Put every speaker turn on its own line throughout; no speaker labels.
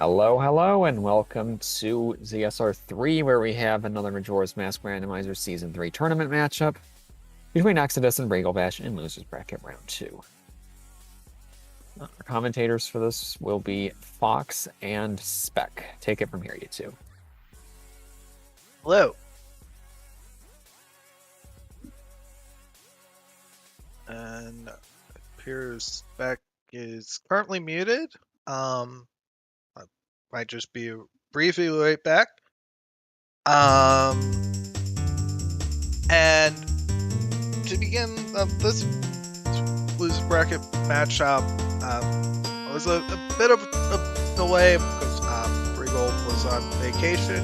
Hello, hello, and welcome to ZSR 3, where we have another Majora's Mask Randomizer Season 3 tournament matchup between Exodus and Bash in Losers Bracket Round 2. Our commentators for this will be Fox and Spec. Take it from here, you two.
Hello. And it appears Spec is currently muted. I might just be briefly right back. And to begin this loser bracket matchup, was a bit of a delay because Regal was on vacation,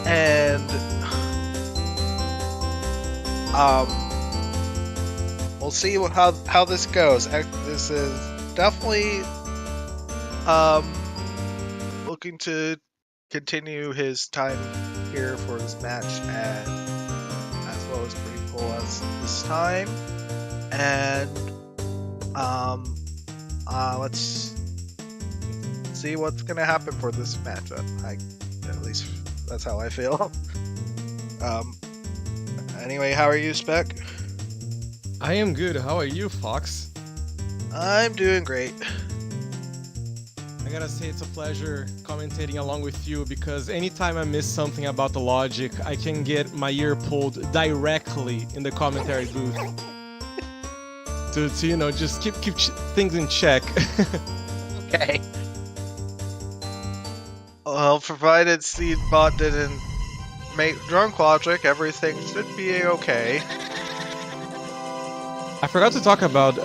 and we'll see how this goes. This is definitely looking to continue his time here for his match, and as well as pretty cool as this time. And let's see what's gonna happen for this matchup. At least that's how I feel. Anyway, how are you, Spec?
I am good. How are you, Fox?
I'm doing great.
I gotta say it's a pleasure commentating along with you because anytime I miss something about the logic, I can get my ear pulled directly in the commentary booth. to you know, just keep things in check.
Okay. Well, provided Seedbot didn't make drunk logic, everything should be okay.
I forgot to talk about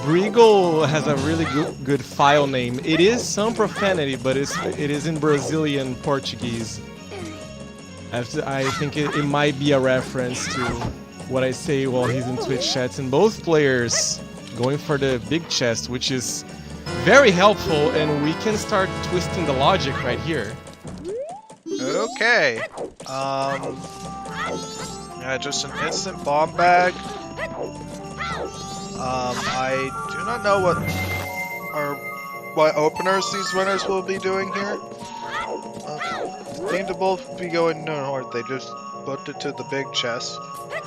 Brigal has a really good file name. It is some profanity, but it is in Brazilian Portuguese. I think it might be a reference to what I say while he's in Twitch chats. And both players going for the big chest, which is very helpful, and we can start twisting the logic right here.
Okay. Yeah, just an instant bomb bag. I do not know what openers these runners will be doing here. Seem to both be going north. They just booked it to the big chest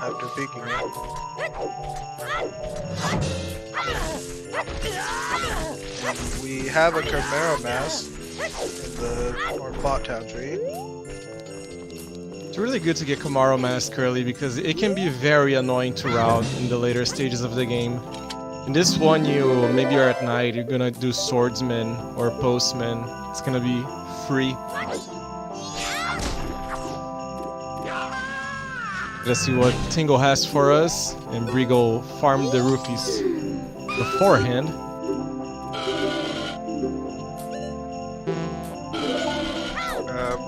after peeking it. We have a Chimera Mask in the North Bot Town tree.
It's really good to get Kamaro Mask early because it can be very annoying to route in the later stages of the game. In this one, maybe you're at night, you're gonna do Swordsman or Postman. It's gonna be free. Let's see what Tingle has for us, and Brigal farmed the rupees beforehand.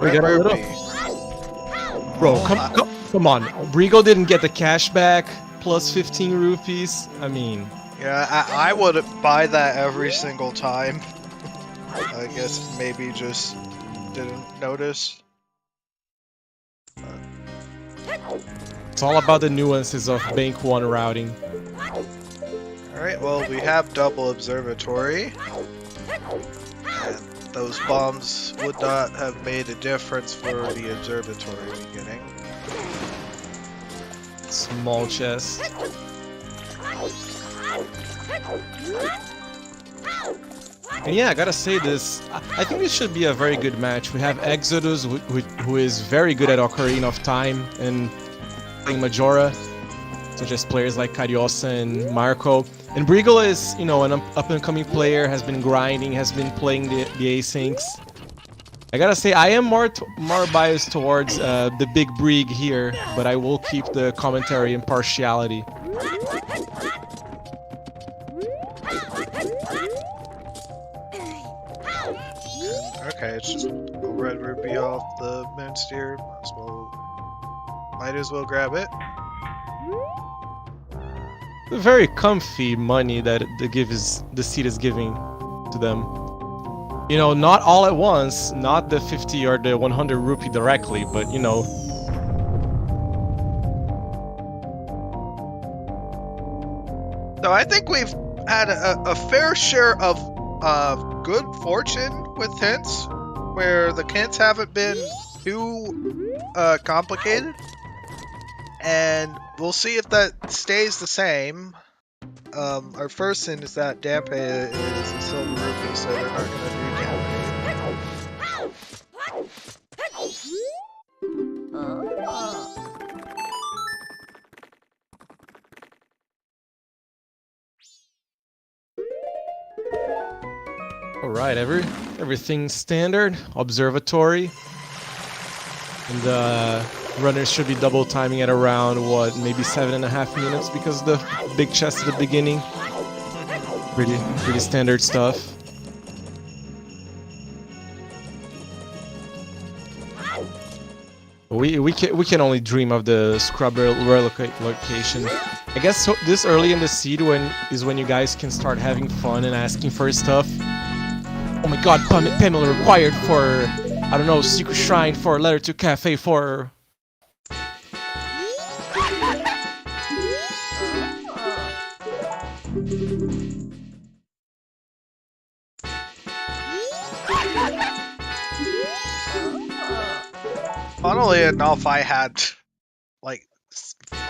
We got a little. Bro, come on. Brigal didn't get the cash back, plus 15 rupees. I mean...
Yeah, I would buy that every single time. I guess maybe just didn't notice.
It's all about the nuances of Bank 1 routing.
Alright, well, we have double observatory. And those bombs would not have made a difference for the observatory beginning.
Small chest. And yeah, I gotta say this, I think this should be a very good match. We have Exodus, who is very good at Ocarina of Time and playing Majora, such as players like Cariosa and Marco. And Brigal is, an up-and-coming player, has been grinding, has been playing the asyncs. I gotta say, I am more biased towards the big Brig here, but I will keep the commentary impartiality.
Okay, it's just a red rupee off the Moonsteer. Might as well grab it.
Very comfy money that the seed is giving to them. Not all at once, not the 50 or the 100 rupee directly, but
So I think we've had a fair share of good fortune with hints, where the hints haven't been too complicated, and we'll see if that stays the same. Our first hint is that Dampe is a silver rupee, so they're not going to do Dampe.
Alright, everything's standard, observatory. And the runners should be double timing at around, what, maybe 7.5 minutes because of the big chest at the beginning. Pretty standard stuff. We can only dream of the scrub location. I guess so, this early in the seed is when you guys can start having fun and asking for stuff. Oh my god, Pamela required for, I don't know, Secret Shrine, for Letter to Cafe, for...
Funnily enough, I had, like,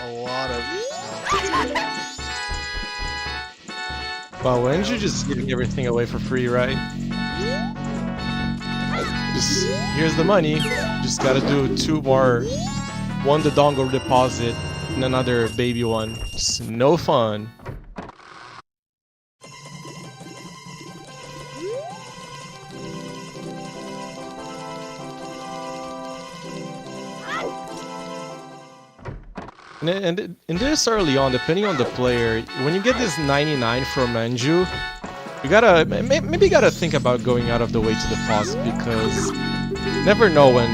a lot of...
Well, why didn't you just giving everything away for free, right? Just, here's the money. Just gotta do 2 more. One the dongle deposit, and another baby one. Just no fun. And this early on, depending on the player, when you get this 99 from Anju, you gotta maybe gotta think about going out of the way to deposit, because you never know when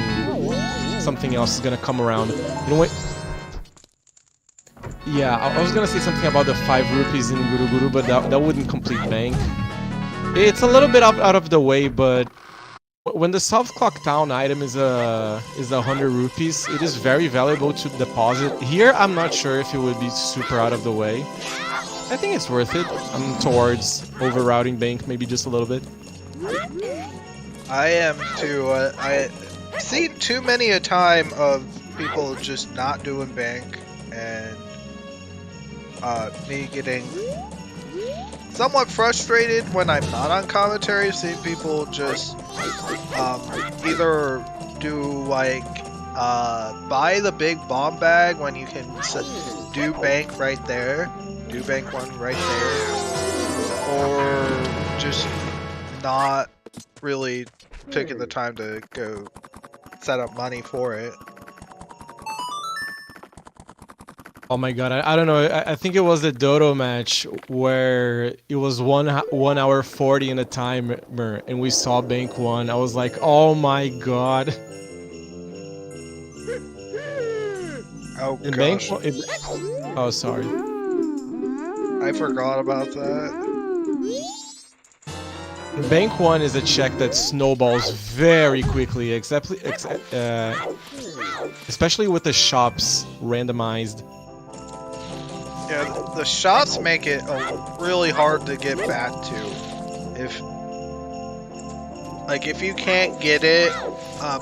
something else is gonna come around. You know what? Yeah, I was gonna say something about the 5 rupees in Guru Guru, but that wouldn't complete bank. It's a little bit out of the way, but when the soft clock town item is 100 rupees, it is very valuable to deposit. Here, I'm not sure if it would be super out of the way. I think it's worth it. I'm towards overrouting bank, maybe just a little bit.
I am too. I see too many a time of people just not doing bank, and me getting somewhat frustrated when I'm not on commentary, seeing people just either do like buy the big bomb bag when you can do bank right there, do bank 1 right there, or just not really taking the time to go set up money for it.
Oh my god, I don't know, I think it was the Dodo match where it was 1 hour 40 in a timer and we saw bank 1. I was like, oh my god.
Oh
In
gosh.
bank 1, oh sorry.
I forgot about that.
Bank 1 is a check that snowballs very quickly, especially with the shops randomized.
Yeah, the shops make it really hard to get back to. If you can't get it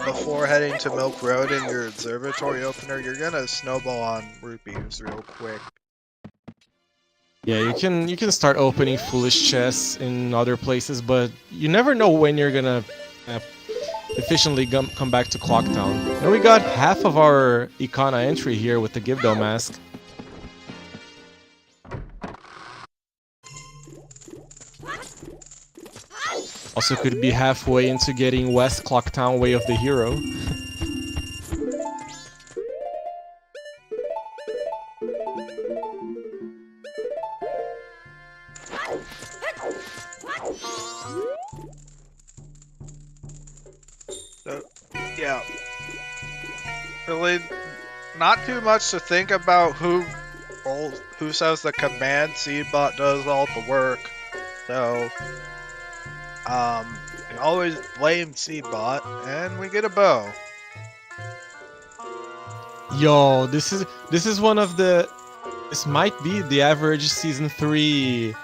before heading to Milk Road in your observatory opener, you're gonna snowball on rupees real quick.
Yeah, you can start opening foolish chests in other places, but you never know when you're gonna efficiently come back to Clocktown. And we got half of our Icona entry here with the Gibdo mask. Also could be halfway into getting West Clocktown Way of the Hero.
So, yeah. Really, not too much to think about who says the command Seedbot does all the work. So, we always blame Seedbot, and we get a bow.
Yo, this is one of the... This might be the average Season 3...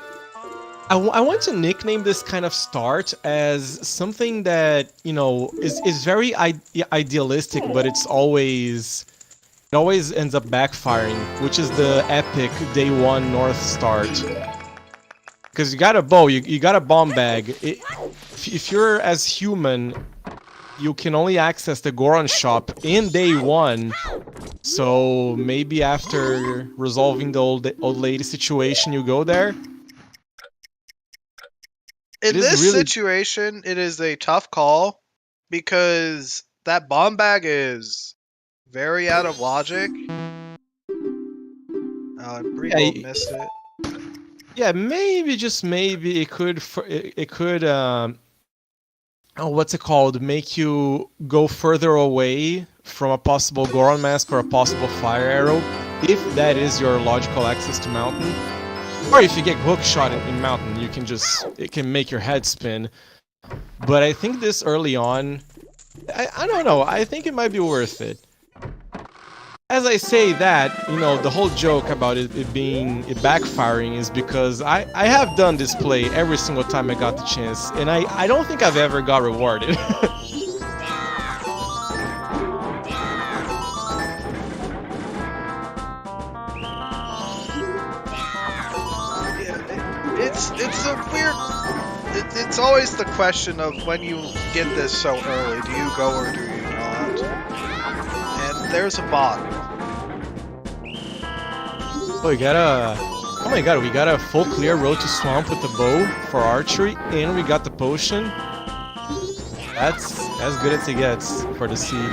I want to nickname this kind of start as something that, you know, is very idealistic, but it always ends up backfiring, which is the epic day one north start. Because you got a bow, you got a bomb bag. If you're as human, you can only access the Goron shop in day one. So maybe after resolving the old lady situation, you go there.
In this situation, it is a tough call because that bomb bag is very out of logic. Brigo missed it.
Yeah, maybe, just maybe, it could what's it called? Make you go further away from a possible Goron mask or a possible fire arrow, if that is your logical access to mountain. Or if you get hook shot in mountain, you can it can make your head spin. But I think this early on, I don't know, I think it might be worth it. As I say that, you know, the whole joke about it backfiring is because I have done this play every single time I got the chance, and I don't think I've ever got rewarded.
It's a weird. It's always the question of when you get this so early, do you go or do you not? And there's a bot.
Oh, oh my god, we got a full clear road to swamp with the bow for archery, and we got the potion. That's as good as it gets for the seed.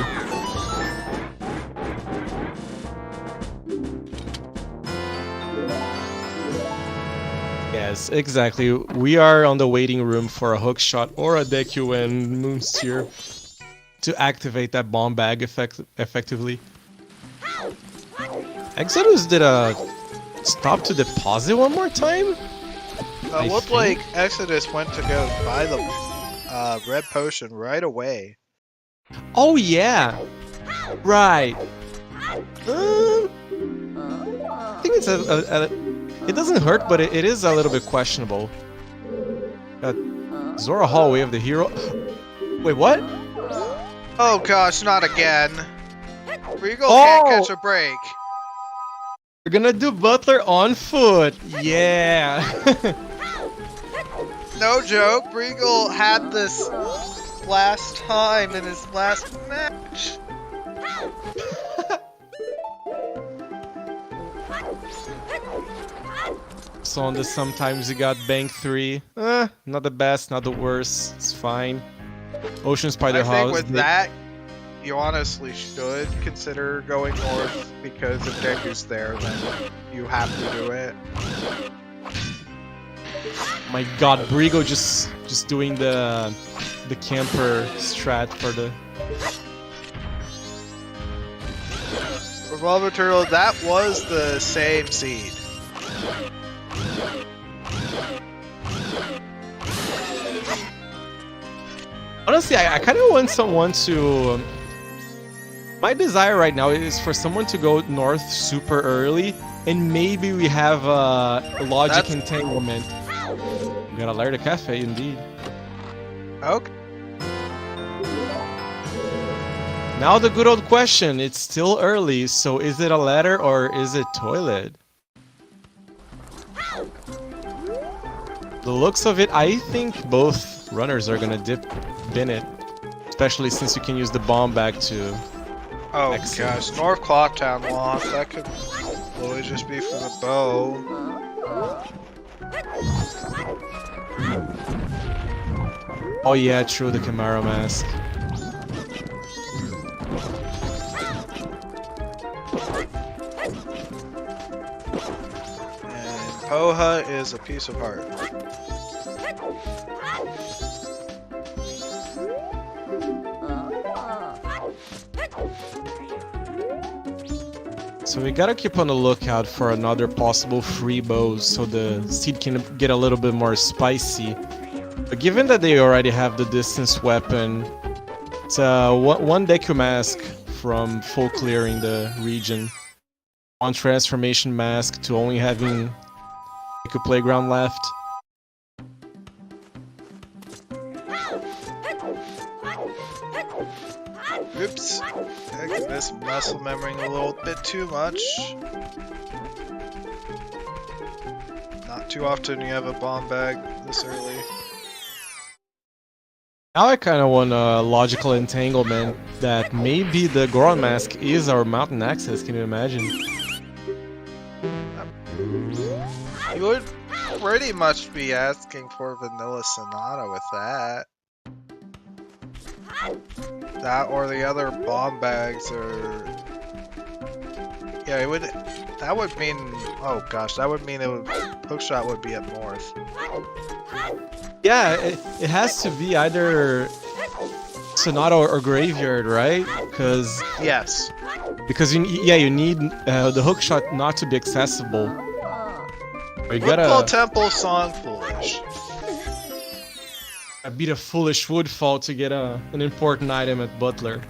Yes, exactly. We are on the waiting room for a hookshot or a Deku and Moonsteer to activate that bomb bag effectively. Exodus did a stop to deposit one more time?
It looked like Exodus went to go buy the red potion right away.
Oh yeah! Right. I think it's it doesn't hurt, but it is a little bit questionable. Zora Hallway of the Hero. Wait, what?
Oh gosh, not again. Regal can't catch a break.
We're gonna do Butler on foot. Yeah.
No joke. Regal had this last time in his last match.
So on this, sometimes you got Bank 3. Not the best, not the worst. It's fine. Ocean Spider House.
I think with that, you honestly should consider going north, because if Deku's there, then you have to do it.
My god, Brigo just doing the camper strat for the...
Revolver Turtle, that was the same seed.
Honestly, I kind of want someone to... my desire right now is for someone to go north super early, and maybe we have a logic entanglement. We gotta learn the cafe, indeed.
Okay.
Now the good old question, it's still early, so is it a ladder or is it toilet? The looks of it, I think both runners are gonna dip in it. Especially since you can use the bomb bag to...
oh gosh, North Clocktown lost. That could really just be for the bow.
Oh yeah, true, the Camaro mask.
And Poha is a piece of heart.
So we gotta keep on the lookout for another possible free bows so the seed can get a little bit more spicy. But given that they already have the distance weapon, it's one Deku mask from full clearing the region. One transformation mask to only having Deku Playground left.
Oops. Exodus muscle memorying a little bit too much. Not too often you have a bomb bag this early.
Now I kind of want a logical entanglement that maybe the Goron Mask is our mountain access. Can you imagine?
You would pretty much be asking for Vanilla Sonata with that. That or the other bomb bags are... Yeah, it would... That would mean... Oh gosh, that would mean it would... Hookshot would be up north.
Yeah, it has to be either Sonata or Graveyard, right? Because
Yes.
you need the hookshot not to be accessible. You
Woodfall
gotta
Temple Song Foolish.
beat a foolish Woodfall to get an important item at Butler.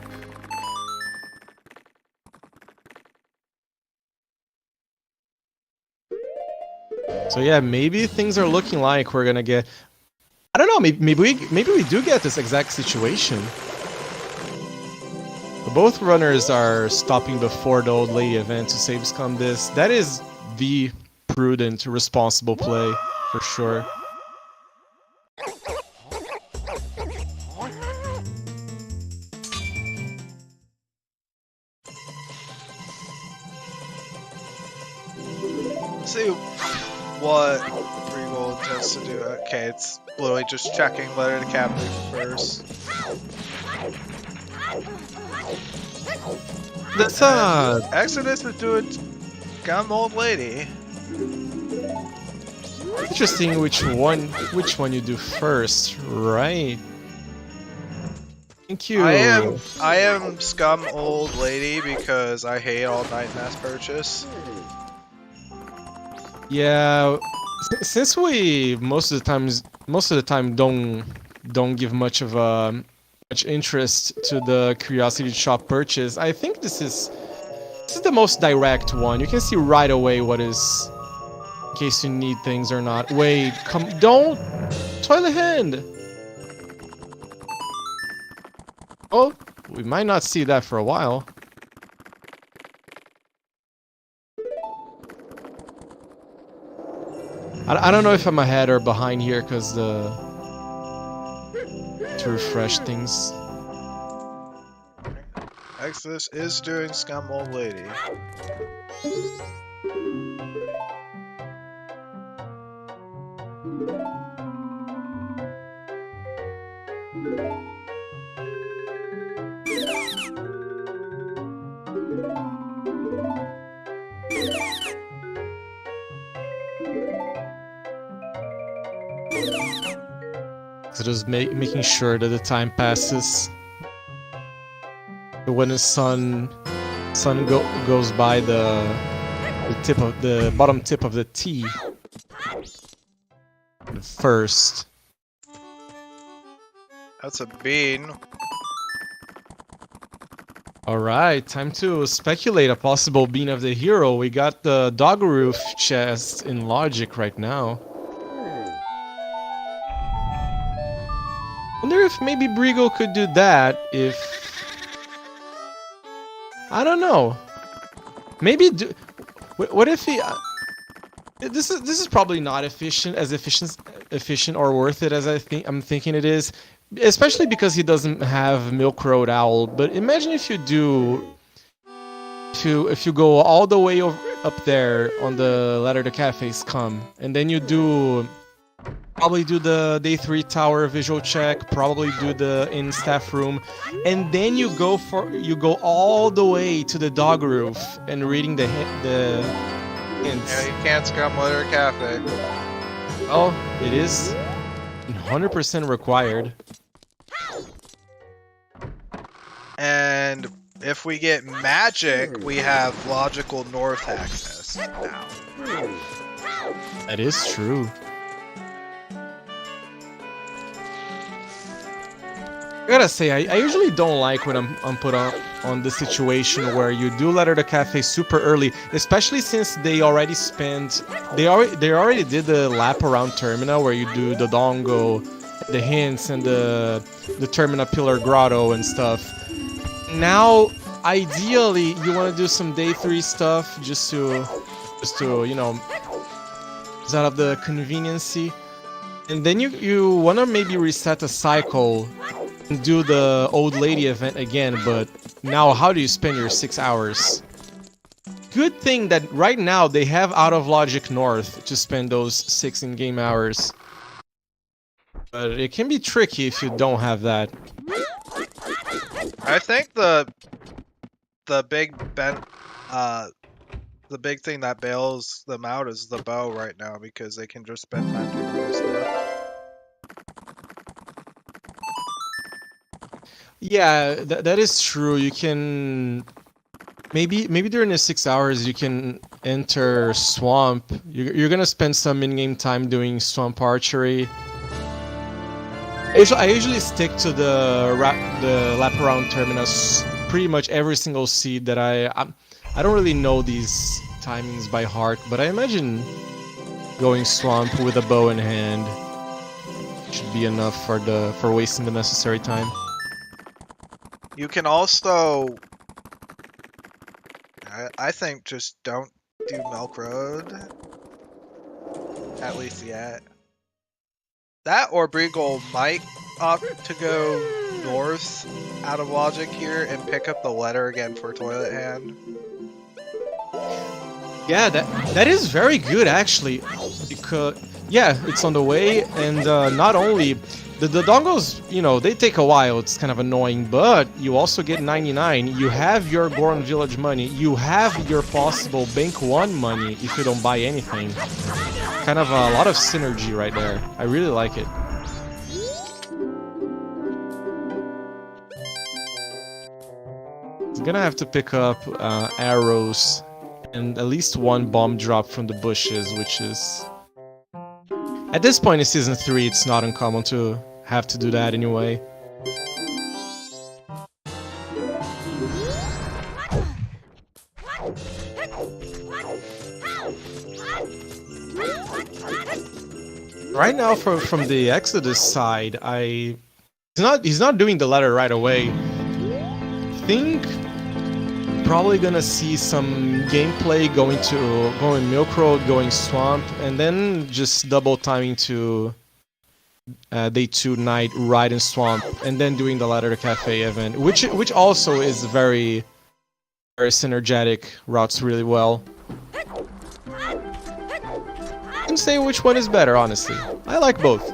So yeah, maybe things are looking like we're gonna get. I don't know. Maybe we do get this exact situation. Both runners are stopping before the old lady event to save scum this. That is the prudent, responsible play for sure.
Let's see what Regal intends to do. Okay, it's literally just checking letter to capital first.
That's
Exodus is doing Scum Old Lady.
interesting. Which one you do first, right? Thank you.
I am Scum Old Lady because I hate all night mass purchase.
Yeah, since we most of the time don't give much of much interest to the curiosity shop purchase, I think this is the most direct one. You can see right away what is, in case you need things or not. Wait, don't toilet hand. Oh, we might not see that for a while. I don't know if I'm ahead or behind here because to refresh things.
Exodus is doing Scum Old Lady.
So just making sure that the time passes. When the sun goes by the bottom tip of the T first.
That's a bean.
Alright, time to speculate a possible bean of the hero. We got the dog roof chest in logic right now. Wonder if maybe Brigo could do that if... I don't know. Maybe do... What if he... This is probably not efficient or worth it as I'm thinking it is. Especially because he doesn't have Milk Road Owl. But imagine if you do... If you go all the way up there on the ladder the cafes come, and then you do... Probably do the day 3 tower visual check, probably do the in staff room, and then you go all the way to the dog roof and reading the hints.
Yeah, you can't Scum Letter Cafe.
Oh, it is 100% required.
And if we get magic, we have logical north access now.
That is true. I gotta say, I usually don't like when I'm put on the situation where you do letter the cafe super early, especially since they already spent they already did the lap around terminal where you do the dongo the hints and the Termina Pillar Grotto and stuff. Now, ideally, you want to do some day 3 stuff just to you know, out of the conveniency, and then you want to maybe reset the cycle and do the old lady event again. But now, how do you spend your 6 hours? Good thing that right now they have Out of Logic North to spend those 6 in-game hours, but it can be tricky if you don't have that.
I think the big the big thing that bails them out is the bow right now, because they can just spend time doing other stuff.
Yeah, that is true. You can maybe during the 6 hours you can enter Swamp. You're gonna spend some in-game time doing Swamp Archery. I usually stick to the lap around terminus pretty much every single seed that I don't really know these timings by heart, but I imagine going Swamp with a bow in hand should be enough for wasting the necessary time.
You can also, I think, just don't do Milk Road, at least yet. That or Breagle might opt to go north out of Logic here and pick up the letter again for Toilet Hand.
Yeah, that is very good actually, because yeah, it's on the way, and not only the dongles, you know, they take a while. It's kind of annoying, but you also get 99. You have your Goron Village money. You have your possible Bank 1 money if you don't buy anything. Kind of a lot of synergy right there. I really like it. It's gonna have to pick up arrows and at least 1 bomb drop from the bushes, which is... At this point in Season 3, it's not uncommon to have to do that anyway. Right now, from the Exodus side, he's not doing the letter right away. I think probably gonna see some gameplay going Milk Road, going Swamp, and then just double timing to Day 2 night ride in Swamp, and then doing the Ladder to Cafe event, which also is very synergetic, routes really well. I can say which one is better, honestly. I like both.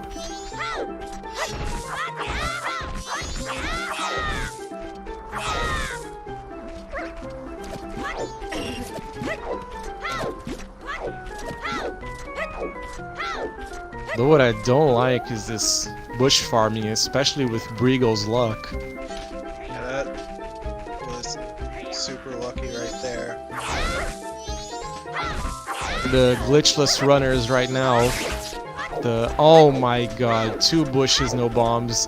Though what I don't like is this bush farming, especially with Breagle's luck.
Yeah, that was super lucky right there.
The glitchless runners right now. Oh my god, 2 bushes, no bombs.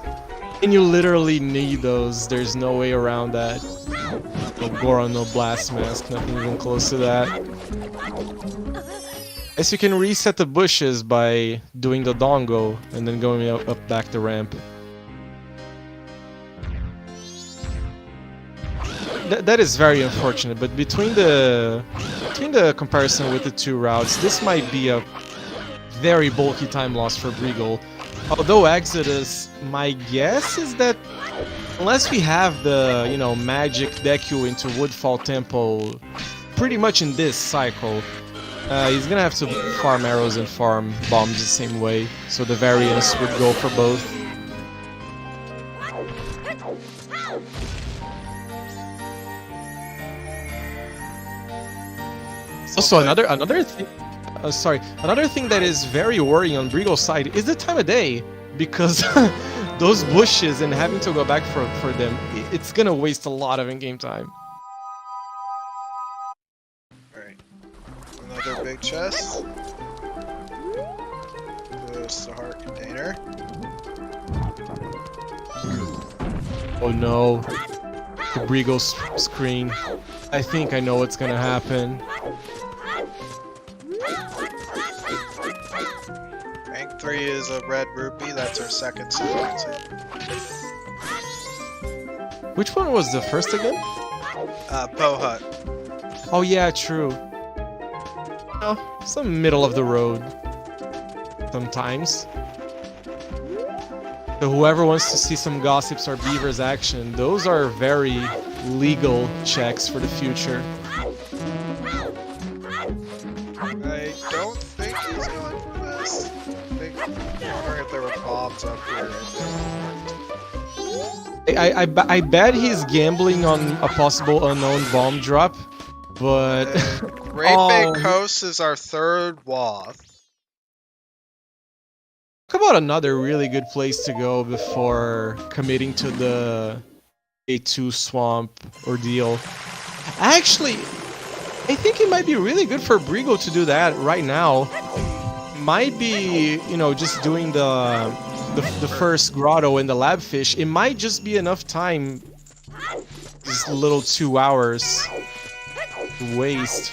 And you literally need those, there's no way around that. No Goron, no Blast Mask, nothing even close to that. Yes, you can reset the bushes by doing the dongo and then going up back the ramp. That is very unfortunate, but between the comparison with the 2 routes, this might be a very bulky time loss for Breagle. Although Exodus, my guess is that unless we have the, you know, magic Deku into Woodfall Temple pretty much in this cycle, he's gonna have to farm arrows and farm bombs the same way, so the variance would go for both. Also, another thing that is very worrying on Breagle's side is the time of day, because those bushes and having to go back for them, it's gonna waste a lot of in-game time.
Another big chest. Goes the heart container.
Oh no. The Breagle's screen. I think I know what's gonna happen.
Rank 3 is is a red rupee. That's our second sequence.
Which one was the first again?
Po Hut.
Oh yeah, true. Oh, some middle of the road. Sometimes. So whoever wants to see some gossips or beavers action, those are very legal checks for the future.
I don't think he's going for this. I'm wondering if there were bombs up here.
I bet he's gambling on a possible unknown bomb drop, but...
Great Big Coast is our third Woth.
Talk about another really good place to go before committing to the A2 swamp ordeal. Actually, I think it might be really good for Brigo to do that right now. Might be, you know, just doing the first grotto and the lab fish. It might just be enough time. This little 2 hours to waste.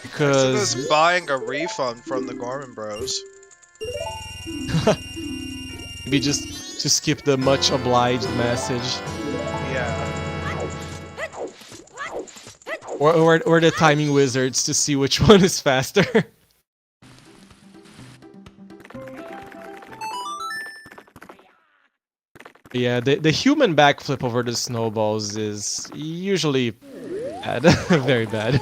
Because
Exodus buying a refund from the Gorman Bros.
maybe just to skip the much obliged message.
Yeah.
Or the timing wizards to see which one is faster. Yeah, the human backflip over the snowballs is usually bad. Very bad.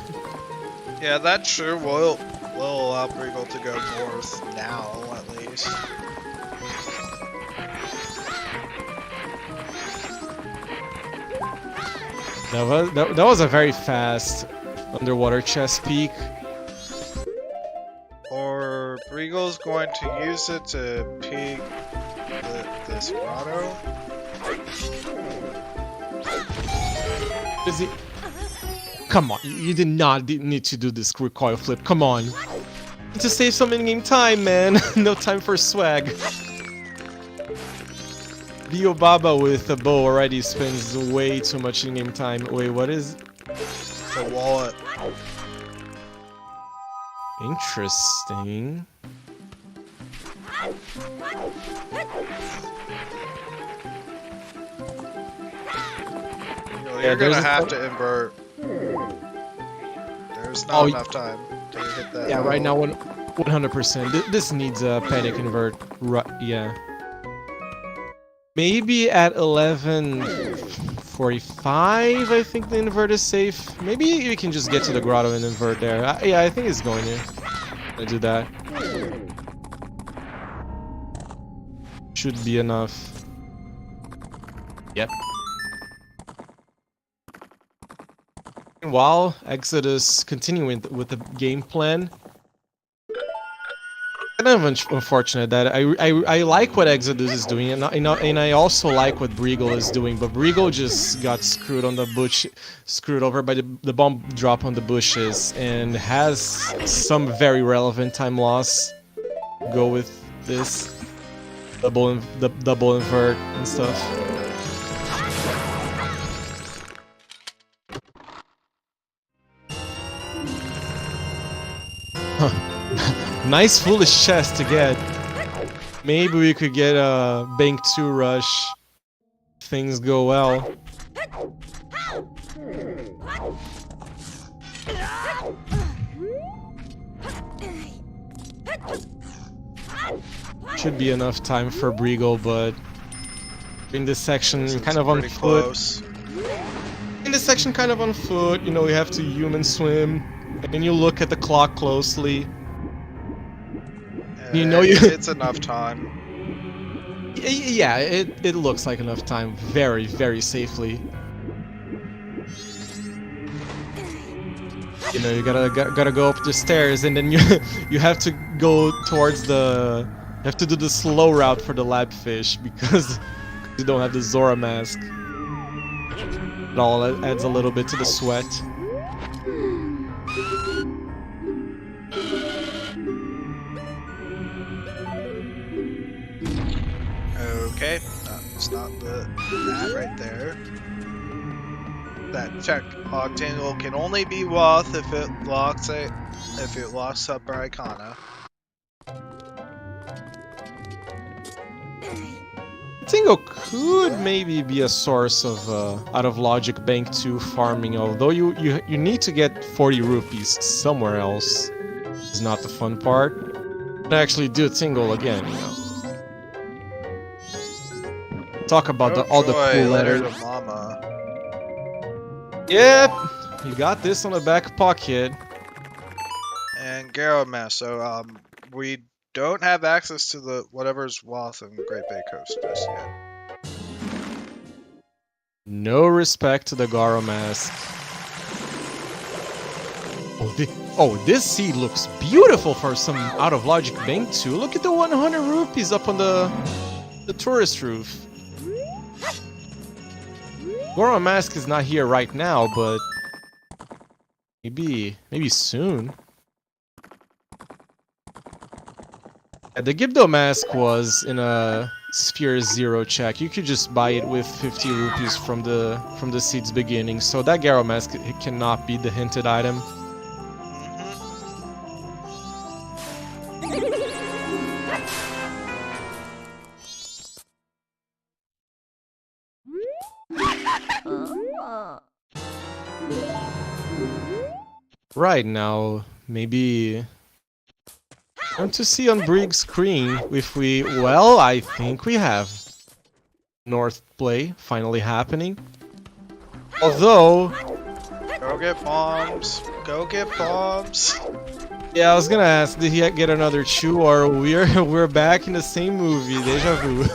Yeah, that's true. We'll allow Brigo to go north now, at least.
That was a very fast underwater chest peak.
Or Brigo's going to use it to peek this grotto.
Is he? Come on, you did not need to do this recoil flip. Come on. To save some in-game time, man. No time for swag. Dio Baba with a bow already spends way too much in-game time. Wait, what is?
The wallet.
Interesting.
You're gonna have to invert. There's not enough time to hit that.
Yeah, right now 100%. This needs a panic invert. Yeah. Maybe at 11:45, I think the invert is safe. Maybe you can just get to the grotto and invert there. Yeah, I think it's going to do that. Should be enough. Yep. While Exodus continuing with the game plan, kind of unfortunate that I like what Exodus is doing, and I also like what Brigo is doing, but Brigo just got screwed on the bush, screwed over by the bomb drop on the bushes, and has some very relevant time loss. Go with this double invert and stuff. Nice foolish chest to get. Maybe we could get a bank 2 rush. Things go well. Should be enough time for Brigo, but in this section kind of on foot.
Close.
In this section kind of on foot, you know, we have to human swim. And you look at the clock closely. You know
it's enough time.
Yeah, it looks like enough time. Very, very safely. You know, you gotta go up the stairs, and then you have to go towards the. You have to do the slow route for the lab fish because you don't have the Zora mask. It all adds a little bit to the sweat.
Okay, it's not that right there. That check octangle can only be Woth if it locks up our Icona.
Tingle could maybe be a source of out of logic bank 2 farming, although you need to get 40 rupees somewhere else. It's not the fun part. But actually do Tingle again, you know. Talk about all the cool
letter
letters.
to mama.
Yep, you got this on the back pocket.
And Garromass, so we don't have access to the whatever's Woth and Great Bay Coast just yet.
No respect to the Garo mask. Oh, this seed looks beautiful for some out of logic bank too. Look at the 100 rupees up on the tourist roof. Goro mask is not here right now, but maybe soon. Yeah, the Gibdo mask was in a Sphere 0 check. You could just buy it with 50 rupees from the seed's beginning. So that Garo mask, it cannot be the hinted item. Right now, maybe I want to see on Brig's screen if we... Well, I think we have North play finally happening. Although...
Go get bombs. Go get bombs.
Yeah, I was gonna ask, did he get another chew or we're back in the same movie, deja vu.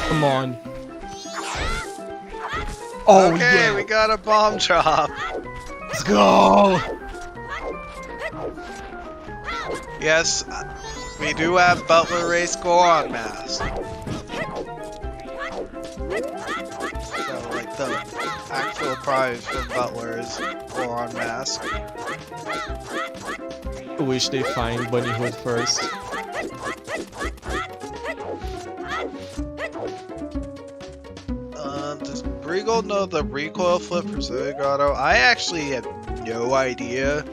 Come on. Oh,
okay,
yeah.
we got a bomb drop.
Let's go!
Yes, we do have Butler Race Goron mask. So, like, the actual prize from Butler is Goron mask.
I wish they find Bunny Hood first.
Does Briegel know the recoil flip for Zelda? I actually have no idea.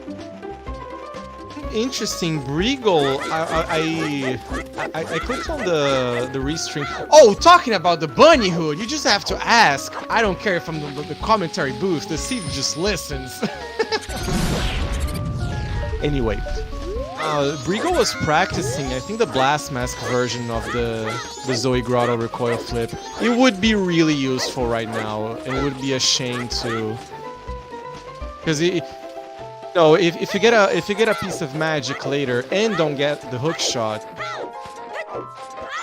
Interesting, Briegel. I clicked on the restream. Oh, talking about the bunny hood, you just have to ask. I don't care if I'm the commentary booth. The seat just listens. Anyway, Briegel was practicing. I think the blast mask version of the Zoe Grotto recoil flip. It would be really useful right now. It would be a shame to, because no, if you get a piece of magic later and don't get the hook shot,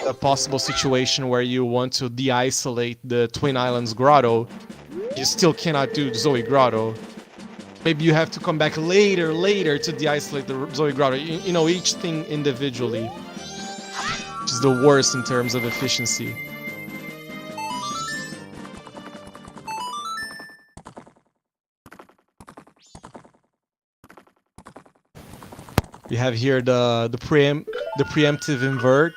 a possible situation where you want to de-isolate the Twin Islands Grotto, you still cannot do Zoe Grotto. Maybe you have to come back later to de-isolate the Zoe Grotto. You know, each thing individually, which is the worst in terms of efficiency. We have here the preemptive invert,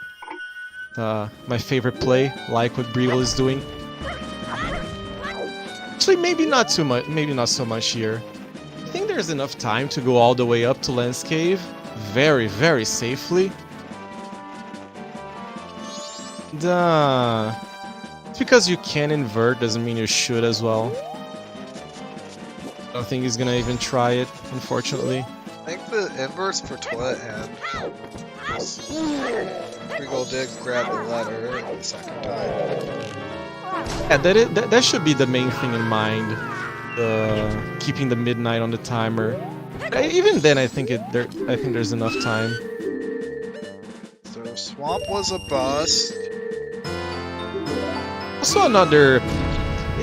my favorite play, like what Briegel is doing. Actually, maybe not too much. Maybe not so much here. I think there's enough time to go all the way up to Lens Cave, very, very safely. It's because you can invert doesn't mean you should as well. I don't think he's gonna even try it, unfortunately.
I think the inverse for Toilet Hand. Briegel did grab the letter the second time.
Yeah, that should be the main thing in mind. Keeping the midnight on the timer. Even then, I think there's enough time.
So Swamp was a bust.
Also another...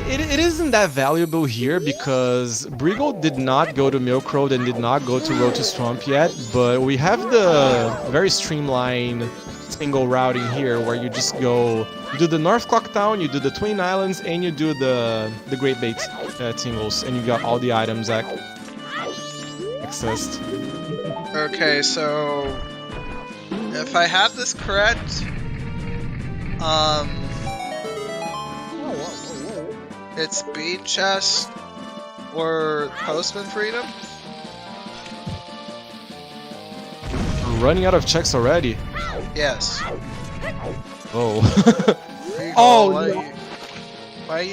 It isn't that valuable here because Briegel did not go to Milk Road and did not go to Road to Swamp yet, but we have the very streamlined single routing here where you just go, you do the North Clock Town, you do the Twin Islands, and you do the Great Bay tingles, and you got all the items accessed.
Okay, so if I have this correct, it's Bean Chest or Postman Freedom?
We're running out of checks already.
Yes.
Oh.
Regal,
Oh,
why
no.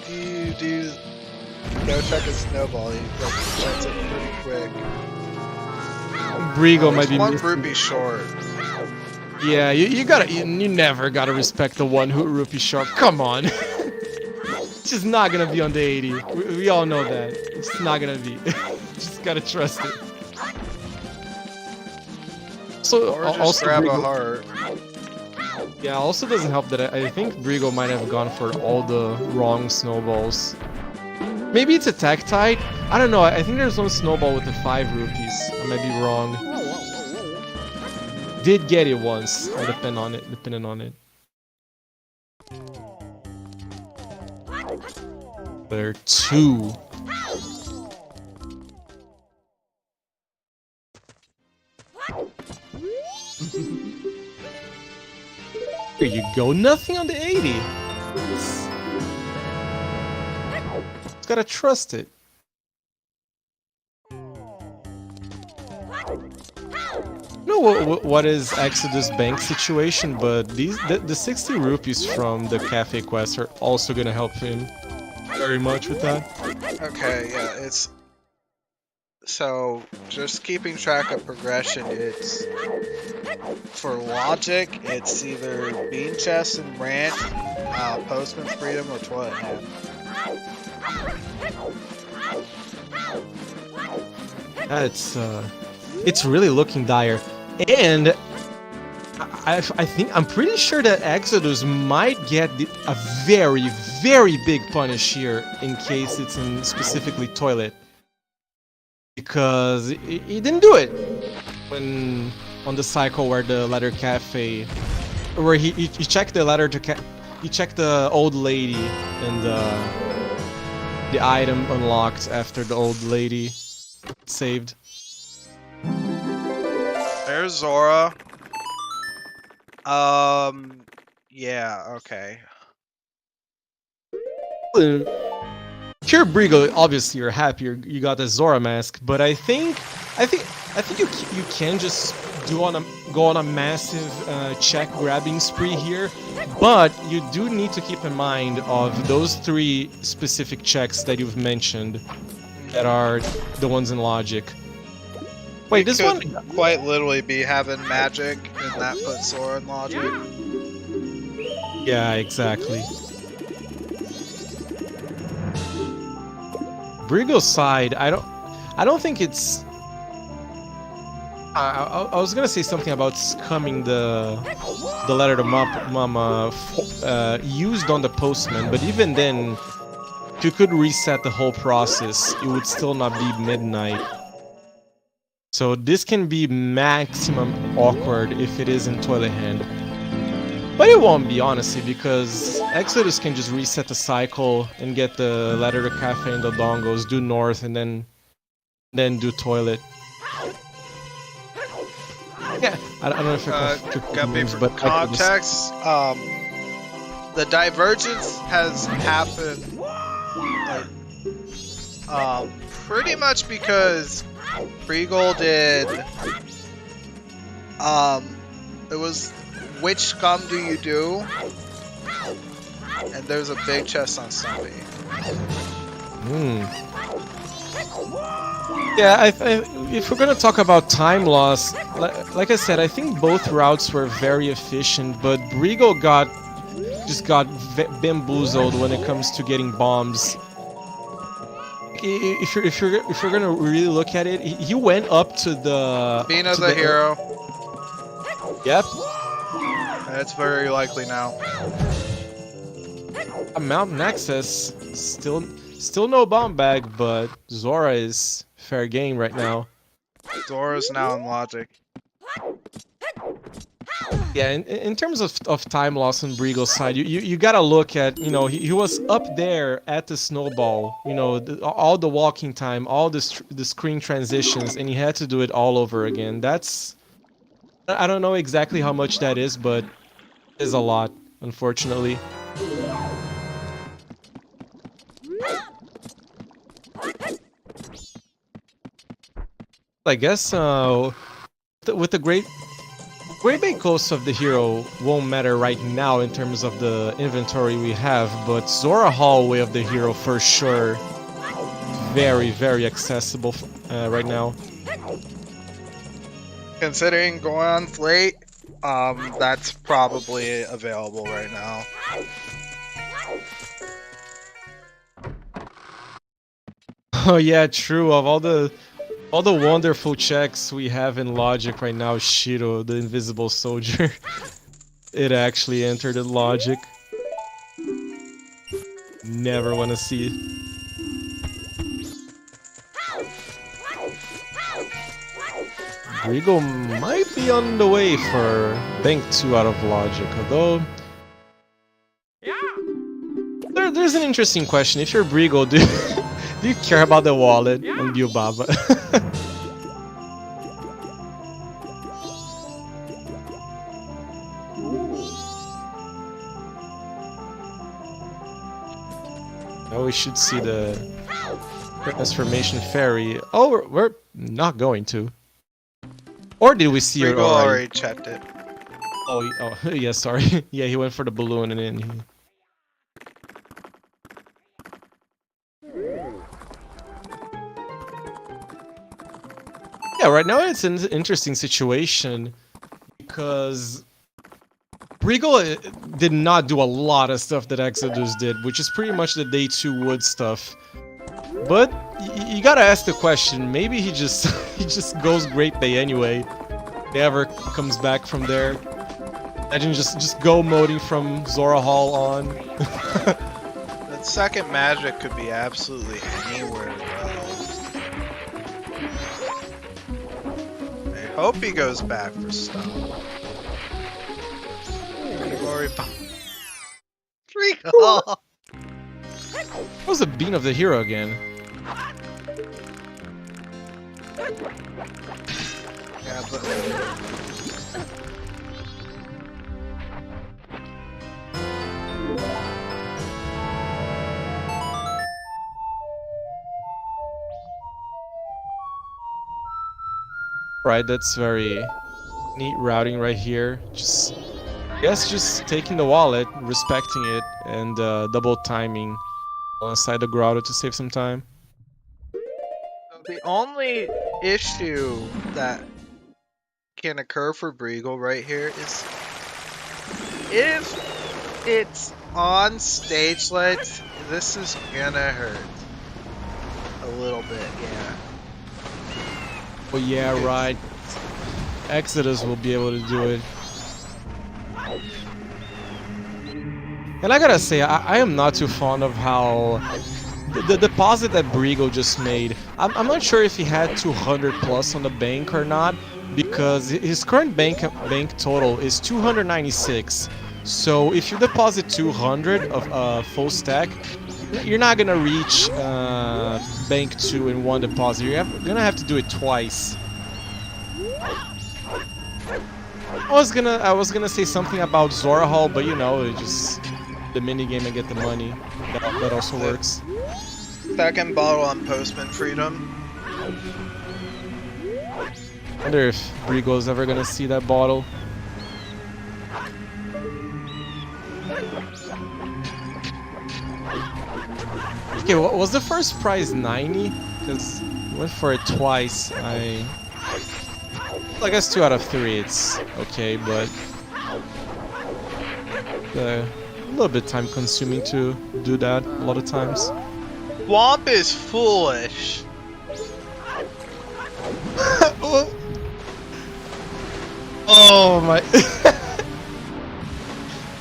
do you do no check a snowball? He like checks it pretty quick.
Brigo
Oh,
might
he's
be
one
missing.
rupee short.
Yeah, you never gotta respect the one who rupee short. Come on. It's just not gonna be on the 80. We all know that. It's just not gonna be. Just gotta trust it. So
Or just
also
grab a
Brigo,
heart.
yeah, also doesn't help that I think Brigo might have gone for all the wrong snowballs. Maybe it's attack tied. I don't know. I think there's one snowball with the 5 rupees. I might be wrong. Did get it once. I depending on it. There are 2. There you go. Nothing on the 80. Just gotta trust it. I don't know what is Exodus Bank situation, but the 60 rupees from the cafe quest are also gonna help him very much with that.
Okay, yeah, it's so just keeping track of progression. It's for logic. It's either bean chest and ranch, postman's freedom, or toilet hand.
It's really looking dire, and I'm pretty sure that Exodus might get a very, very big punish here in case it's in specifically toilet, because he didn't do it when on the cycle where the letter cafe, where he checked the letter to he checked the old lady and the item unlocked after the old lady saved.
There's Zora. Yeah, okay.
Here, Brigo, obviously you're happy you got the Zora mask, but I think you can just go on a massive check grabbing spree here, but you do need to keep in mind of those 3 specific checks that you've mentioned that are the ones in logic. Wait, this one
quite literally be having magic, and that puts Zora in logic.
Yeah, exactly. Brigo's side, I don't think it's. I was gonna say something about scumming the letter to Mama used on the postman, but even then, if you could reset the whole process, it would still not be midnight. So this can be maximum awkward if it is in toilet hand. But it won't be, honestly, because Exodus can just reset the cycle and get the letter to cafe and the dongos, do north, and then do toilet. Yeah, I don't know if
got me for context. The divergence has happened, like, pretty much because Regal did. It was which scum do you do? And there's a big chest on Stumpy.
Yeah, if we're gonna talk about time loss, like I said, I think both routes were very efficient, but Brigo just got bamboozled when it comes to getting bombs. If you're gonna really look at it, he went up to the.
Being the hero.
Yep.
That's very likely now.
Mountain access, still no bomb bag, but Zora is fair game right now.
Zora's now in logic.
Yeah, in terms of time loss on Brigo's side, you gotta look at, he was up there at the snowball, all the walking time, all the screen transitions, and he had to do it all over again. I don't know exactly how much that is, but it is a lot, unfortunately. I guess with the great Great Coast of the hero won't matter right now in terms of the inventory we have, but Zora Hallway of the hero for sure. Very, very accessible right now.
Considering Goron's late, that's probably available right now.
Oh yeah, true. Of all the wonderful checks we have in Logic right now, Shiro, the invisible soldier, it actually entered in Logic. Never want to see it. Brigo might be on the way for Bank 2 out of Logic, although... There's an interesting question. If you're Brigo, do you care about the wallet and Biobaba? Now we should see the transformation fairy. Oh, we're not going to. Or did we see her
Brigo already checked it.
Oh, yeah, sorry. Yeah, he went for the balloon and then he... Yeah, right now it's an interesting situation because Brigo did not do a lot of stuff that Exodus did, which is pretty much the day 2 wood stuff. But you gotta ask the question, maybe he just goes Great Bay anyway. If he ever comes back from there. Imagine just go moding from Zora Hall on.
That second magic could be absolutely anywhere though. I hope he goes back for stuff. Brigo!
What was the bean of the hero again?
Yeah, but...
Right, that's very neat routing right here. Just, I guess, just taking the wallet, respecting it, and double timing alongside the grotto to save some time.
The only issue that can occur for Brigo right here is if it's on stage lights, this is gonna hurt a little bit, yeah.
Oh yeah, right. Exodus will be able to do it. And I gotta say, I am not too fond of how the deposit that Brigo just made. I'm not sure if he had 200 plus on the bank or not, because his current bank total is 296. So if you deposit 200 of full stack, you're not gonna reach bank 2 in one deposit. You're gonna have to do it twice. I was gonna say something about Zora Hall, but you know, it just the minigame and get the money. That also works.
Second bottle on Postman Freedom.
I wonder if Brigo's ever gonna see that bottle. Okay, what was the first prize? 90? Because we went for it twice. I guess 2 out of 3 it's okay, but a little bit time consuming to do that a lot of times.
Swamp is foolish.
Oh my.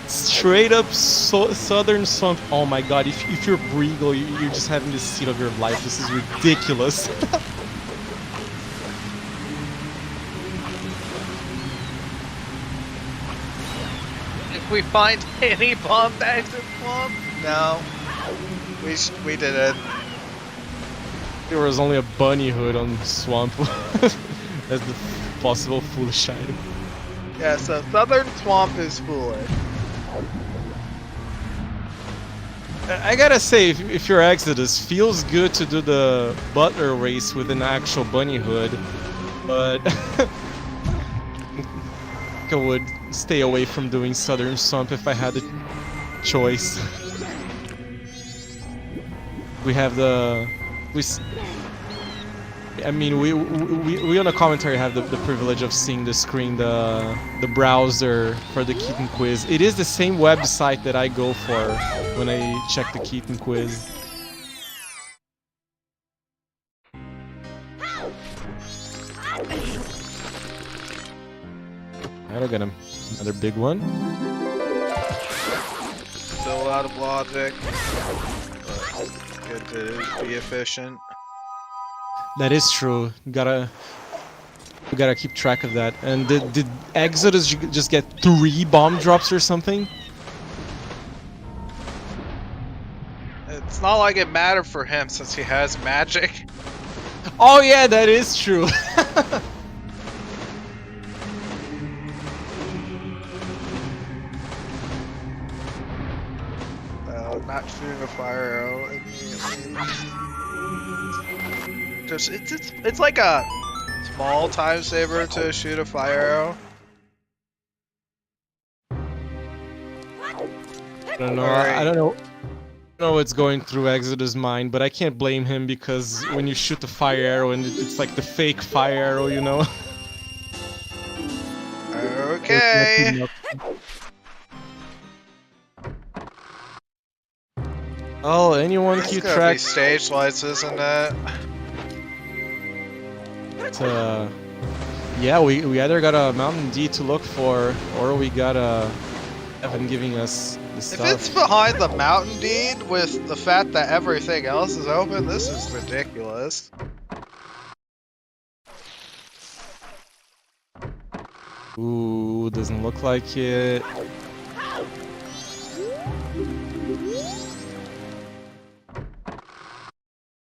Straight up Southern Swamp. Oh my god, if you're Brigo, you're just having the seat of your life. This is ridiculous.
If we find any bomb bags in Swamp? No. We didn't.
There was only a bunny hood on Swamp. That's the possible foolish item.
Yeah, so Southern Swamp is foolish.
I gotta say, if you're Exodus, feels good to do the Butler race with an actual bunny hood, but I would stay away from doing Southern Swamp if I had the choice. We have the... I mean, we on the commentary have the privilege of seeing the screen, the browser for the Keaton quiz. It is the same website that I go for when I check the Keaton quiz. I'll get him. Another big one.
Still out of logic. But good to be efficient.
That is true. We gotta keep track of that. And did Exodus just get 3 bomb drops or something?
It's not like it mattered for him since he has magic.
Oh yeah, that is true.
Not shooting a fire arrow immediately. Just it's like a small time saver to shoot a fire arrow.
I don't know. I don't know what's going through Exodus' mind, but I can't blame him because when you shoot the fire arrow and it's like the fake fire arrow, you know.
Okay.
Oh, anyone
It's
keep
gonna
track?
be stage lights, isn't it?
Yeah, we either got a Mountain D to look for, or we got a Evan giving us the
If
stuff.
it's behind the Mountain Deed with the fact that everything else is open, this is ridiculous.
Ooh, doesn't look like it.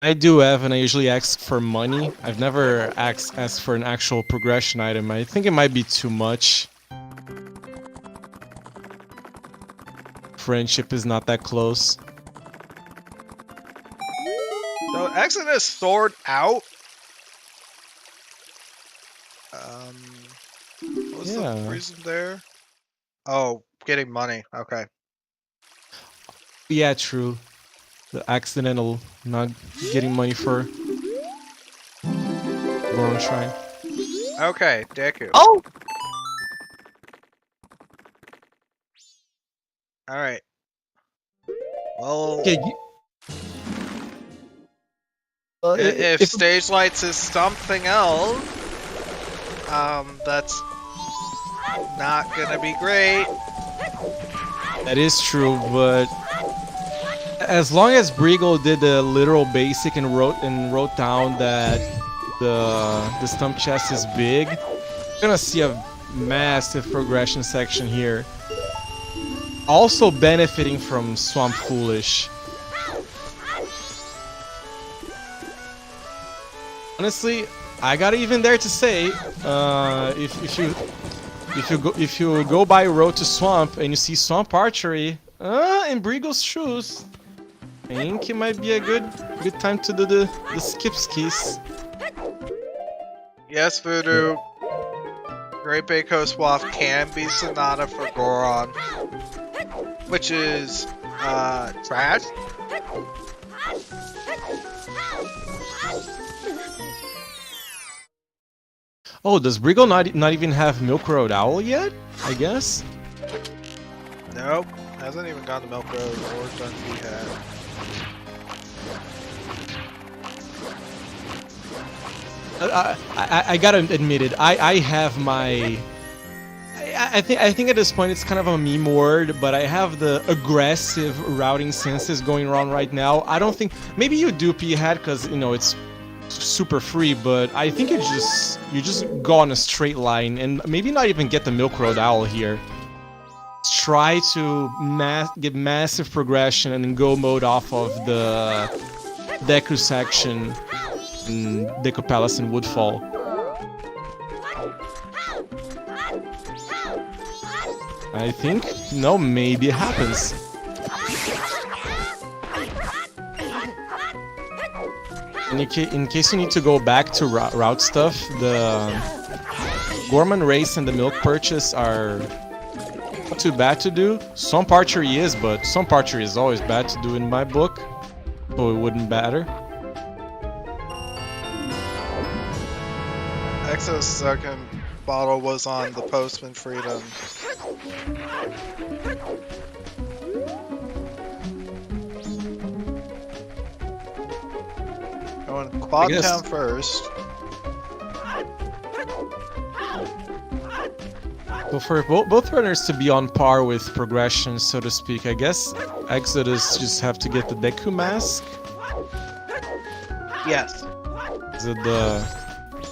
I do have, and I usually ask for money. I've never asked for an actual progression item. I think it might be too much. Friendship is not that close.
So Exodus stored out. What's the reason there? Oh, getting money. Okay.
Yeah, true. The accidental not getting money for Goron Shrine.
Okay, Deku.
Oh!
Alright. Well,
Okay,
if stage lights is something else, that's not gonna be great.
that is true, but as long as Briegel did the literal basic and wrote down that the stump chest is big, we're gonna see a massive progression section here. Also benefiting from Swamp Foolish. Honestly, I gotta even dare to say, if you go by Road to Swamp and you see Swamp Archery, in Briegel's shoes, I think it might be a good time to do the skip skis.
Yes, Voodoo. Great Bay Coast Waft can be Sonata for Goron, which is trash.
Oh, does Briegel not even have Milk Road Owl yet? I guess.
Nope, hasn't even gone to Milk Road or done Jihad.
I gotta admit it. I have my. I think at this point it's kind of a meme word, but I have the aggressive routing senses going around right now. I don't think maybe you do P-Hat because you know it's super free, but I think you just go on a straight line and maybe not even get the Milk Road Owl here. Try to get massive progression and then go mode off of the Deku section in Deku Palace and Woodfall. I think, no, maybe it happens. In case you need to go back to route stuff, Gorman Race and the Milk Purchase are not too bad to do. Swamp Archery is, but Swamp Archery is always bad to do in my book, so it wouldn't matter.
Exo's second bottle was on the Postman Freedom. Going Quad Town first.
So for both runners to be on par with progression, so to speak, I guess Exodus just have to get the Deku Mask.
Yes.
Is it the...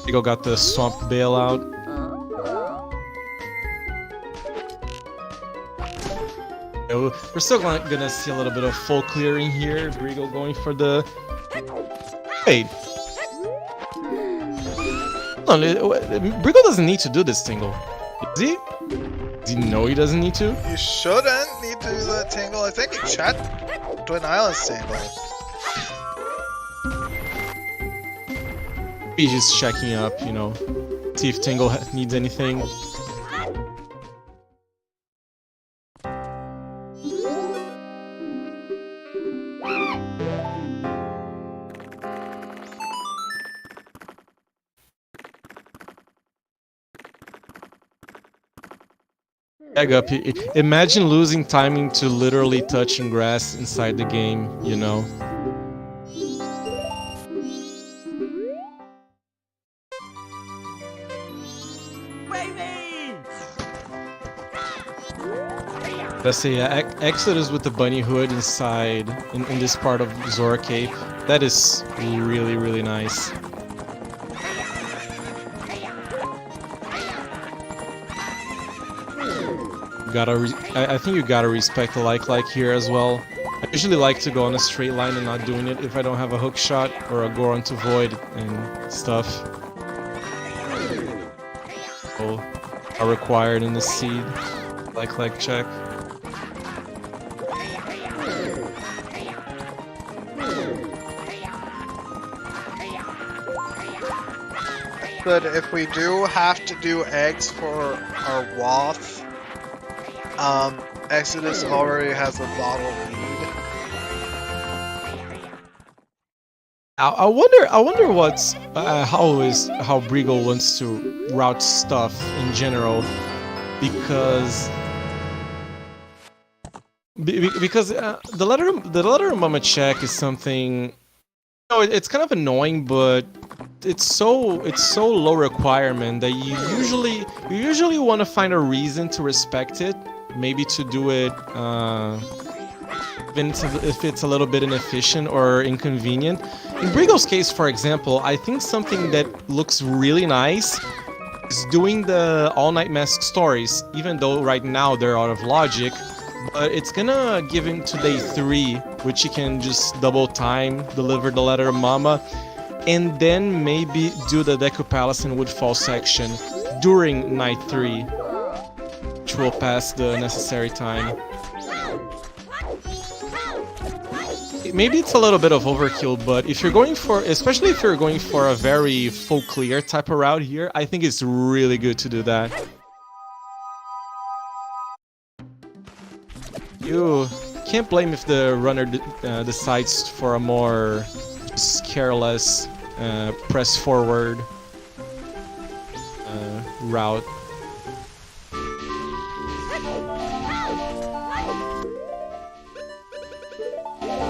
Rigo got the Swamp Bailout. We're still gonna see a little bit of full clearing here. Rigo going for the... Wait. No, Brigo doesn't need to do this tingle. Does he? Does he know he doesn't need to?
You shouldn't need to do that tingle. I think you checked Twin Islands tingle.
He's just checking up, you know, see if Tingle needs anything. Egg up. Imagine losing timing to literally touching grass inside the game, you know. Let's say Exodus with the bunny hood inside in this part of Zora Cape. That is really, really nice. I think you gotta respect the like here as well. I usually like to go on a straight line and not doing it if I don't have a hook shot or a Goron to void and stuff. Oh, are required in the seed. Like check.
But if we do have to do eggs for our Wath, Exodus already has a bottle lead.
I wonder what's how Brigo wants to route stuff in general, because the letter Mama check is something. You know, it's kind of annoying, but it's so low requirement that you usually want to find a reason to respect it. Maybe to do it even if it's a little bit inefficient or inconvenient. In Brigo's case, for example, I think something that looks really nice is doing the all-night mask stories, even though right now they're out of logic. But it's gonna give him to day 3, which he can just double time, deliver the letter Mama, and then maybe do the Deku Palace and Woodfall section during night 3, which will pass the necessary time. Maybe it's a little bit of overkill, but if you're going for, especially if you're going for a very full clear type of route here, I think it's really good to do that. You can't blame if the runner decides for a more just careless press forward route.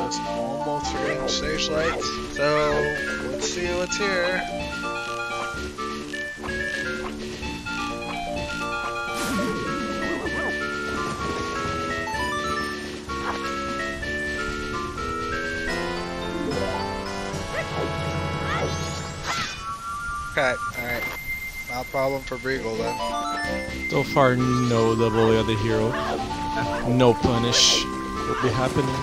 It's almost reaching stage lights, so let's see what's here. Okay, alright. Not a problem for Brigo then.
So far, no double the other hero. No punish will be happening.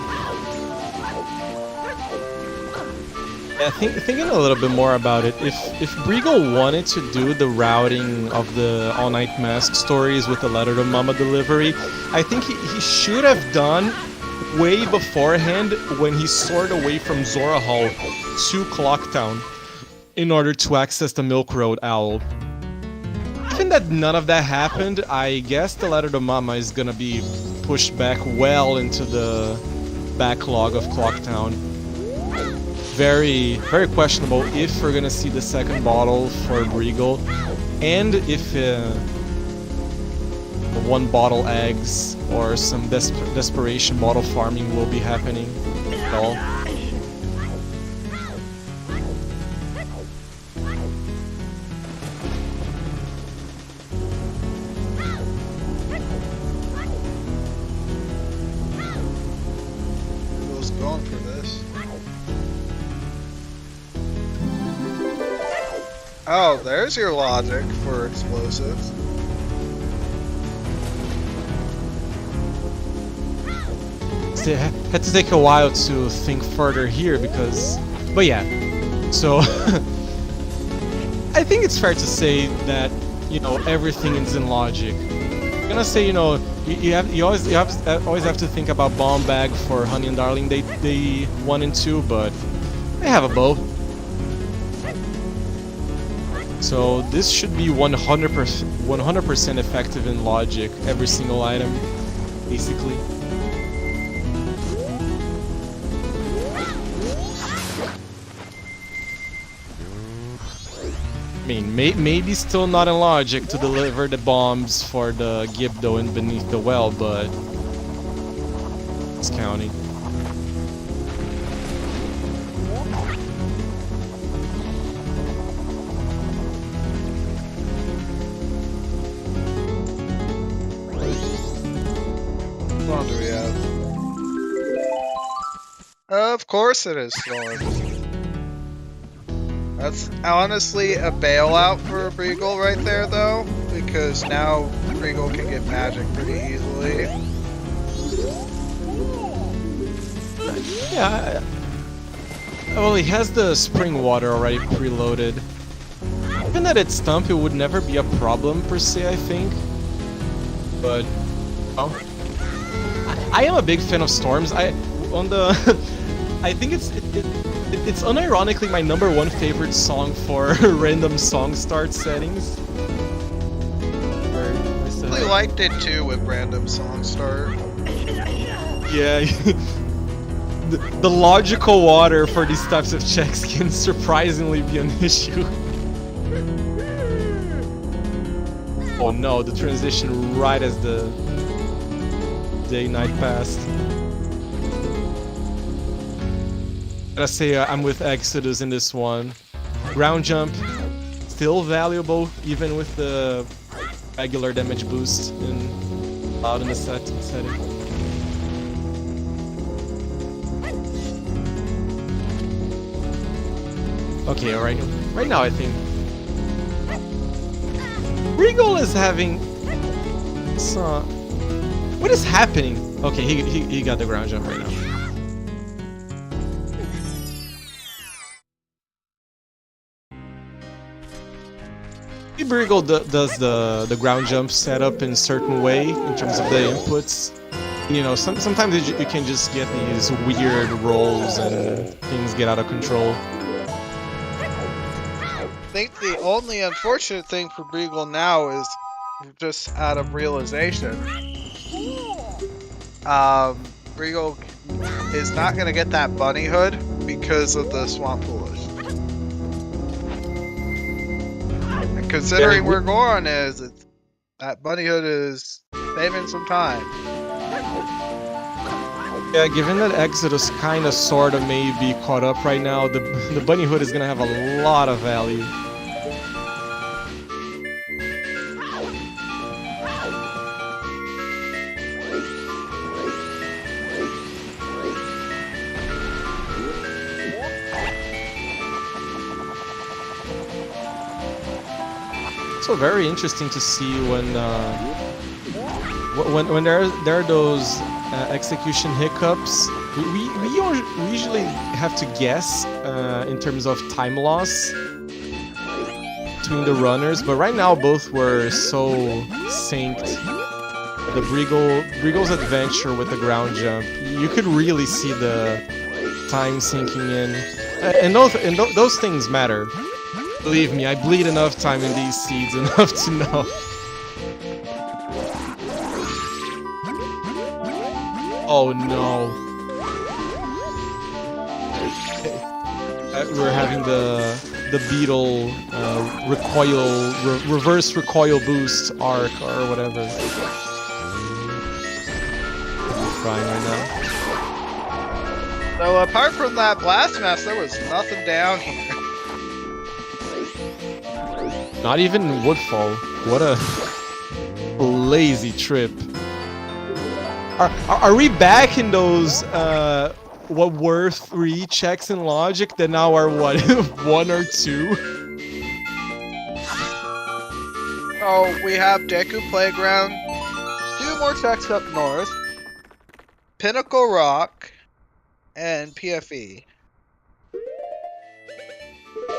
Yeah, thinking a little bit more about it, if Brigo wanted to do the routing of the all-night mask stories with the letter to Mama delivery, I think he should have done way beforehand when he soared away from Zora Hall to Clocktown in order to access the Milk Road Owl. given that none of that happened, I guess the Ladder to Mama is gonna be pushed back well into the backlog of Clocktown. Very, very questionable if we're gonna see the second bottle for Regal, and if one bottle eggs or some desperation bottle farming will be happening at all.
Regal's going for this. Oh, there's your logic for explosives.
It had to take a while to think further here because, but yeah, so I think it's fair to say that, you know, everything is in logic. I'm gonna say, you know, you always have to think about Bomb Bag for Honey and Darling. They 1 and 2, but they have a bow. So this should be 100% effective in logic, every single item, basically. I mean, maybe still not in logic to deliver the bombs for the Gibdo and beneath the well, but it's counting.
What one do we have? Of course it is Storms. That's honestly a bailout for Regal right there, though, because now Regal can get magic pretty easily.
Yeah, well, he has the spring water already preloaded. Even at its stump, it would never be a problem per se, I think. But oh, I am a big fan of Storms. I think it's unironically my #1 favorite song for random song start settings.
I really liked it too with random song start.
Yeah, the logical water for these types of checks can surprisingly be an issue. Oh no, the transition right as the day-night passed. Gotta say, I'm with Exodus in this one. Ground jump, still valuable even with the regular damage boost out in the setting. Okay, right now I think Regal is having some. What is happening? Okay, he got the ground jump right now. Regal does the ground jump setup in a certain way in terms of the inputs. You know, sometimes you can just get these weird rolls and things get out of control.
I think the only unfortunate thing for Regal now is just out of realization. Regal is not going to get that bunny hood because of the swamp foolish. And considering where Goron is, that bunny hood is saving some time.
Yeah, given that Exodus kinda sorta may be caught up right now, the bunny hood is gonna have a lot of value. So very interesting to see when there are those execution hiccups. We usually have to guess in terms of time loss between the runners, but right now both were so synced. The Regal's adventure with the ground jump, you could really see the time sinking in, and those things matter. Believe me, I bleed enough time in these seeds enough to know. Oh no. We're having the beetle reverse recoil boost arc or whatever. I'm frying right now.
So apart from that blast mess, there was nothing down here.
Not even Woodfall. What a lazy trip. Are we back in those what were 3 checks in logic that now are what 1 or 2?
Oh, we have Deku Playground, 2 more checks up north, Pinnacle Rock, and PFE.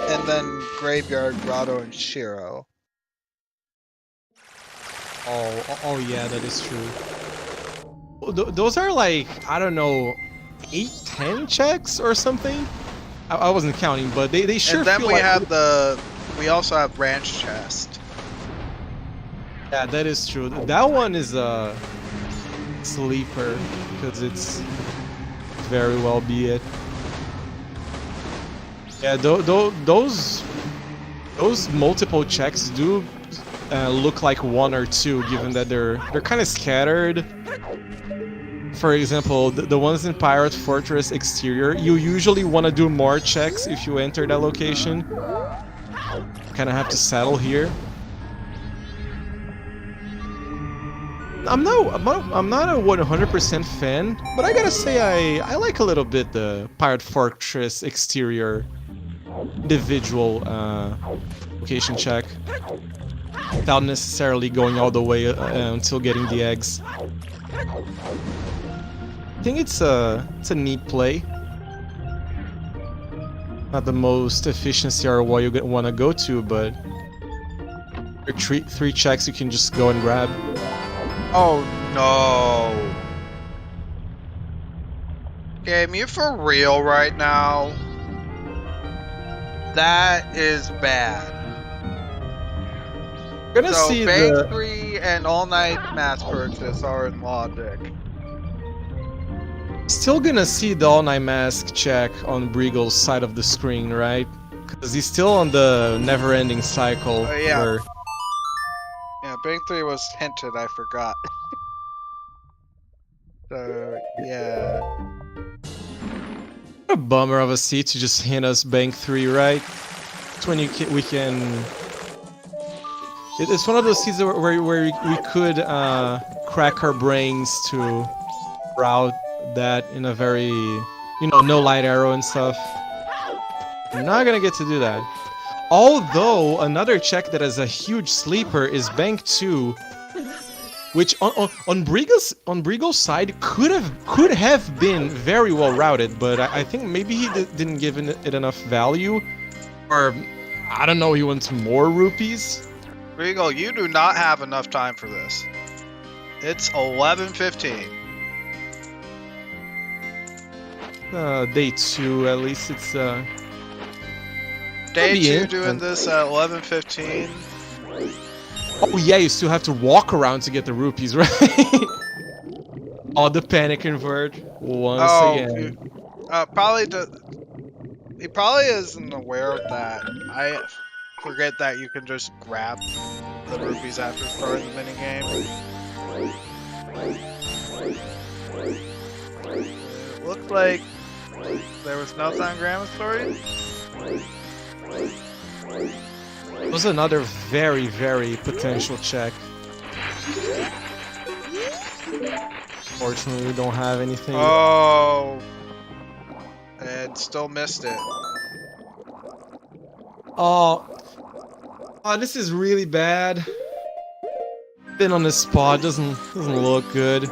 And then Graveyard, Grotto, and Shiro.
Oh yeah, that is true. Those are like, I don't know, 8, 10 checks or something? I wasn't counting, but they sure
and then
feel
we
like...
have we also have Ranch Chest.
Yeah, that is true. That one is a sleeper, because it's very well be it. Yeah, those multiple checks do look like 1 or 2, given that they're kind of scattered. For example, the ones in Pirate Fortress exterior, you usually want to do more checks if you enter that location. Kind of have to settle here. I'm not a 100% fan, but I gotta say I like a little bit the Pirate Fortress exterior individual location check, without necessarily going all the way until getting the eggs. I think it's a neat play. Not the most efficiency or what you want to go to, but your 3 checks you can just go and grab.
Oh no. Game, you for real right now? That is bad.
We're gonna
so
see
Bank
the
3 and All Night Mass Purchase are in logic.
Still gonna see the All Night Mask check on Breagle's side of the screen, right? Because he's still on the never-ending cycle.
Yeah.
Where...
Yeah, Bank 3 was hinted, I forgot. So, yeah.
What a bummer of a seat to just hint us Bank 3, right? It's when we can... It's one of those seats where we could crack our brains to route that in a very, no light arrow and stuff. I'm not gonna get to do that. Although, another check that is a huge sleeper is Bank 2, which on Breagle's side could have been very well routed, but I think maybe he didn't give it enough value, or I don't know, he wants more rupees.
Breagle, you do not have enough time for this. It's 11:15.
Day 2, at least it's
Day 2 doing this at 11:15.
Oh yeah, you still have to walk around to get the rupees, right? Oh, the panic convert once again.
He probably isn't aware of that. I forget that you can just grab the rupees after starting the minigame. It looked like there was nothing on Grandma's story.
It was another very, very potential check. Fortunately, we don't have anything.
Oh, and still missed it.
Oh, this is really bad. Been on this spot, doesn't look good.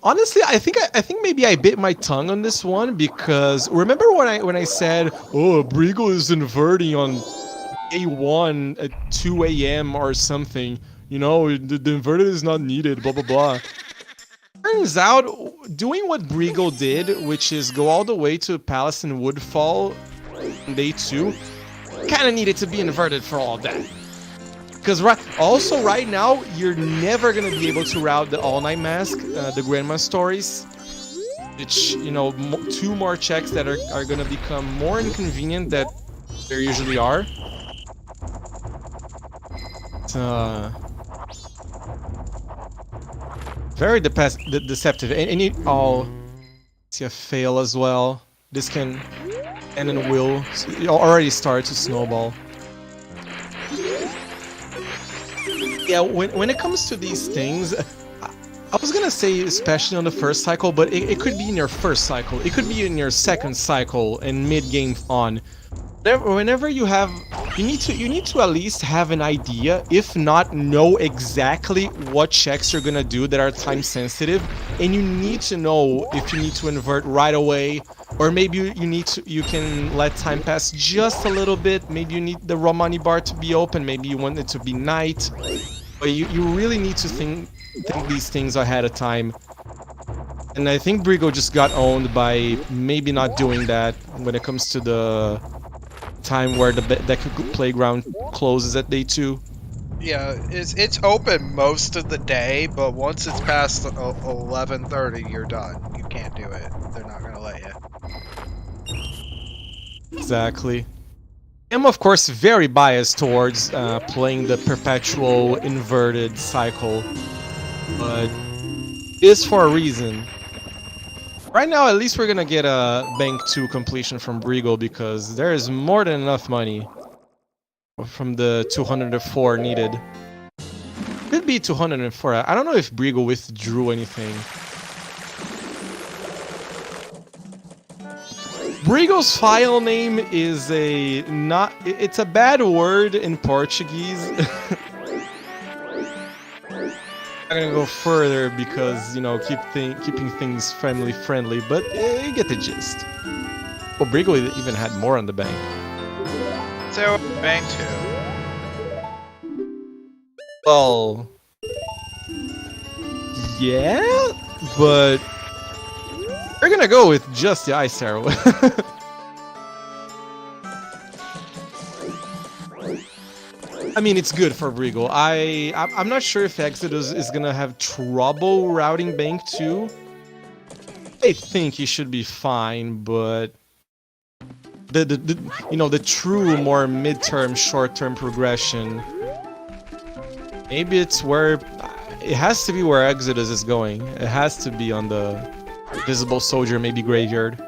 Honestly, I think maybe I bit my tongue on this one, because remember when I said, oh, Breagle is inverting on A1 at 2 AM or something. You know, the inverted is not needed, blah, blah, blah. Turns out, doing what Brigo did, which is go all the way to Palace and Woodfall on day 2, kind of needed to be inverted for all of that. Because right now, you're never going to be able to route the All Night Mask, the Grandma Stories. Which, you know, 2 more checks that are going to become more inconvenient than there usually are. Very deceptive. And you see a fail as well. This can and then will already start to snowball. Yeah, when it comes to these things, I was gonna say especially on the first cycle, but it could be in your first cycle. It could be in your second cycle and mid-game on. Whenever you have, you need to at least have an idea, if not know exactly what checks you're gonna do that are time sensitive, and you need to know if you need to invert right away, or maybe you can let time pass just a little bit. Maybe you need the raw money bar to be open. Maybe you want it to be night. But you really need to think these things ahead of time. And I think Brigo just got owned by maybe not doing that when it comes to the time where the Deku Playground closes at day 2.
Yeah, it's open most of the day, but once it's past 11:30, you're done. You can't do it. They're not gonna let you.
Exactly. I'm of course very biased towards playing the perpetual inverted cycle, but it is for a reason. Right now, at least we're gonna get a Bank 2 completion from Brigo because there is more than enough money from the 204 needed. Could be 204. I don't know if Brigo withdrew anything. Brigo's file name is it's a bad word in Portuguese. I'm not gonna go further because, you know, keeping things friendly, but you get the gist. Well, Brigo even had more on the bank.
So, Bank 2.
Well, yeah, but we're gonna go with just the Ice Arrow. I mean, it's good for Brigo. I'm not sure if Exodus is gonna have trouble routing Bank 2. I think he should be fine, but the true more mid-term, short-term progression, maybe it's where it has to be where Exodus is going. It has to be on the Visible Soldier, maybe Graveyard.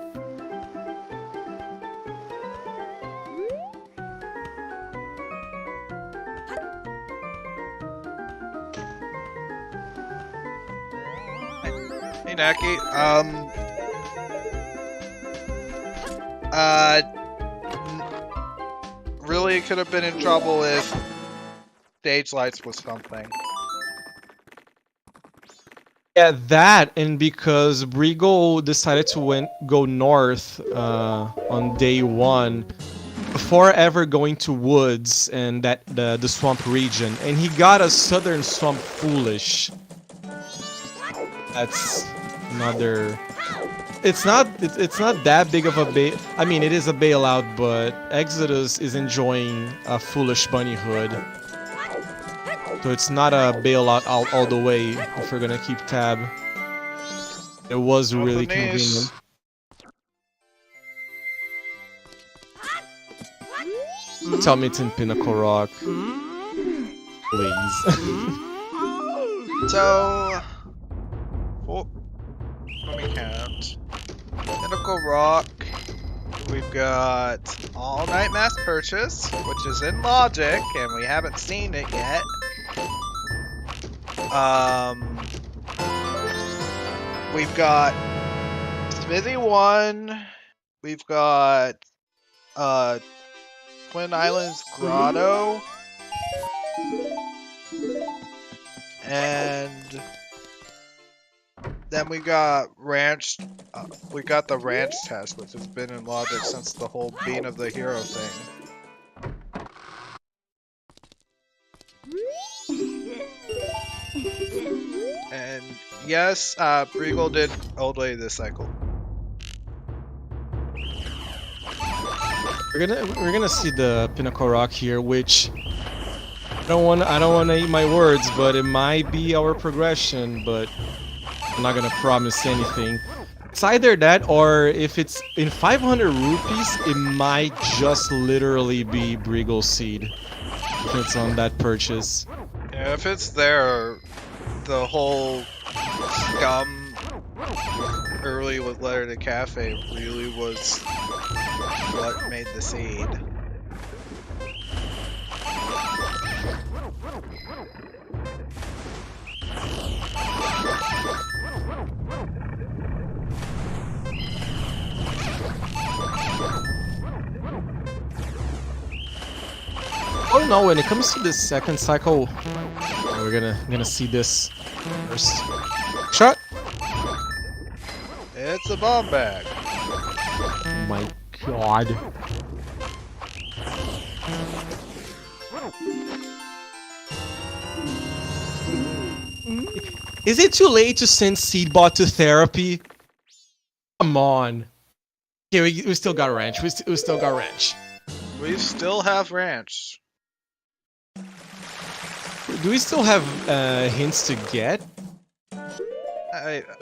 Hey, Naki. Really could have been in trouble if Stage Lights was something.
Yeah, that, and because Brigo decided to go north on day 1 before ever going to Woods and the swamp region, and he got a Southern Swamp Foolish. That's another. It's not that big of a bail. I mean, it is a bailout, but Exodus is enjoying a Foolish Bunny Hood. So it's not a bailout all the way if we're gonna keep tab. It was really convenient. Tell me it's in Pinnacle Rock. Please.
So, let me count. Pinnacle Rock. We've got All Night Mass Purchase, which is in Logic, and we haven't seen it yet. We've got Smithy 1. We've got Twin Islands Grotto. And then we got Ranch. We got the Ranch test, which has been in Logic since the whole Bean of the Hero thing. And yes, Regal did Old Lady this cycle.
We're gonna see the Pinnacle Rock here, which I don't wanna eat my words, but it might be our progression, but I'm not gonna promise anything. It's either that, or if it's in 500 rupees, it might just literally be Briegel Seed. If it's on that purchase.
Yeah, if it's there, the whole scum early with Letter to Cafe really was what made the seed.
Oh no, when it comes to this second cycle, we're gonna see this first. Shot!
It's a bomb bag.
Oh my god. Is it too late to send Seedbot to therapy? Come on. Yeah, we still got Ranch. We still got Ranch.
We still have Ranch.
Do we still have hints to get?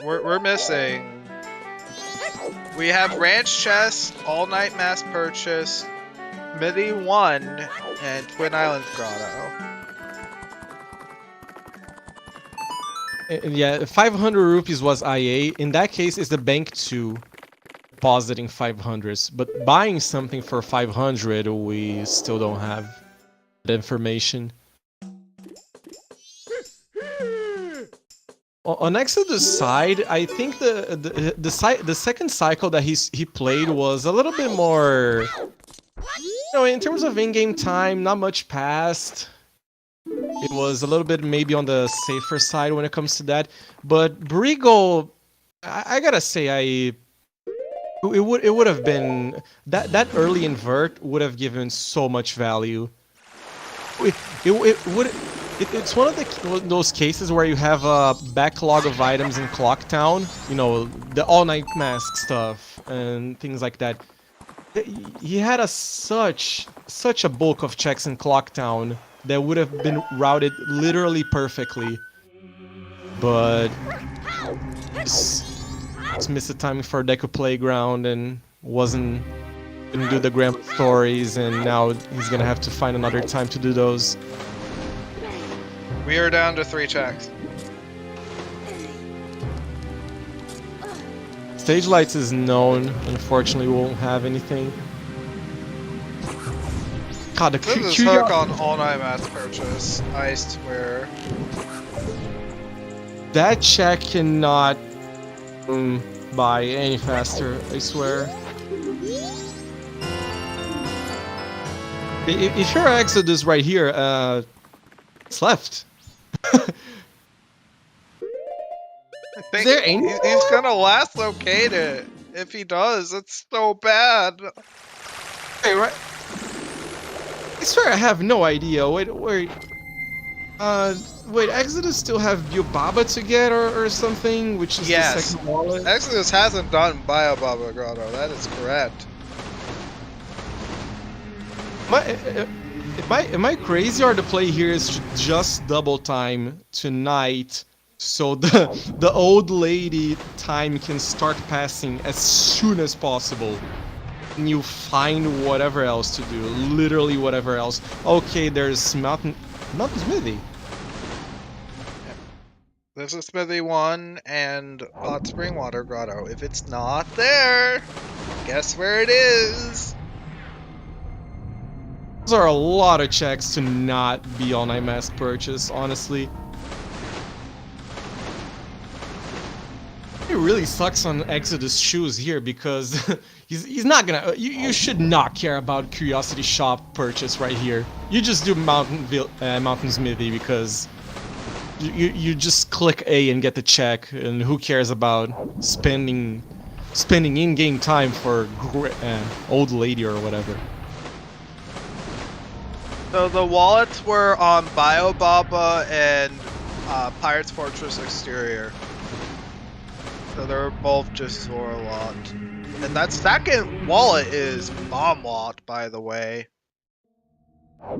We're missing. We have Ranch Chest, All Night Mass Purchase, Midi 1, and Twin Islands Grotto.
Yeah, 500 rupees was IA. In that case, it's the bank 2 depositing 500s. But buying something for 500, we still don't have that information. On Exodus' side, I think the second cycle that he played was a little bit more, in terms of in-game time, not much passed. It was a little bit maybe on the safer side when it comes to that. But Briegel, I gotta say, it would have been that early invert would have given so much value. It's one of those cases where you have a backlog of items in Clocktown, the all-night mask stuff and things like that. He had such a bulk of checks in Clocktown that would have been routed literally perfectly, but just missed the timing for Deku Playground and didn't do the Grand Stories, and now he's gonna have to find another time to do those.
We are down to 3 checks.
Stage Lights is known. Unfortunately, we won't have anything. God, the
This is Hook on All Night Mass Purchase. Iced where
that check cannot buy any faster, I swear. If you're Exodus right here, it's left.
I think he's gonna last locate if he does. It's so bad.
Hey, right. I swear I have no idea. Wait, Exodus still have Biobaba to get or something, which is the second wallet?
Exodus hasn't done Biobaba Grotto, that is correct.
Am I crazy, or the play here is just double time tonight so the old lady time can start passing as soon as possible? And you find whatever else to do, literally whatever else. Okay, there's Mountain Smithy.
There's a Smithy 1 and Hot Spring Water Grotto. If it's not there, guess where it is?
Those are a lot of checks to not be on a mass purchase, honestly. It really sucks on Exodus' shoes here because he's not gonna. You should not care about Curiosity Shop purchase right here. You just do Mountain Smithy because you just click A and get the check, and who cares about spending in-game time for old lady or whatever. So
the wallets were on Biobaba and Pirate's Fortress exterior. So they're both just Zora locked. And that second wallet is bomb locked, by the way.
I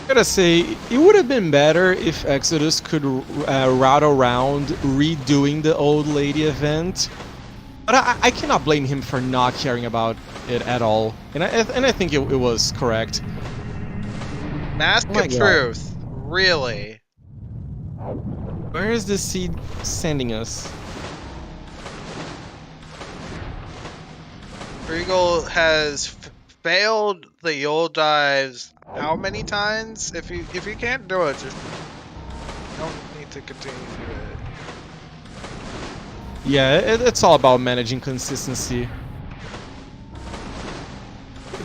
gotta say, it would have been better if Exodus could route around redoing the old lady event. But I cannot blame him for not caring about it at all. And I think it was correct.
Mask of Truth. Really?
Where is this seed sending us?
Regal has failed the Yule dives how many times? If you can't do it, just don't need to continue to do it.
Yeah, it's all about managing consistency.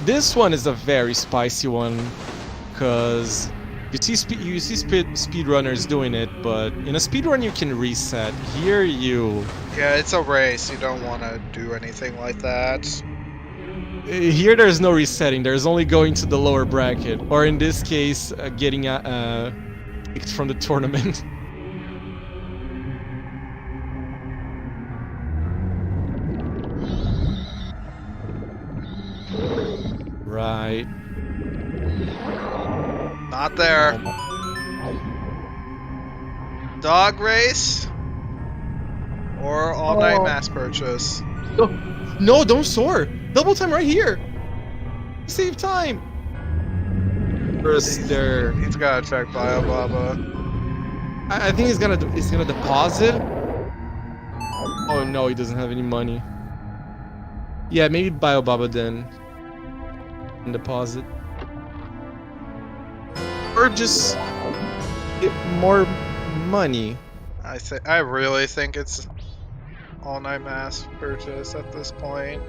This one is a very spicy one, because you see speedrunners doing it, but in a speedrun you can reset. Here you...
Yeah, it's a race. You don't want to do anything like that.
Here there's no resetting. There's only going to the lower bracket, or in this case, getting kicked from the tournament. Right.
Not there. Dog race or all-night mass purchase.
No, don't soar. Double time right here. Save time. First there.
He's gotta check Bio Baba.
I think he's gonna deposit. Oh no, he doesn't have any money. Yeah, maybe Bio Baba then. And deposit. Or just get more money.
I really think it's all-night mass purchase at this point,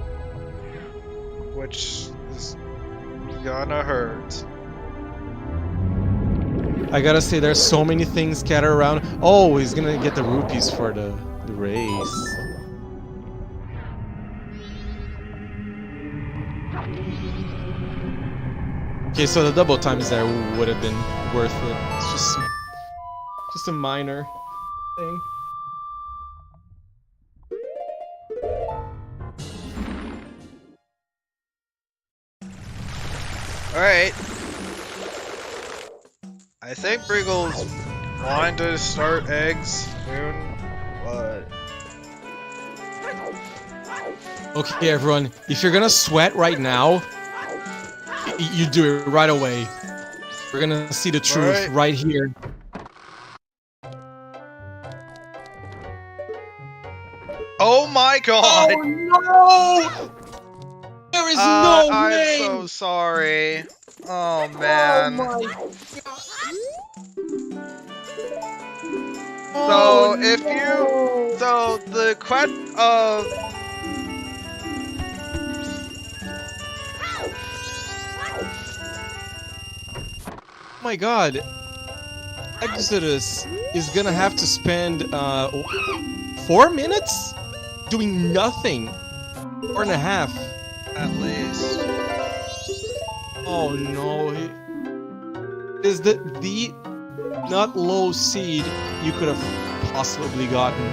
which is gonna hurt.
I gotta say, there's so many things scattered around. Oh, he's gonna get the rupees for the race. Okay, so the double times there would have been worth it. It's just a minor thing.
Alright. I think Briggle's wanting to start eggs soon, but...
Okay, everyone, if you're gonna sweat right now, you do it right away. We're gonna see the truth right here.
Oh my god!
Oh no! There is no way!
I'm so sorry. Oh man.
Oh my god.
So if you... So the question of...
Oh my god. Exodus is gonna have to spend 4 minutes doing nothing. 4.5.
At least.
Oh no. Is the not low seed you could have possibly gotten.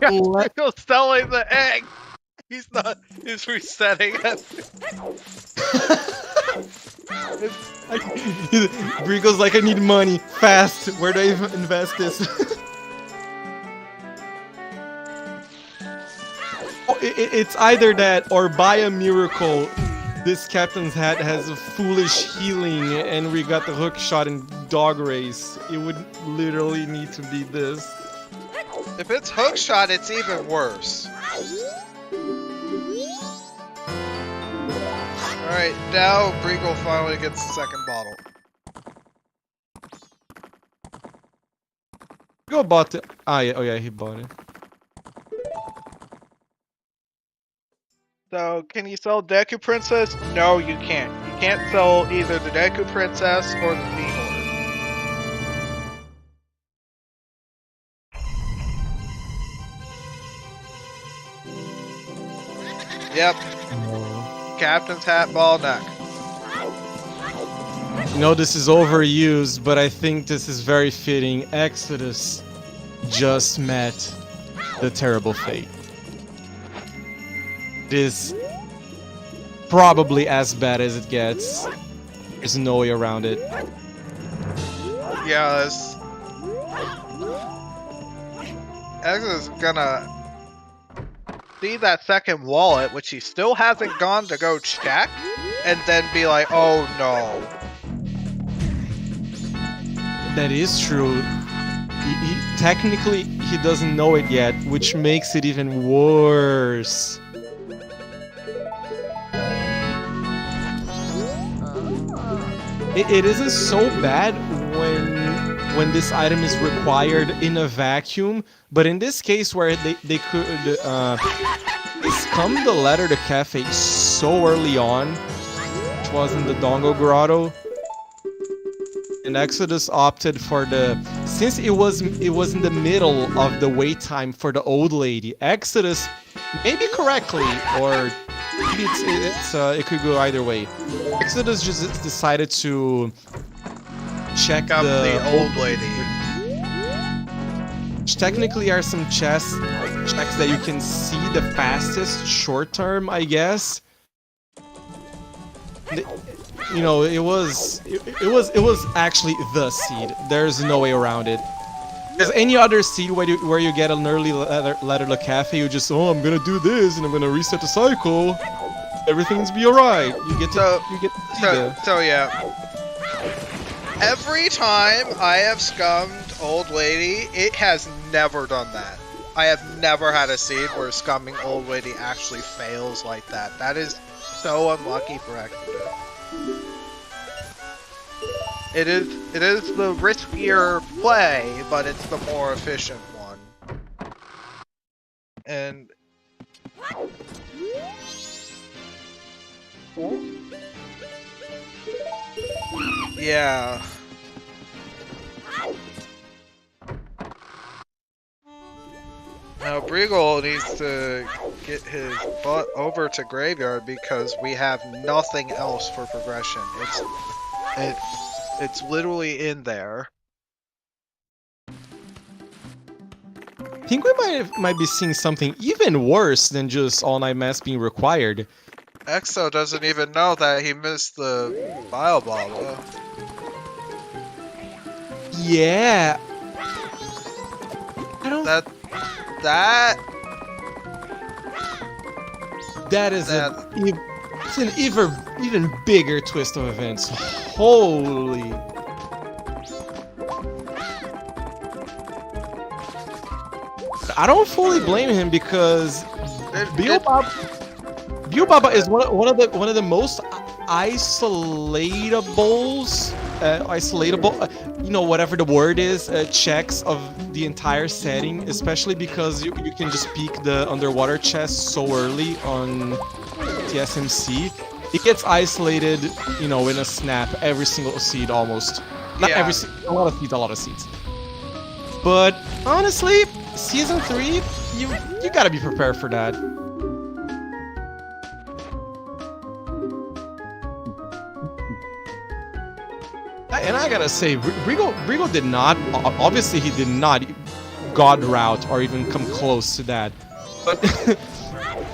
Briggle's selling the egg! He's not... He's resetting it.
Brigo's like, I need money fast. Where do I even invest this? Oh, it's either that or by a miracle, this captain's hat has a foolish healing, and we got the hook shot in dog race. It would literally need to be this.
If it's hook shot, it's even worse. Alright, now Briggle finally gets the second bottle.
Go bought it. Ah, yeah, oh yeah, he bought it.
So, can you sell Deku Princess? No, you can't. You can't sell either the Deku Princess or the Seahorse. Yep. Captain's hat, ball neck.
You know, this is overused, but I think this is very fitting. Exodus just met the terrible fate. It is probably as bad as it gets. There's no way around it.
Yeah, Exodus is gonna see that second wallet, which he still hasn't gone to go check, and then be like, oh no.
That is true. Technically, he doesn't know it yet, which makes it even worse. It isn't so bad when this item is required in a vacuum, but in this case where they could scum the ladder to cafe so early on, which was in the Dongo Grotto. And Exodus opted for since it was in the middle of the wait time for the old lady. Exodus, maybe correctly, or maybe it could go either way. Exodus just decided to check
Up the old lady.
Which technically are some checks that you can see the fastest short term, I guess. You know, it was actually the seed. There's no way around it. There's any other seed where you get an early ladder to cafe, you just, oh, I'm gonna do this and I'm gonna reset the cycle. Everything's be alright. You get to
So yeah. Every time I have scummed Old Lady, it has never done that. I have never had a seed where scumming Old Lady actually fails like that. That is so unlucky for Exodus. It is the riskier play, but it's the more efficient one. And yeah. Now Briegel needs to get his butt over to Graveyard because we have nothing else for progression. It's literally in there.
I think we might be seeing something even worse than just all-night mass being required.
Exo doesn't even know that he missed the Bio Ball.
Yeah. I don't. That is it's an even bigger twist of events. Holy. I don't fully blame him because Biobaba is one of the most isolatable, you know, whatever the word is, checks of the entire setting, especially because you can just peek the underwater chest so early on TSMC. It gets isolated, you know, in a snap, every single seed almost. Not every seed, a lot of seeds. But honestly, Season 3, you gotta be prepared for that. And I gotta say, Briegel did not, obviously he did not God route or even come close to that. But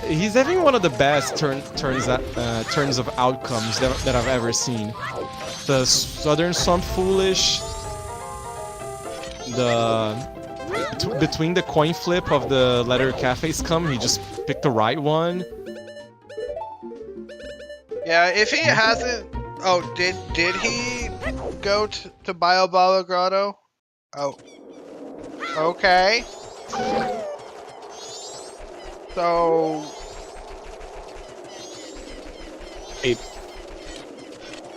he's having one of the best turns of outcomes that I've ever seen. The Southern Swamp Foolish, between the coin flip of the Letter Cafe's come, he just picked the right one.
Yeah, if he hasn't... Oh, did he go to Biobala Grotto? Oh. Okay. So...
Hey.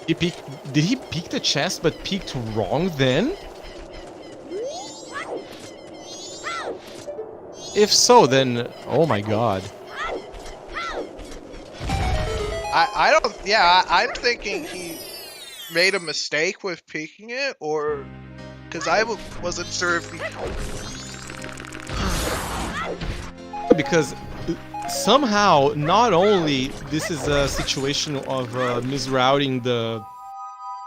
Did he peek the chest but peeked wrong then? If so, then... Oh my god.
I don't... Yeah, I'm thinking he made a mistake with peeking it, or... Because I wasn't sure if he...
Because somehow, not only this is a situation of misrouting the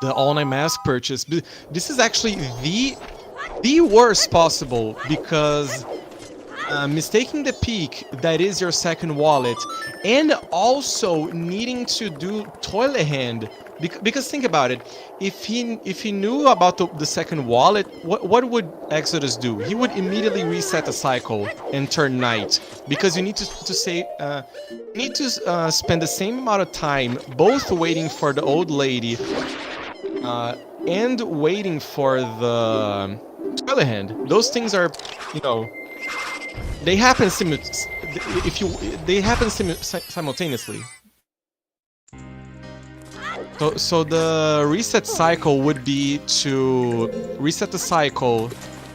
the all-night mask purchase. This is actually the worst possible, because mistaking the peak that is your second wallet, and also needing to do toilet hand, because think about it, if he knew about the second wallet, what would Exodus do? He would immediately reset the cycle and turn night, because you need to spend the same amount of time both waiting for the old lady and waiting for the toilet hand. Those things are, you know, they happen simultaneously. So the reset cycle would be to reset the cycle,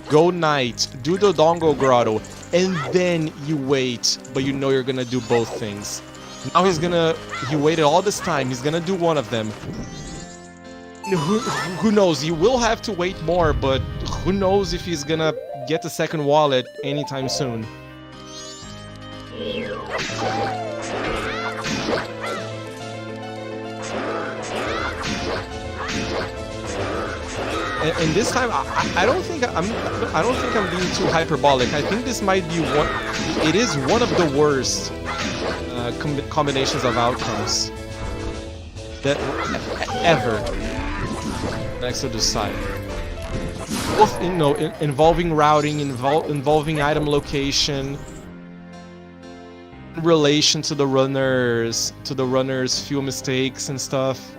go night, do the Dongo Grotto, and then you wait, but you know you're gonna do both things. Now he waited all this time, he's gonna do one of them. Who knows, he will have to wait more, but who knows if he's gonna get the second wallet anytime soon. And this time, I don't think I'm being too hyperbolic. I think this might be it is one of the worst combinations of outcomes that ever next to the side. Both, you know, involving routing, involving item location, in relation to the runners fuel mistakes and stuff.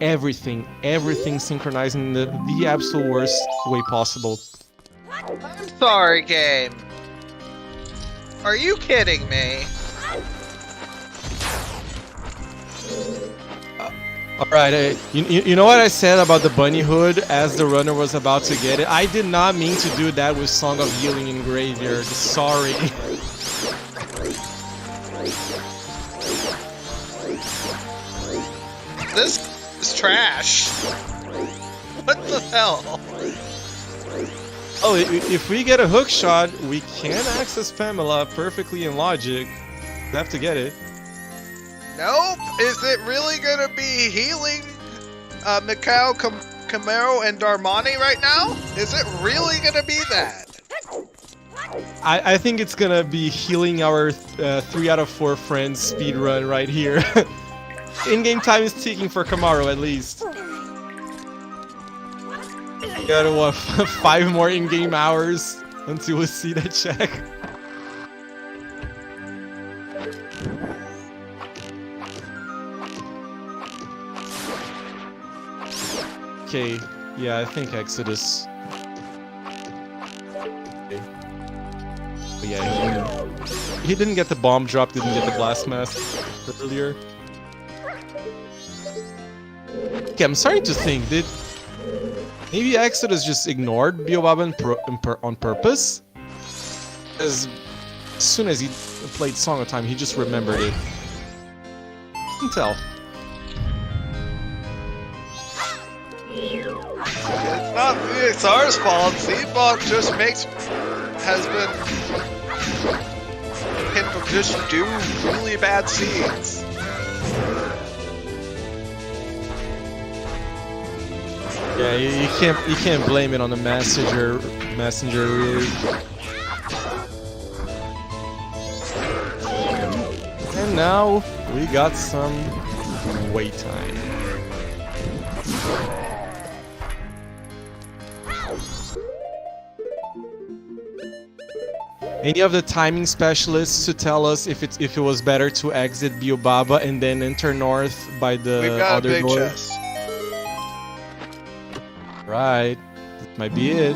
Everything synchronizing the absolute worst way possible.
I'm sorry, game. Are you kidding me?
Alright, you know what I said about the bunny hood as the runner was about to get it? I did not mean to do that with Song of Healing in Graveyard. Sorry.
This is trash. What the hell?
Oh, if we get a hook shot, we can access Pamela perfectly in logic. We have to get it.
Nope. Is it really gonna be healing Mikao, Camaro, and Darmani right now? Is it really gonna be that?
I think it's gonna be healing our 3 out of 4 friends speedrun right here. In-game time is ticking for Camaro at least. We got what, 5 more in-game hours until we see that check. Okay, yeah, I think Exodus. Okay. But yeah, he didn't get the bomb drop, didn't get the blast mask earlier. Okay, I'm starting to think, did maybe Exodus just ignored Biobaba on purpose? As soon as he played Song of Time, he just remembered it. I can tell.
It's not VXR's fault. Z-Bot just has been him to just do really bad scenes.
Yeah, you can't blame it on the messenger rig. And now we got some wait time. Any of the timing specialists to tell us if it was better to exit Biobaba and then enter north by the
We've got
other
a big
door?
chest.
Right, that might be it.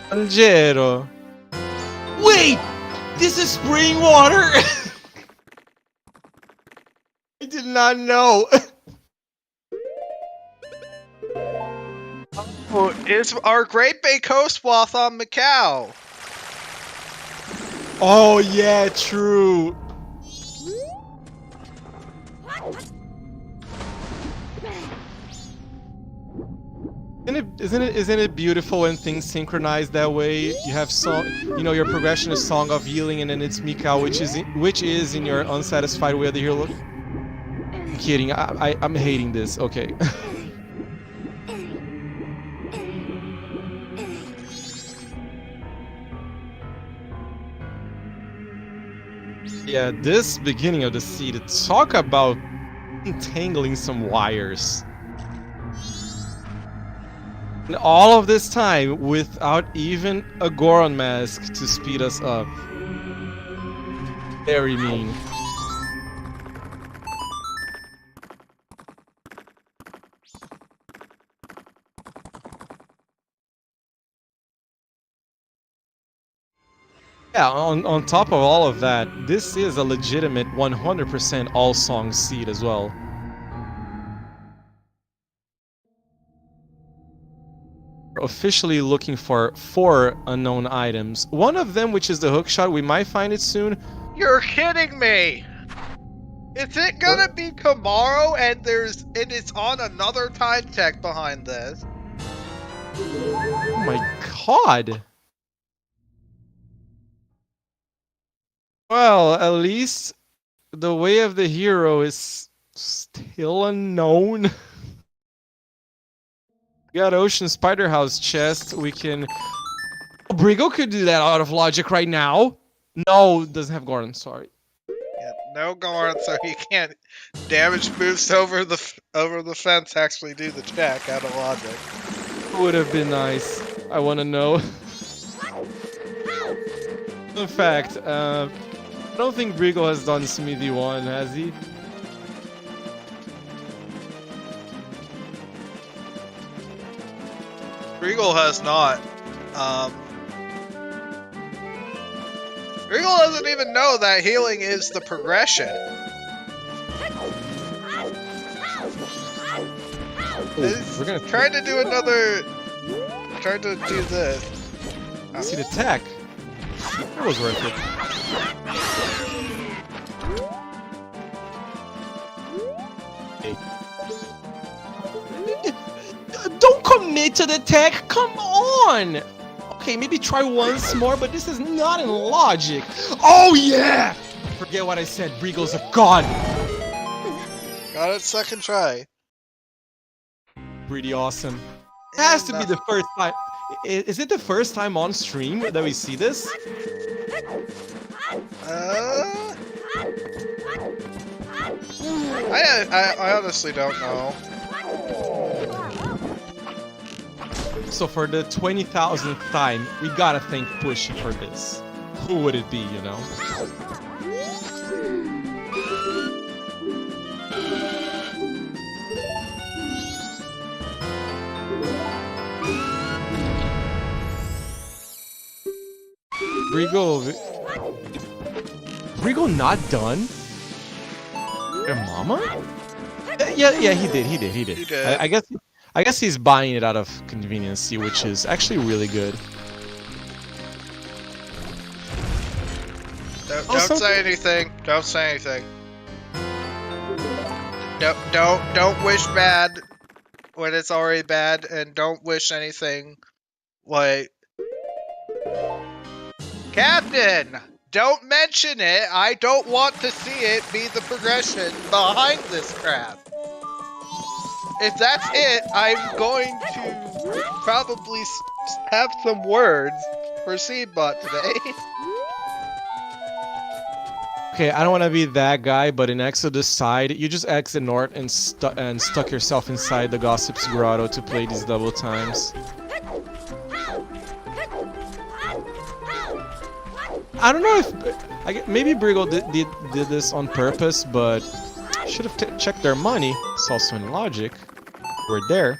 Angelo. Wait! This is spring water! I did not know.
Oh, it's our Great Bay Coast Wath on Macau.
Oh yeah, true. Isn't it beautiful when things synchronize that way? You have your progression is Song of Healing, and then it's Mikao, which is in your unsatisfied way of the hero. I'm kidding. I'm hating this. Okay. Yeah, this beginning of the seed, talk about entangling some wires. And all of this time without even a Goron mask to speed us up. Very mean. Yeah, on top of all of that, this is a legitimate 100% all-song seed as well. We're officially looking for 4 unknown items. One of them, which is the hookshot, we might find it soon.
You're kidding me! Is it gonna be tomorrow and it's on another time check behind this?
Oh my god! Well, at least the way of the hero is still unknown. We got Ocean Spider House chest. We can... Brigo could do that out of logic right now. No, doesn't have Gordon, sorry.
Yeah, no guard, so you can't damage boost over the fence. Actually, do the check out of logic.
Would have been nice. I want to know. In fact, I don't think Brigo has done Smithy 1, has he?
Regal has not. Regal doesn't even know that healing is the progression.
We're gonna
trying to do another. Trying to do this.
See the tech. That was worth it. Don't commit to the tech. Come on. Okay, maybe try once more, but this is not in logic. Oh yeah! Forget what I said. Brigo's a god.
Got it second try.
Pretty awesome. It has to be the first time. Is it the first time on stream that we see this?
I honestly don't know.
So for the 20,000th time, we gotta thank Pushy for this. Who would it be, you know? Brigo not done? Your mama? Yeah, he did. I guess he's buying it out of conveniency, which is actually really good.
Don't say anything. Don't say anything. Don't wish bad when it's already bad, and don't wish anything like Captain. Don't mention it. I don't want to see it be the progression behind this crap. If that's it, I'm going to probably have some words for Seedbot today.
Okay, I don't want to be that guy, but in Exodus side, you just exit north and stuck yourself inside the Gossip's Grotto to play these double times. I don't know if... maybe Brigo did this on purpose, but... should have checked their money. It's also in logic. We're there.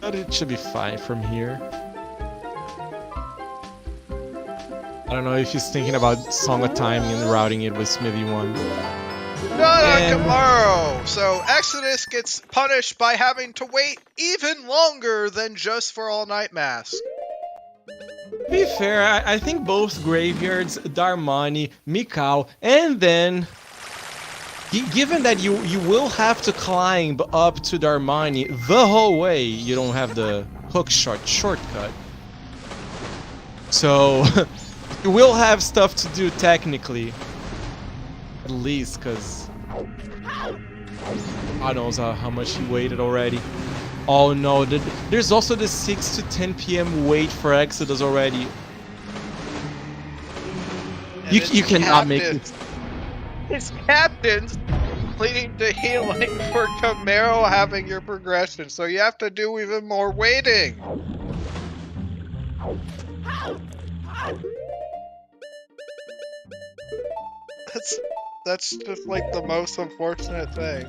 But it should be fine from here. I don't know if he's thinking about Song of Timing and routing it with Smithy 1.
Not tomorrow! So Exodus gets punished by having to wait even longer than just for All Night Mask.
To be fair, I think both graveyards, Darmani, Mikau, and then... given that you will have to climb up to Darmani the whole way, you don't have the hookshot shortcut. So you will have stuff to do technically, at least, because God knows how much he waited already. Oh no, there's also the 6 to 10 p.m. wait for Exodus already. You cannot make it.
His captains leading to healing for Camaro having your progression, so you have to do even more waiting. That's just like the most unfortunate thing.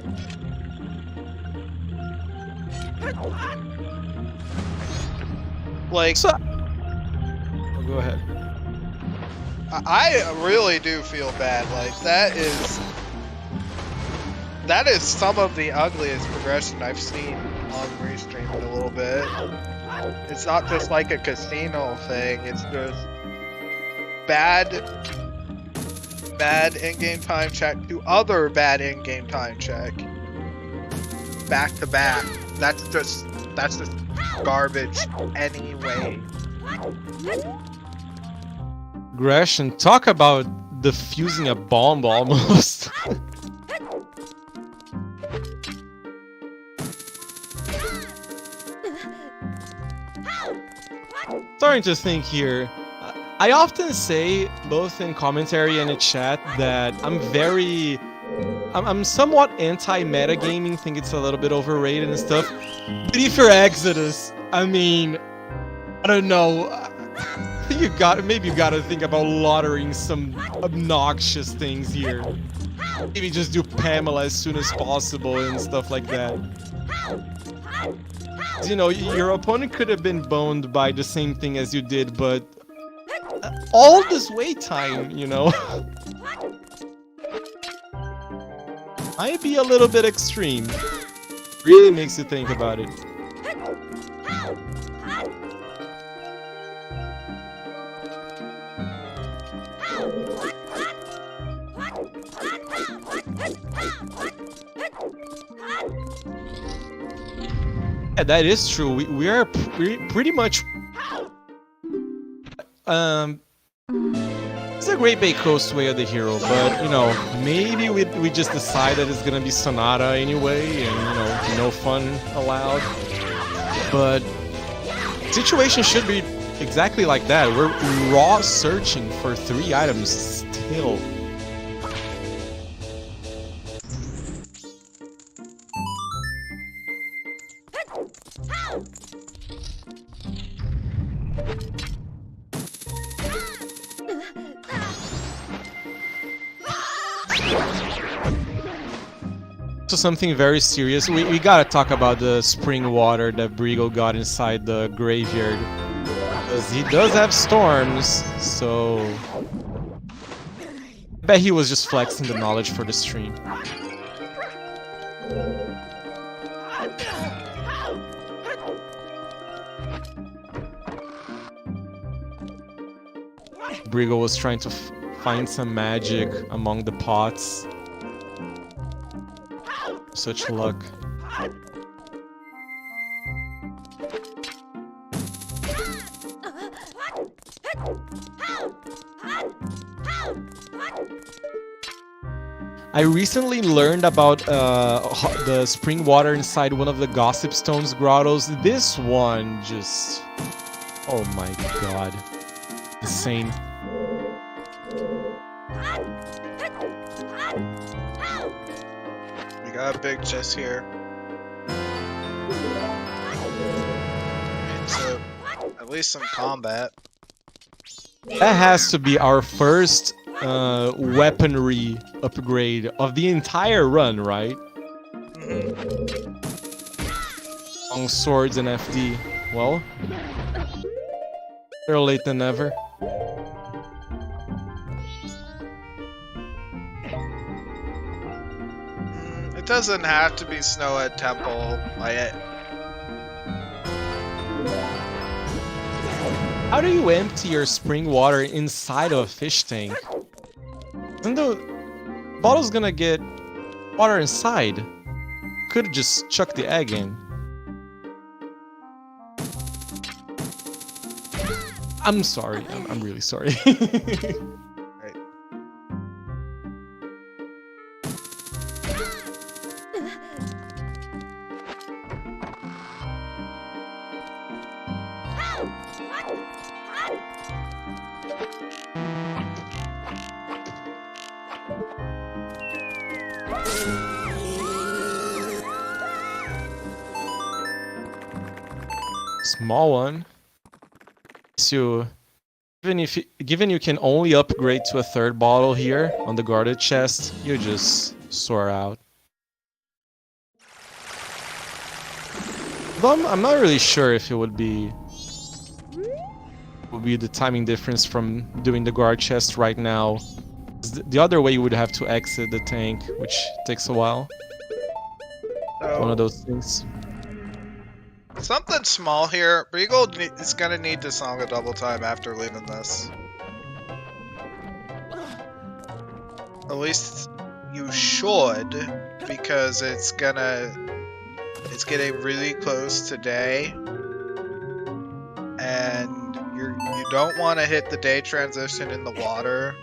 Like,
So, oh, go ahead.
I really do feel bad. Like, that is some of the ugliest progression I've seen on Restream in a little bit. It's not just like a casino thing, it's just bad in-game time check to other bad in-game time check. Back to back. That's just garbage anyway.
Gresham, talk about defusing a bomb almost. Starting to think here. I often say, both in commentary and in chat, that I'm somewhat anti-metagaming, think it's a little bit overrated and stuff. But if you're Exodus, I mean, I don't know. I think maybe you gotta think about lottering some obnoxious things here. Maybe just do Pamela as soon as possible and stuff like that. You know, your opponent could have been boned by the same thing as you did, but all this wait time, you know, might be a little bit extreme. Really makes you think about it. Yeah, that is true. We are pretty much. It's a Great Bay Coast way of the hero, but you know, maybe we just decide that it's gonna be Sonata anyway, and you know, no fun allowed. But situation should be exactly like that. We're raw searching for 3 items still. So something very serious. We gotta talk about the spring water that Brigo got inside the graveyard. Because he does have storms, so I bet he was just flexing the knowledge for the stream. Brigo was trying to find some magic among the pots. Such luck. I recently learned about the spring water inside one of the Gossip Stones grottos. This one just... oh my god. Insane.
We got a big chest here. Into at least some combat.
That has to be our first weaponry upgrade of the entire run, right? Long swords and FD. Well, better late than never.
It doesn't have to be Snowhead Temple.
How do you empty your spring water inside of a fish tank? Isn't the bottle's gonna get water inside? Could just chuck the egg in. I'm sorry. I'm really sorry.
Right.
Small one. So, given you can only upgrade to a third bottle here on the guarded chest, you just soar out. Though I'm not really sure if it would be the timing difference from doing the guard chest right now. The other way you would have to exit the tank, which takes a while. One of those things.
Something small here. Regal is gonna need to song a double time after leaving this. At least you should, because it's getting really close today, and you don't want to hit the day transition in the water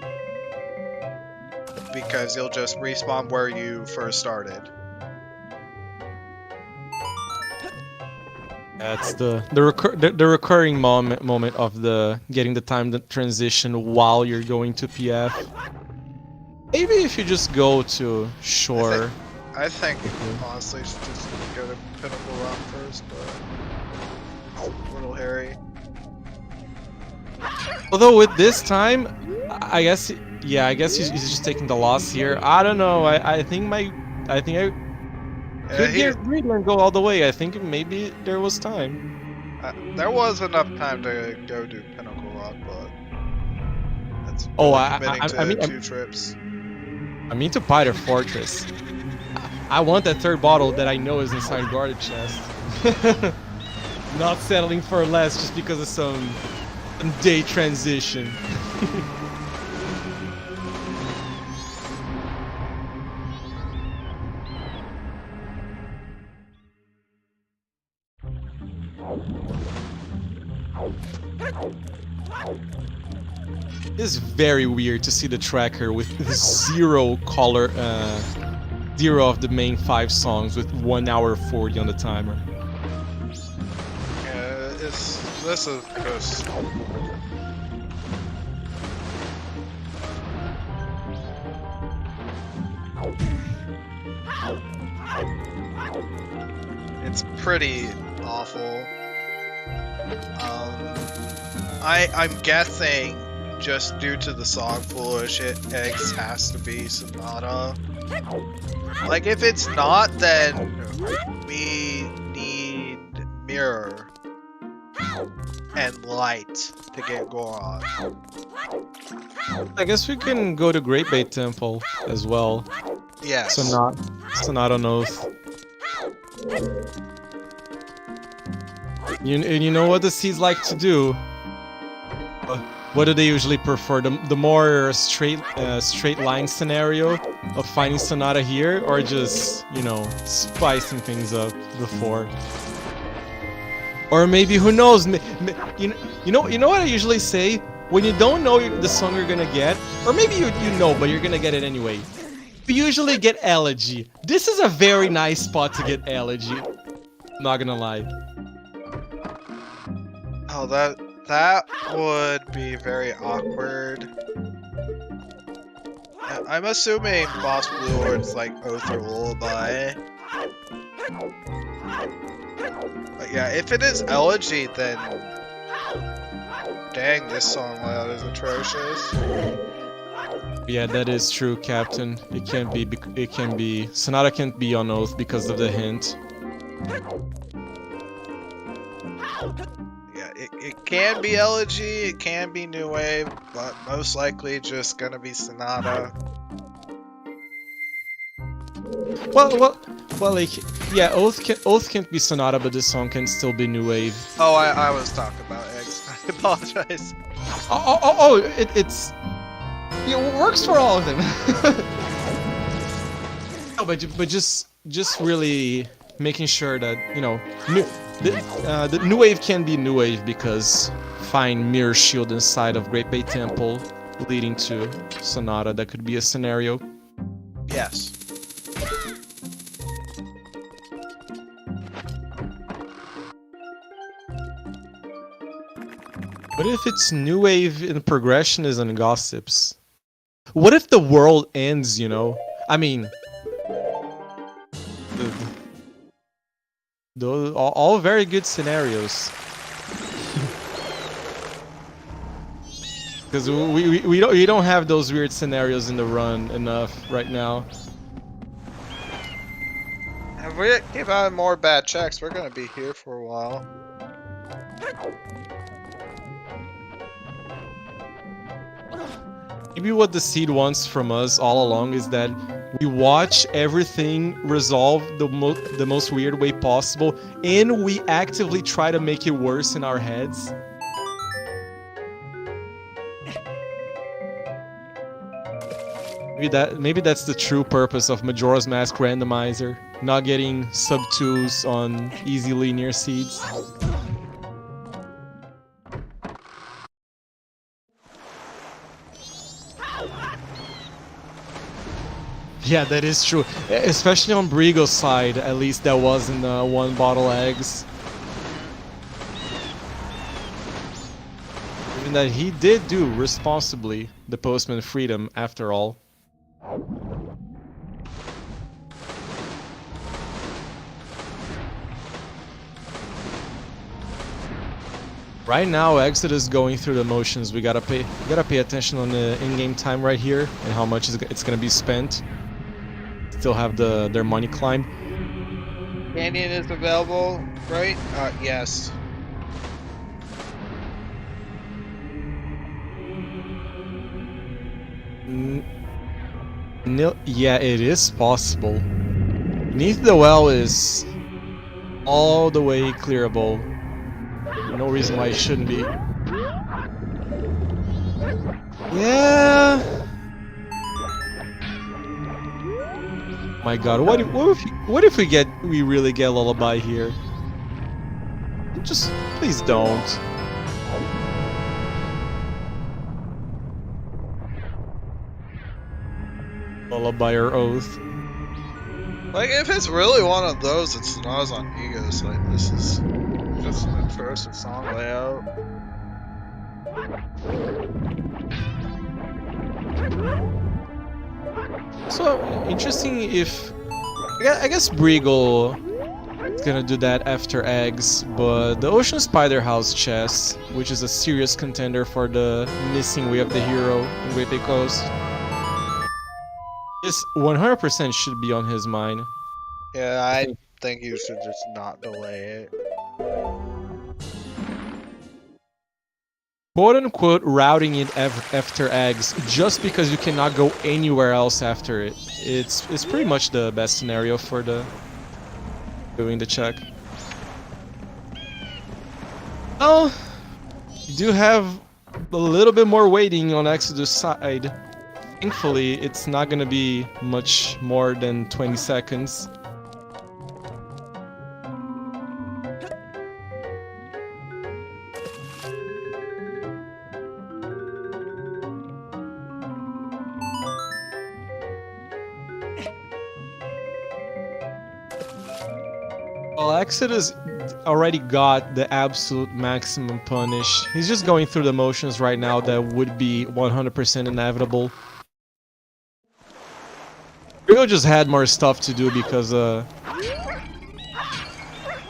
because you'll just respawn where you first started.
That's the recurring moment of the getting the time to transition while you're going to PF. Maybe if you just go to shore.
I think honestly, should just go to Pinnacle Rock first, but it's a little hairy.
Although with this time, I guess he's just taking the loss here. I don't know. I think I could get Greenland and go all the way. I think maybe there was time.
There was enough time to go to Pinnacle Rock, but that's
I mean,
2 trips.
I mean to Pyre Fortress. I want that third bottle that I know is inside guarded chest. Not settling for less just because of some day transition. It's very weird to see the tracker with zero of the main 5 songs with 1 hour 40 on the timer.
Yeah, this is just... It's pretty awful. I'm guessing just due to the song foolish, Eggs has to be Sonata. Like if it's not, then we need Mirror and Light to get Goron.
I guess we can go to Great Bay Temple as well.
Yes.
Sonata on Oath. You know what the Seeds like to do? What do they usually prefer? The more straight line scenario of finding Sonata here, or just, you know, spicing things up before? Or maybe, who knows? You know what I usually say when you don't know the song you're gonna get, or maybe you know but you're gonna get it anyway. We usually get Elegy. This is a very nice spot to get Elegy. Not gonna lie.
Oh, that would be very awkward. I'm assuming Boss Blue Lord's like Oath or Lullaby. But yeah, if it is Elegy, then dang, this song layout is atrocious.
Yeah, that is true, Captain. It can be. Sonata can't be on Oath because of the hint.
Yeah, it can be Elegy, it can be New Wave, but most likely just gonna be Sonata.
Well, like, yeah, Oath can't be Sonata, but this song can still be New Wave.
Oh, I was talking about Eggs. I apologize.
It works for all of them. No, but just really making sure that, you know, the new wave can be new wave because find Mirror Shield inside of Great Bay Temple leading to Sonata, that could be a scenario.
Yes.
What if it's new wave in progression and gossips? What if the world ends, you know? I mean, those all very good scenarios. Because we don't have those weird scenarios in the run enough right now.
If we keep having more bad checks, we're gonna be here for a while.
Maybe what the seed wants from us all along is that we watch everything resolve the most weird way possible, and we actively try to make it worse in our heads. Maybe that's the true purpose of Majora's Mask Randomizer, not getting sub 2s on easy linear seeds. Yeah, that is true. Especially on Brigo's side, at least that wasn't one bottle eggs. Even that he did do responsibly the Postman Freedom after all. Right now, Exodus is going through the motions. We gotta pay attention on the in-game time right here and how much it's gonna be spent. Still have their money climb.
Canyon is available, right? Yes.
Yeah, it is possible. Beneath the Well is all the way clearable. No reason why it shouldn't be. Yeah. My God, what if we really get Lullaby here? Just please don't. Lullaby or Oath.
Like, if it's really one of those, it's not on Egos. Like, this is just an first song layout.
So interesting if I guess Brigal is gonna do that after eggs, but the Ocean Spider House chest, which is a serious contender for the missing way of the hero in Great Bay Coast, this 100% should be on his mind.
Yeah, I think you should just not delay it.
Quote-unquote routing it after eggs just because you cannot go anywhere else after it. It's pretty much the best scenario for doing the check. Well, you do have a little bit more waiting on Exodus' side. Thankfully, it's not gonna be much more than 20 seconds. Well, Exodus already got the absolute maximum punish. He's just going through the motions right now that would be 100% inevitable. Rio just had more stuff to do because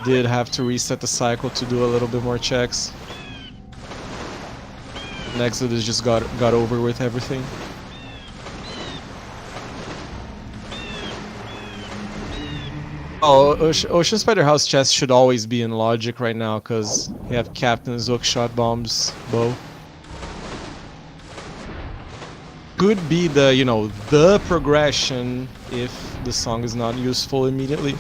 did have to reset the cycle to do a little bit more checks. And Exodus just got over with everything. Oh, Ocean Spider House chest should always be in logic right now because you have Captain's Hookshot Bomb's bow. Could be the, you know, the progression if the song is not useful immediately.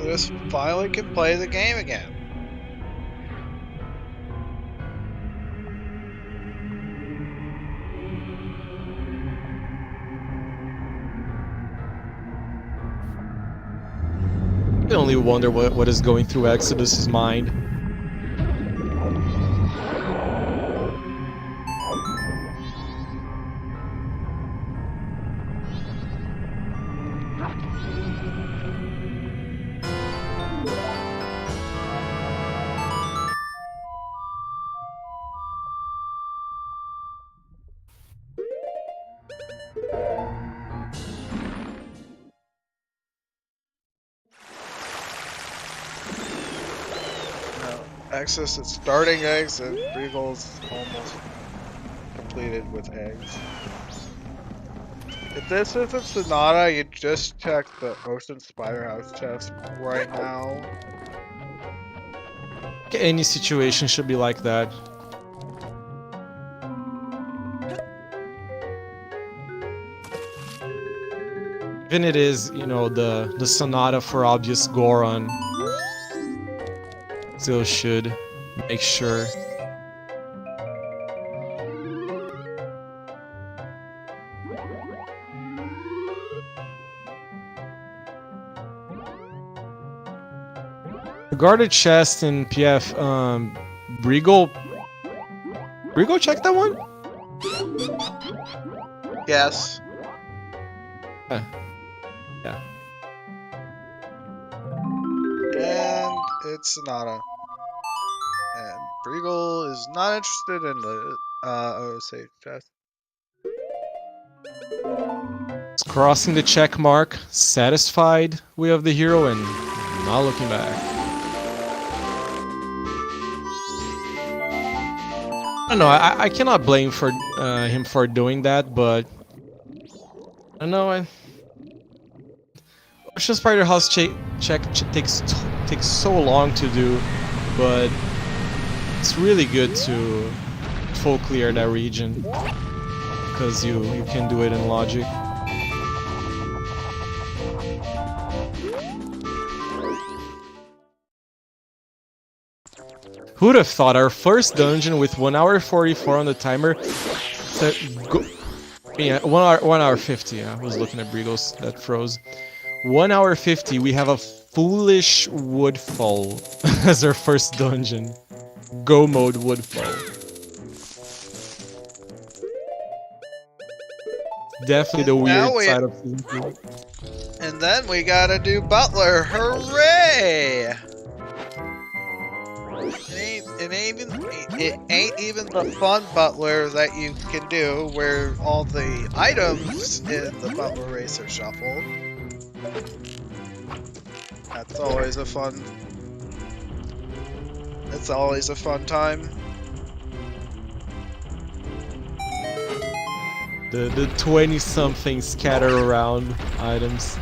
Exodus finally can play the game again.
I only wonder what is going through Exodus's mind.
Exodus is starting eggs, and Regal's almost completed with eggs. If this isn't Sonata, you just check the Ocean Spider House chest right now.
Any situation should be like that. Even it is, you know, the Sonata for obvious Goron. Still should make sure. The guarded chest in PF, Brigo checked that one?
Yes.
Yeah.
And it's Sonata. And Brigal is not interested in the OSA chest.
It's crossing the check mark, satisfied we have the hero and not looking back. I don't know, I cannot blame for him for doing that, but I don't know. Ocean Spider House check takes so long to do, but it's really good to full clear that region because you can do it in logic. Who'd have thought our first dungeon with 1 hour 44 on the timer? Yeah, 1 hour 50. I was looking at Brigos that froze. 1 hour 50. We have a foolish woodfall as our first dungeon. Go mode woodfall. Definitely the weird side of season 2.
And then we gotta do Butler. Hooray! It ain't even the fun Butler that you can do where all the items in the Butler race are shuffled. That's always a fun. It's always a fun time.
The 20-something scatter around items.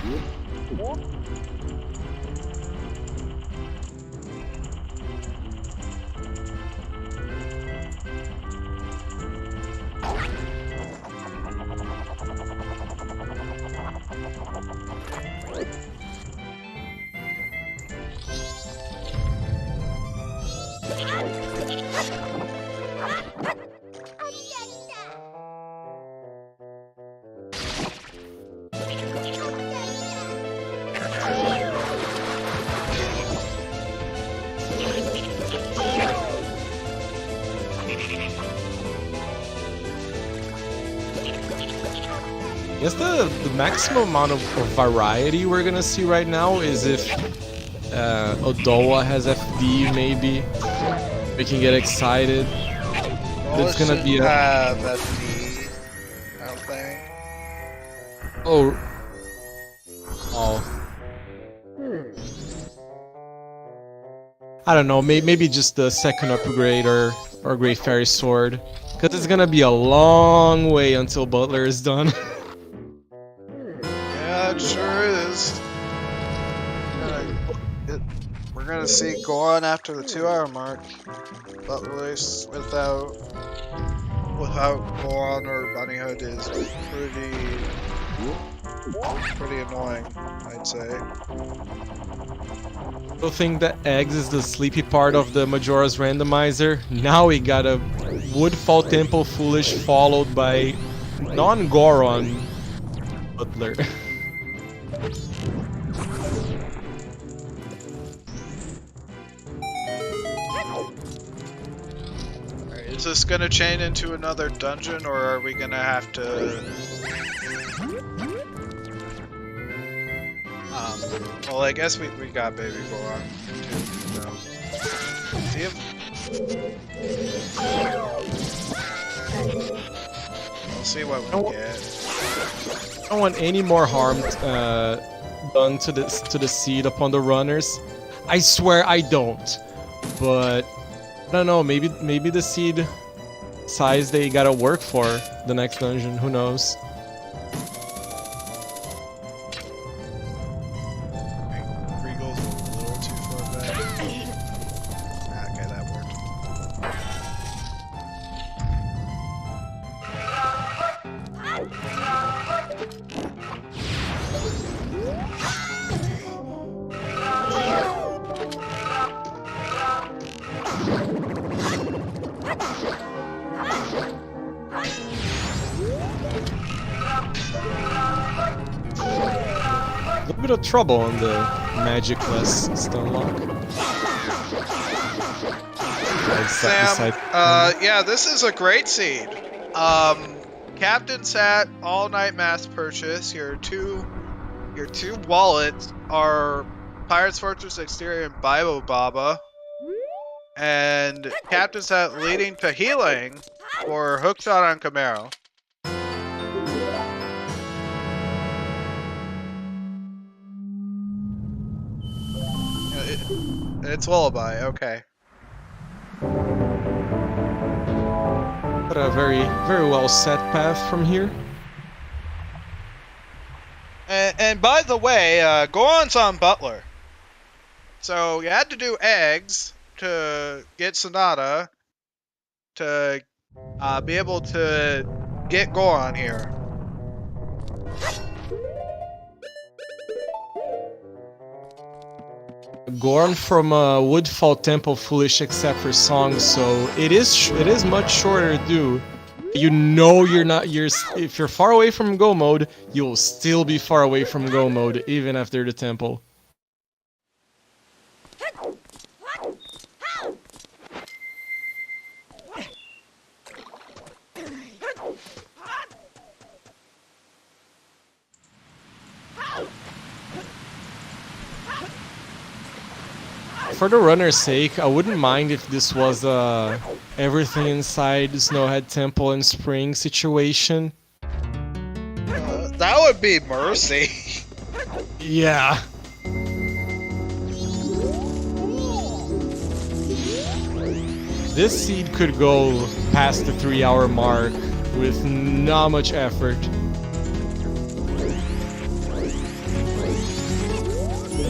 I guess the maximum amount of variety we're gonna see right now is if Odowa has FD, maybe. We can get excited. It's gonna be
have FD, I don't think.
Oh. I don't know, maybe just the second upgrade or Great Fairy Sword. Because it's gonna be a long way until Butler is done.
Yeah, it sure is. We're gonna see Goron after the 2-hour mark, but release without Goron or Bunny Hood is pretty annoying. I'd say.
I think that eggs is the sleepy part of the Majora's Randomizer. Now we got a Woodfall Temple Foolish followed by non-Goron Butler.
Alright, is this gonna chain into another dungeon, or are we gonna have to... well, I guess we got Baby Goron too, so... See if... We'll see what we get.
I don't want any more harm done to the seed upon the runners. I swear I don't. But I don't know, maybe the seed size they gotta work for the next dungeon, who knows.
Regal's a little too far back. Okay, that worked.
A little bit of trouble on the magicless stunlock.
Sam, yeah, this is a great seed. Captain's Hat, all-night mass purchase. Your two wallets are Pirate's Fortress Exterior and Bible Baba. And Captain's Hat leading to healing or Hookshot on Camaro. It's Lullaby, okay.
But a very well set path from here.
And by the way, Goron's on Butler. So you had to do eggs to get Sonata to be able to get Goron here.
Goron from Woodfall Temple Foolish except for songs, so it is much shorter to do. You know if you're far away from go mode, you will still be far away from go mode even after the temple. For the runner's sake, I wouldn't mind if this was everything inside Snowhead Temple and Spring situation.
That would be mercy.
Yeah. This seed could go past the 3-hour mark with not much effort.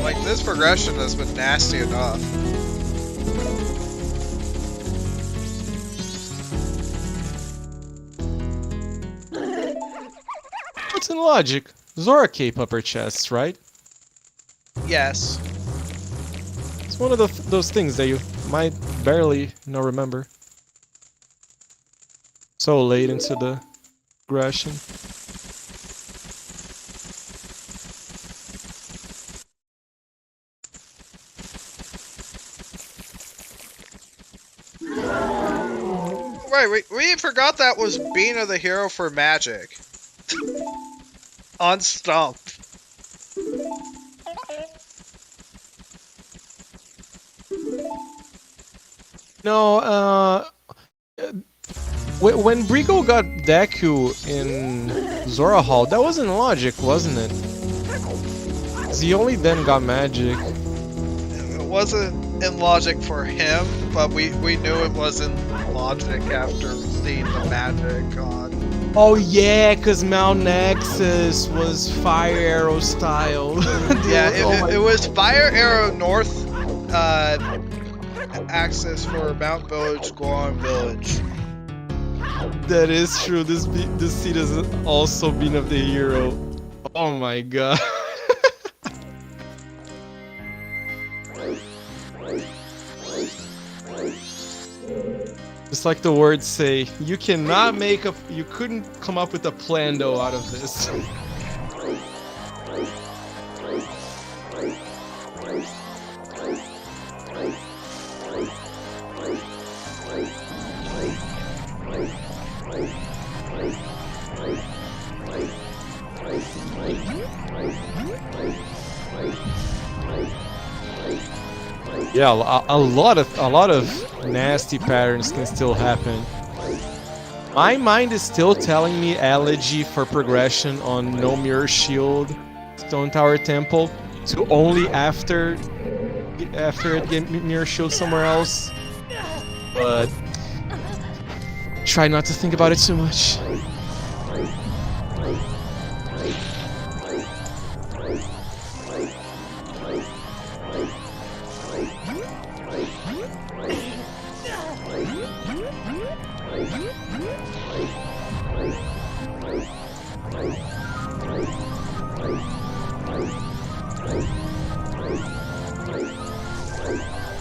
Like, this progression has been nasty enough.
What's in logic? Zora Cape upper chests, right?
Yes.
It's one of those things that you might barely remember. So late into the progression.
Right, we forgot that was Bean of the Hero for Magic. On Stump.
No, when Brigo got Deku in Zora Hall, that wasn't logic, wasn't it? 'Cause he only then got magic.
It wasn't in logic for him, but we knew it wasn't logic after seeing the magic on.
Oh yeah, cause Mount Nexus was Fire Arrow style.
Yeah, it was Fire Arrow North access for Mount Village, Goron Village.
That is true. This seed has also been of the hero. Oh my god. Just like the words say, you cannot make a. You couldn't come up with a plan-do out of this. Yeah, a lot of nasty patterns can still happen. My mind is still telling me elegy for progression on no mirror shield, Stone Tower Temple, to only after it get mirror shield somewhere else. But try not to think about it too much.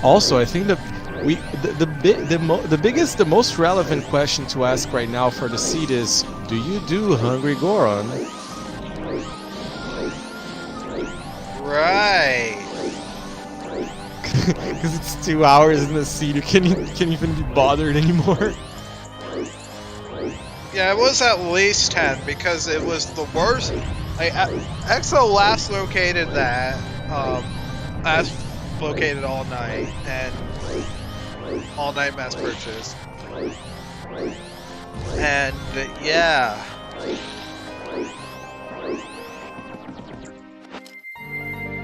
Also, I think the biggest, the most relevant question to ask right now for the seed is, do you do Hungry Goron?
Right.
Because it's 2 hours in the seed, you can't even be bothered anymore.
Yeah, it was at least 10 because it was the worst. Like, EXO last located that, last located all night, and all night mass purchase. And yeah.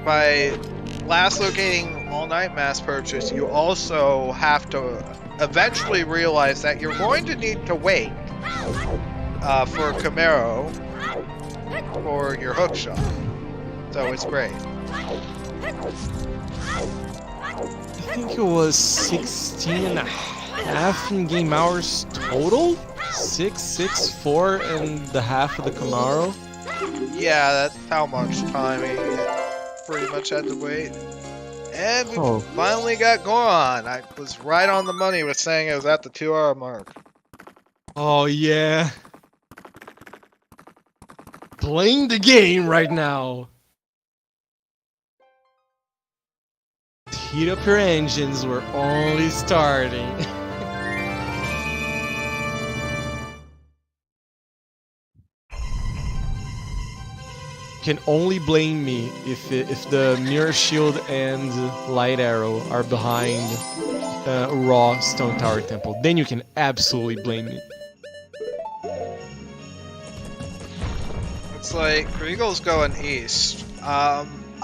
By last locating all night mass purchase, you also have to eventually realize that you're going to need to wait for Camaro for your hook shot. So it's great.
I think it was 16 and a half in-game hours total? 4 and the half of the Camaro?
Yeah, that's how much time he pretty much had to wait. And we finally got Goron. I was right on the money with saying it was at the 2-hour mark.
Oh yeah. Playing the game right now. Heat up your engines, we're only starting. Can only blame me if the mirror shield and light arrow are behind raw Stone Tower Temple. Then you can absolutely blame me.
It's like Regal's going east.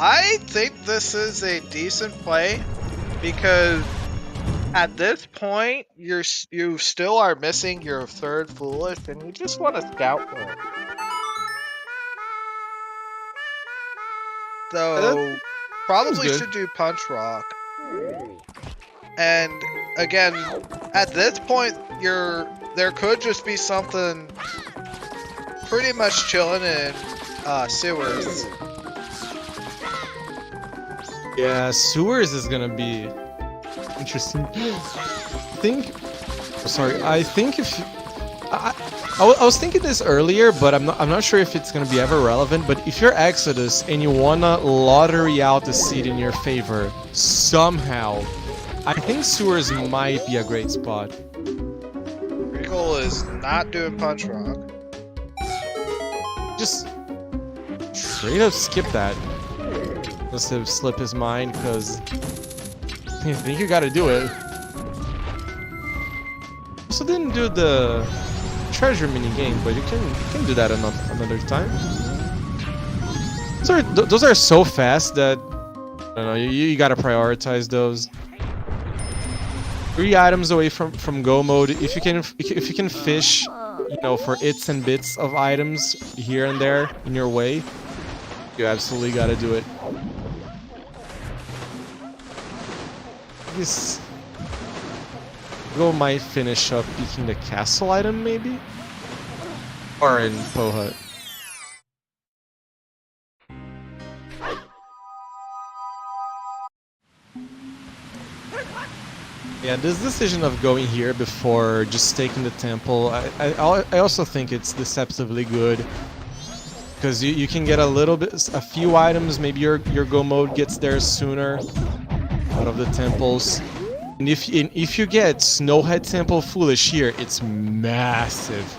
I think this is a decent play because at this point you still are missing your third foolish and you just want to scout for it. So probably should do Punch Rock. And again, at this point there could just be something pretty much chilling in sewers.
Yeah, sewers is gonna be interesting. I think if I was thinking this earlier, but I'm not sure if it's gonna be ever relevant. But if you're Exodus and you wanna lottery out the seed in your favor somehow, I think sewers might be a great spot.
Regal is not doing Punch Rock.
Just straight up skip that. Let's slip his mind, because I think you gotta do it. Also didn't do the treasure mini game, but you can do that another time. Those are so fast that I don't know, you gotta prioritize those. 3 items away from go mode. If you can fish, you know, for its and bits of items here and there in your way, you absolutely gotta do it. This go might finish up picking the castle item, maybe, or in Pohut. Yeah, this decision of going here before just taking the temple, I also think it's deceptively good. Because you can get a few items, maybe your go mode gets there sooner out of the temples. And if you get Snowhead Temple Foolish here, it's massive.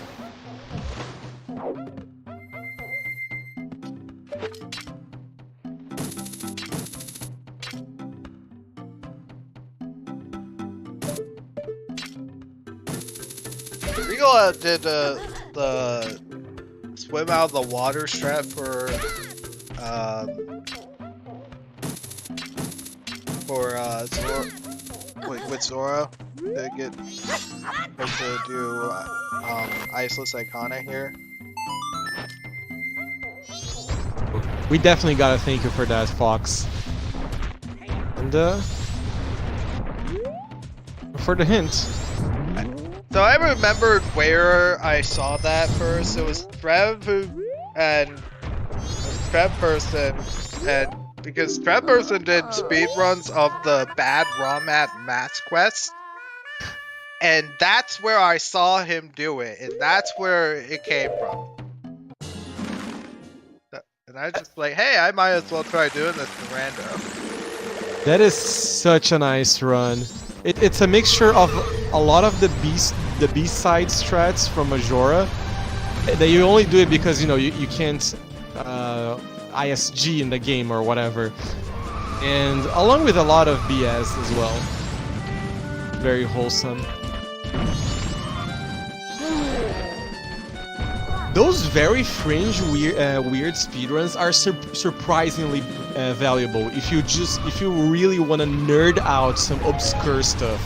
Regal did the swim out of the water strat for Zora, with Zora to get to do Iceless Icona here.
We definitely gotta thank you for that, Fox. And for the hint.
So I remembered where I saw that first. It was Trev and Trev Person, and because Trev Person did speedruns of the bad ROMat Maths Quest, and that's where I saw him do it, and that's where it came from. And I was just like, hey, I might as well try doing this in rando.
That is such a nice run. It's a mixture of a lot of the B-side strats from Majora that you only do it because you can't ISG in the game or whatever, and along with a lot of BS as well. Very wholesome. Those very fringe weird speedruns are surprisingly valuable if you really want to nerd out some obscure stuff.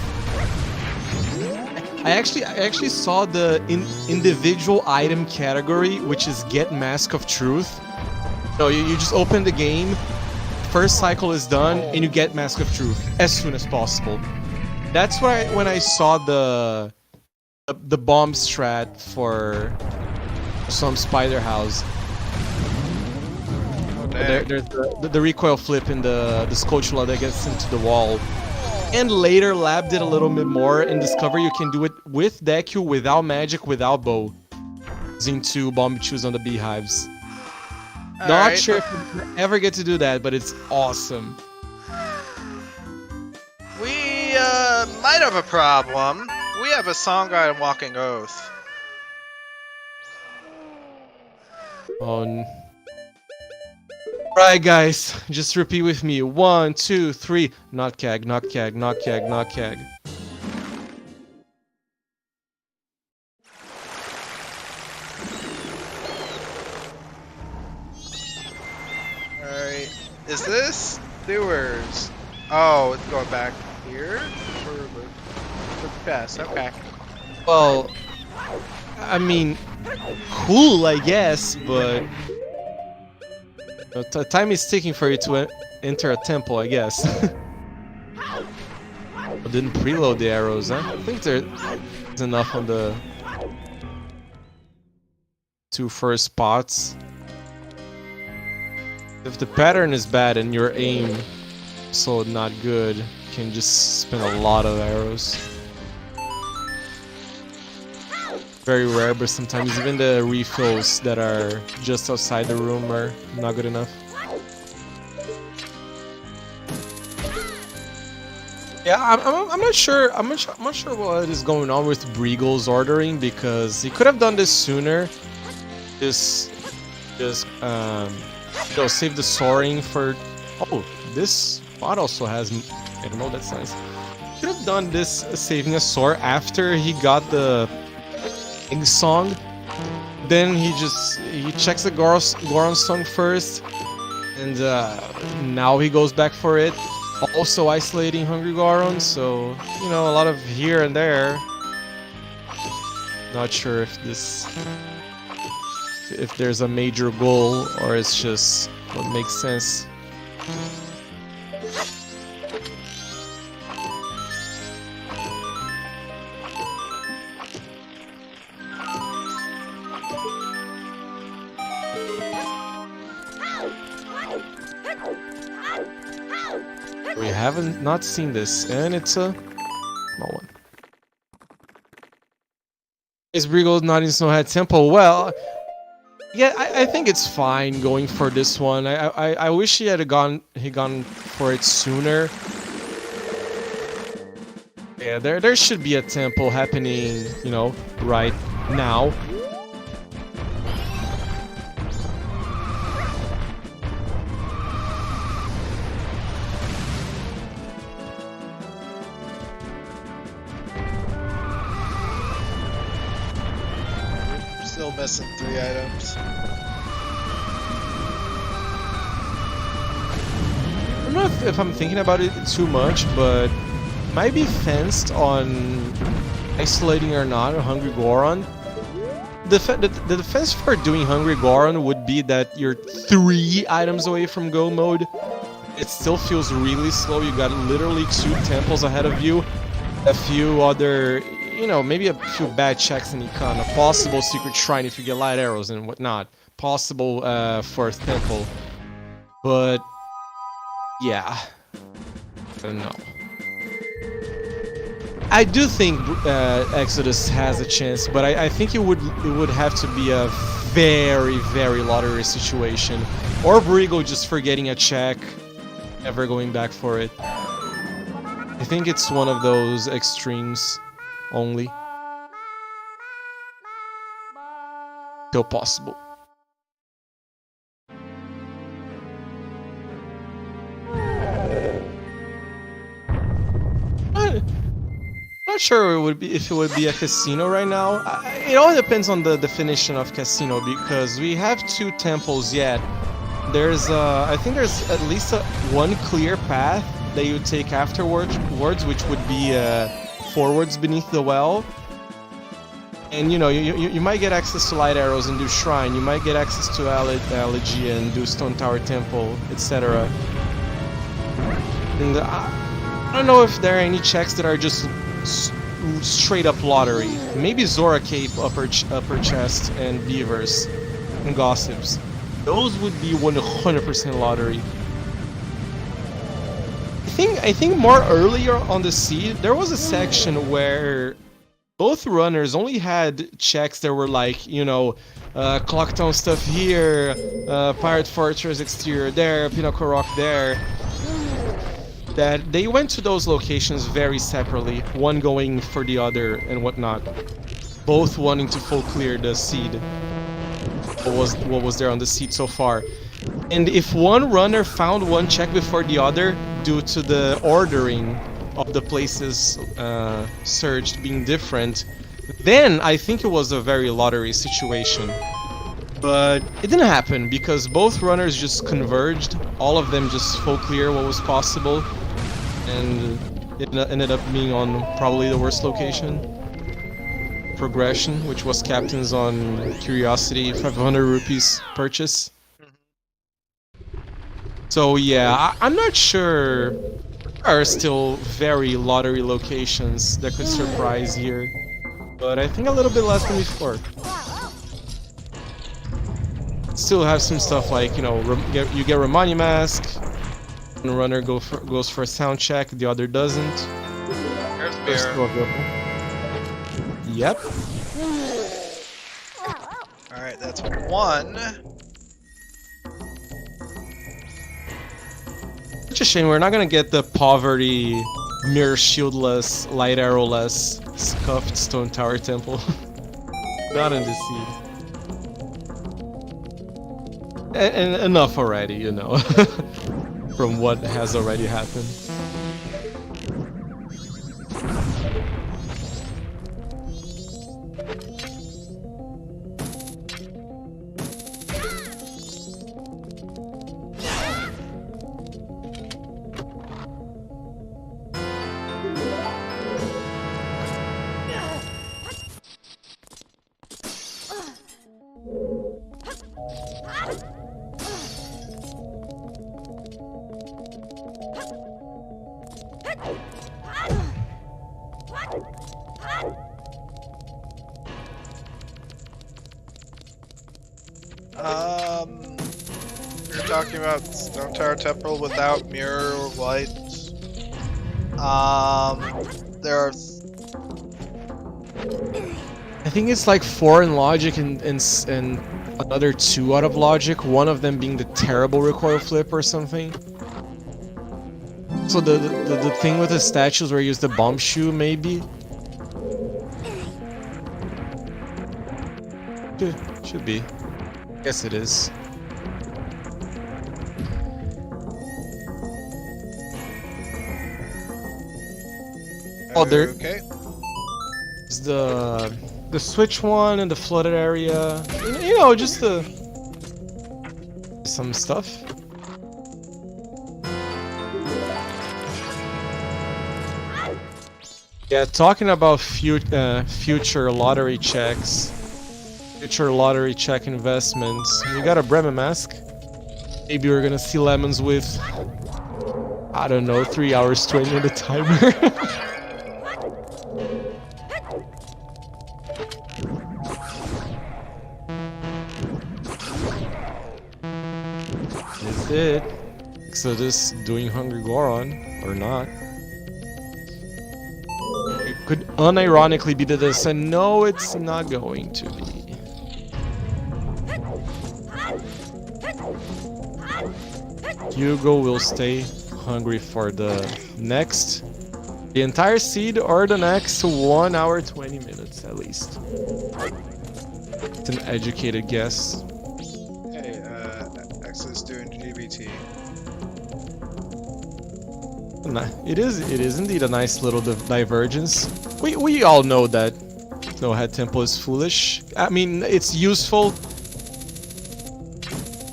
I actually saw the individual item category, which is Get Mask of Truth. So you just open the game, first cycle is done, and you get Mask of Truth as soon as possible. That's why when I saw the bomb strat for some spider house. There's the recoil flip in the Scotula that gets into the wall. And later, Lab did a little bit more and discovered you can do it with Deku, without magic, without bow. Into bomb chews on the beehives. Not sure if you ever get to do that, but it's awesome.
We might have a problem. We have a song guy in Walking Oath.
Right, guys, just repeat with me. 1, 2, 3. Not cag, not cag, not cag, not cag.
Alright. Is this Sewers? Oh, it's going back here? For the chest, okay.
Well, I mean, cool, I guess, but time is ticking for you to enter a temple, I guess. I didn't preload the arrows, huh? I think there's enough on the 2 first spots. If the pattern is bad and your aim so not good, you can just spin a lot of arrows. Very rare, but sometimes even the refills that are just outside the room are not good enough. Yeah, I'm not sure. I'm not sure what is going on with Breagle's ordering, because he could have done this sooner. Just save the soaring for. Oh, this spot also has. I don't know. That's nice. Could have done this saving a soar after he got the song. Then he checks the Goron song first, and now he goes back for it. Also isolating Hungry Goron, so a lot of here and there. Not sure if there's a major goal or it's just what makes sense. We haven't not seen this, and it's a Small one. Is Briegel not in Snowhead Temple? Well, yeah, I think it's fine going for this one. I wish he had gone for it sooner. Yeah, there should be a temple happening, you know, right now.
Still missing 3 items.
I don't know if I'm thinking about it too much, but might be fenced on isolating or not a Hungry Goron. The defense for doing Hungry Goron would be that you're 3 items away from go mode. It still feels really slow. You got literally 2 temples ahead of you, a few other, you know, maybe a few bad checks in Econ, a possible secret shrine if you get light arrows and whatnot, possible 4th temple, but yeah, I don't know. I do think Exodus has a chance, but I think it would have to be a very, very lottery situation, or Briegel just forgetting a check, never going back for it. I think it's one of those extremes only. Still possible. Not sure it would be if it would be a casino right now. It all depends on the definition of casino, because we have 2 temples yet. There's I think there's at least one clear path that you take afterwards, which would be forwards beneath the well. And you know, you might get access to light arrows and do shrine. You might get access to Elegy and do Stone Tower Temple, etc. And I don't know if there are any checks that are just straight up lottery. Maybe Zora Cape, upper chest, and Beavers and Gossips. Those would be 100% lottery. I think more earlier on the seed, there was a section where both runners only had checks that were like, you know, Clocktown stuff here, Pirate Fortress exterior there, Pinnacle Rock there. That they went to those locations very separately, one going for the other and whatnot, both wanting to full clear the seed. What was there on the seed so far? And if one runner found one check before the other, due to the ordering of the places searched being different, then I think it was a very lottery situation. But it didn't happen because both runners just converged, all of them just full clear what was possible, and it ended up being on probably the worst location. Progression, which was captains on Curiosity, 500 rupees purchase. So yeah, I'm not sure. There are still very lottery locations that could surprise here, but I think a little bit less than before. Still have some stuff like, you know, you get Romani Mask, one runner goes for a sound check, the other doesn't.
There's beer.
Yep.
Alright, that's 1.
Such a shame we're not gonna get the poverty, mirror shieldless, light arrowless, scuffed Stone Tower Temple. Not in this seed. And enough already, you know, from what has already happened.
You're talking about Stone Tower Temple without mirror lights. There are
I think it's like 4 in logic and another 2 out of logic, one of them being the terrible recoil flip or something. So the thing with the statues where you use the bomb shoe, maybe? Should be. Guess it is. Oh, there.
Okay.
It's the switch one and the flooded area. You know, just some stuff. Yeah, talking about future lottery checks, future lottery check investments. We got a Bremen mask. Maybe we're gonna see lemons with, I don't know, 3 hours 20 in the timer. Is it? Exodus doing Hungry Goron or not? It could unironically be the this, and no, it's not going to be. Hugo will stay hungry for the entire seed or the next 1 hour 20 minutes at least. It's an educated guess.
Hey, X is doing GBT.
It is indeed a nice little divergence. We all know that Snowhead Temple is foolish. I mean, it's useful.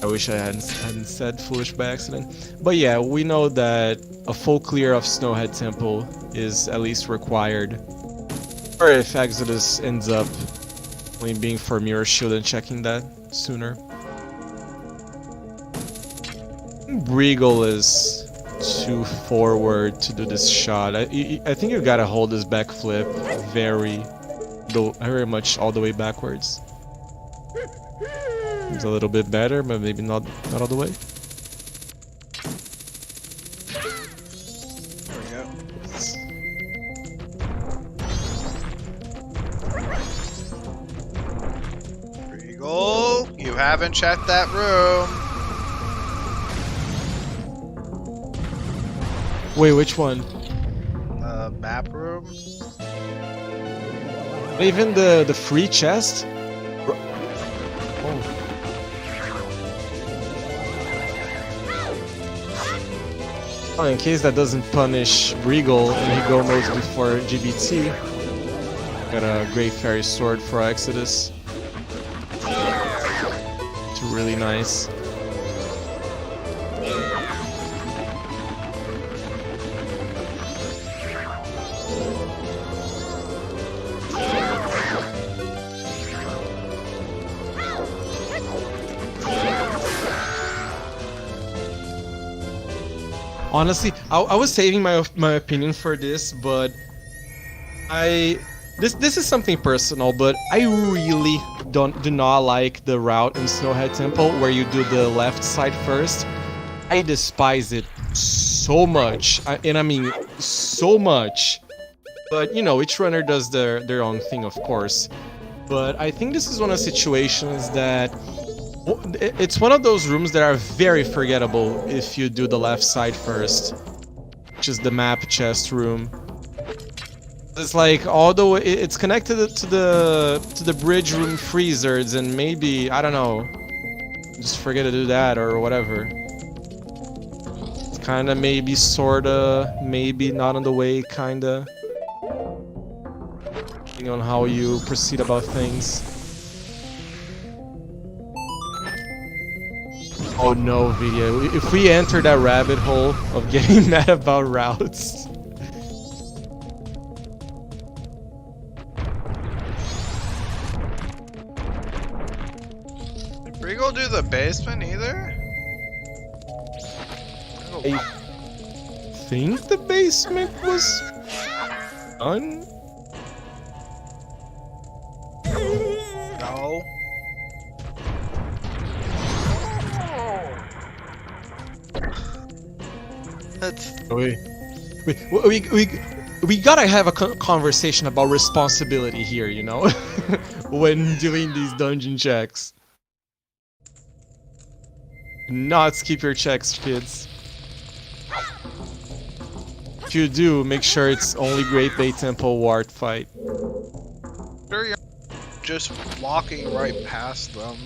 I wish I hadn't said foolish by accident. But yeah, we know that a full clear of Snowhead Temple is at least required. Or if Exodus ends up only being for Mirror Shield and checking that sooner. Breagle is too forward to do this shot. I think you gotta hold this backflip very much all the way backwards. It's a little bit better, but maybe not all the way.
There we go. Regal, you haven't checked that room.
Wait, which one?
Map room.
Even the free chest? Oh, in case that doesn't punish Regal and he go modes before GBT. Got a Great Fairy Sword for Exodus. It's really nice. Honestly, I was saving my opinion for this, but this is something personal, but I really do not like the route in Snowhead Temple where you do the left side first. I despise it so much, and I mean so much. But you know, each runner does their own thing, of course. But I think this is one of the situations that it's one of those rooms that are very forgettable if you do the left side first, which is the map chest room. It's like all the way it's connected to the bridge room freezers, and maybe I don't know, just forget to do that or whatever. It's kind of maybe sorta, maybe not on the way, kinda, depending on how you proceed about things. Oh no, video. If we enter that rabbit hole of getting mad about routes.
Did Regal do the basement either?
I think the basement was done.
No. That's...
We we gotta have a conversation about responsibility here, you know, when doing these dungeon checks. Not skip your checks, kids. If you do, make sure it's only Great Bay Temple Ward fight.
Sure, you're just walking right past them.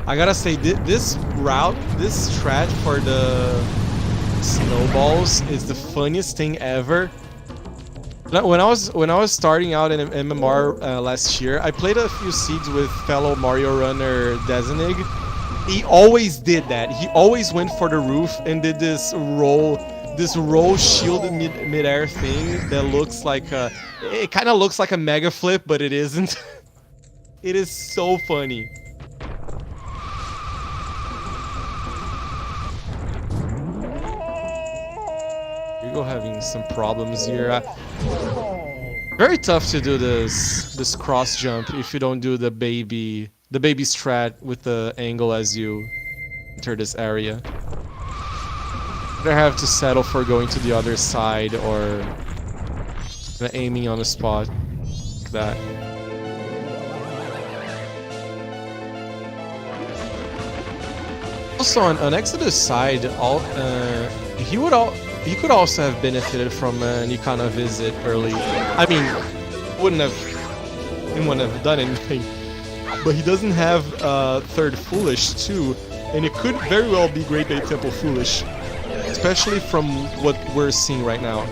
I gotta say, this route, this strat for the snowballs is the funniest thing ever. When I was starting out in MMR last year, I played a few seeds with fellow Mario runner Dezenig. He always did that. He always went for the roof and did this roll shield mid-air thing that looks like it kind of looks like a mega flip, but it isn't. It is so funny. Rigo having some problems here. Very tough to do this cross jump if you don't do the baby strat with the angle as you enter this area. Either have to settle for going to the other side or aiming on a spot like that. Also on Exodus' side, he could also have benefited from an Ikana visit early. I mean, he wouldn't have done anything. But he doesn't have third Foolish too, and it could very well be Great Bay Temple Foolish, especially from what we're seeing right now.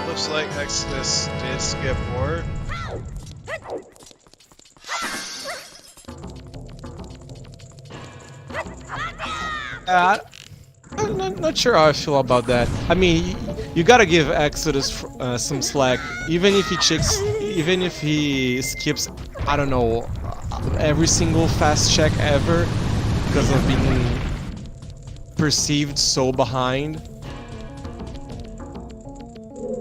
Looks like Exodus did skip more.
I'm not sure how I feel about that. I mean, you gotta give Exodus some slack, even if he skips, I don't know, every single fast check ever because of being perceived so behind.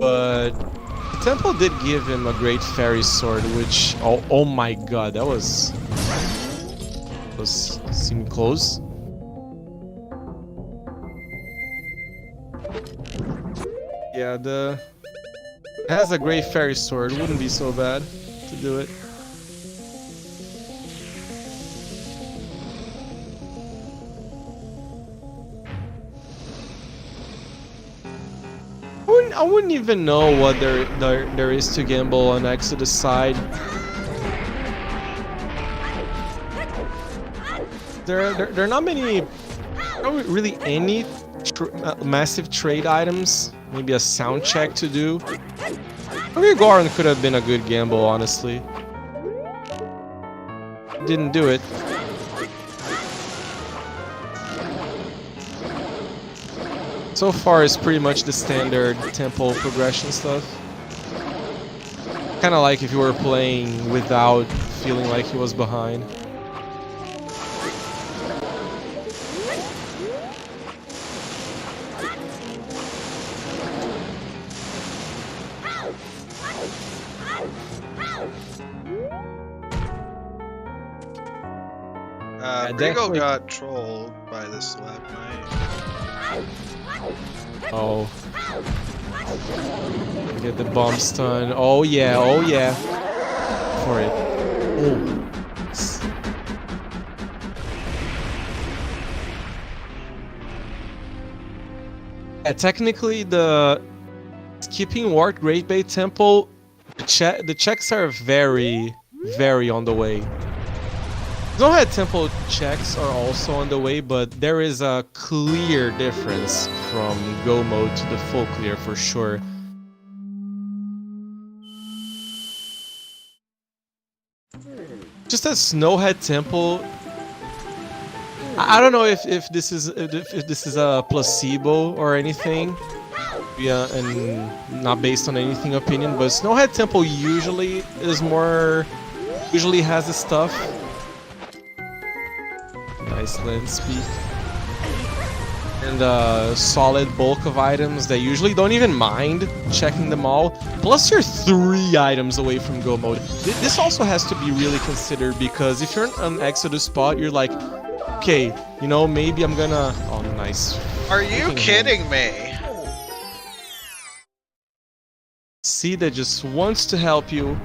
But the temple did give him a great fairy sword, which oh my god, that was seemed close. Yeah, it has a great fairy sword. Wouldn't be so bad to do it. I wouldn't even know what there is to gamble on Exodus' side. There are not really any massive trade items. Maybe a sound check to do. Maybe Goron could have been a good gamble, honestly. Didn't do it. So far, it's pretty much the standard temple progression stuff. Kind of like if you were playing without feeling like he was behind.
Rigo got trolled by the slap knight.
Oh. Get the bomb stun. Oh yeah, oh yeah. For it. Oh. Yeah, technically the skipping Ward Great Bay Temple, the checks are very on the way. Snowhead Temple checks are also on the way, but there is a clear difference from go mode to the full clear for sure. just that Snowhead Temple. I don't know if this is a placebo or anything. Yeah, and not based on anything opinion, but Snowhead Temple usually has the stuff. Nice land speed. And a solid bulk of items that usually don't even mind checking them all. Plus you're 3 items away from go mode. This also has to be really considered, because if you're in an Exodus spot, you're like, okay, you know, maybe I'm gonna... Oh, nice.
Are you kidding me?
See, that just wants to help you.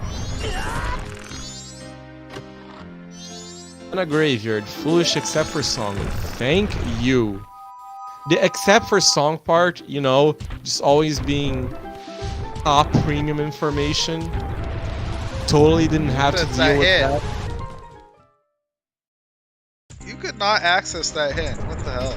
On a graveyard, foolish except for song. Thank you. The except for song part, you know, just always being top premium information. Totally didn't have to deal with that.
You could not access that hint. What the hell?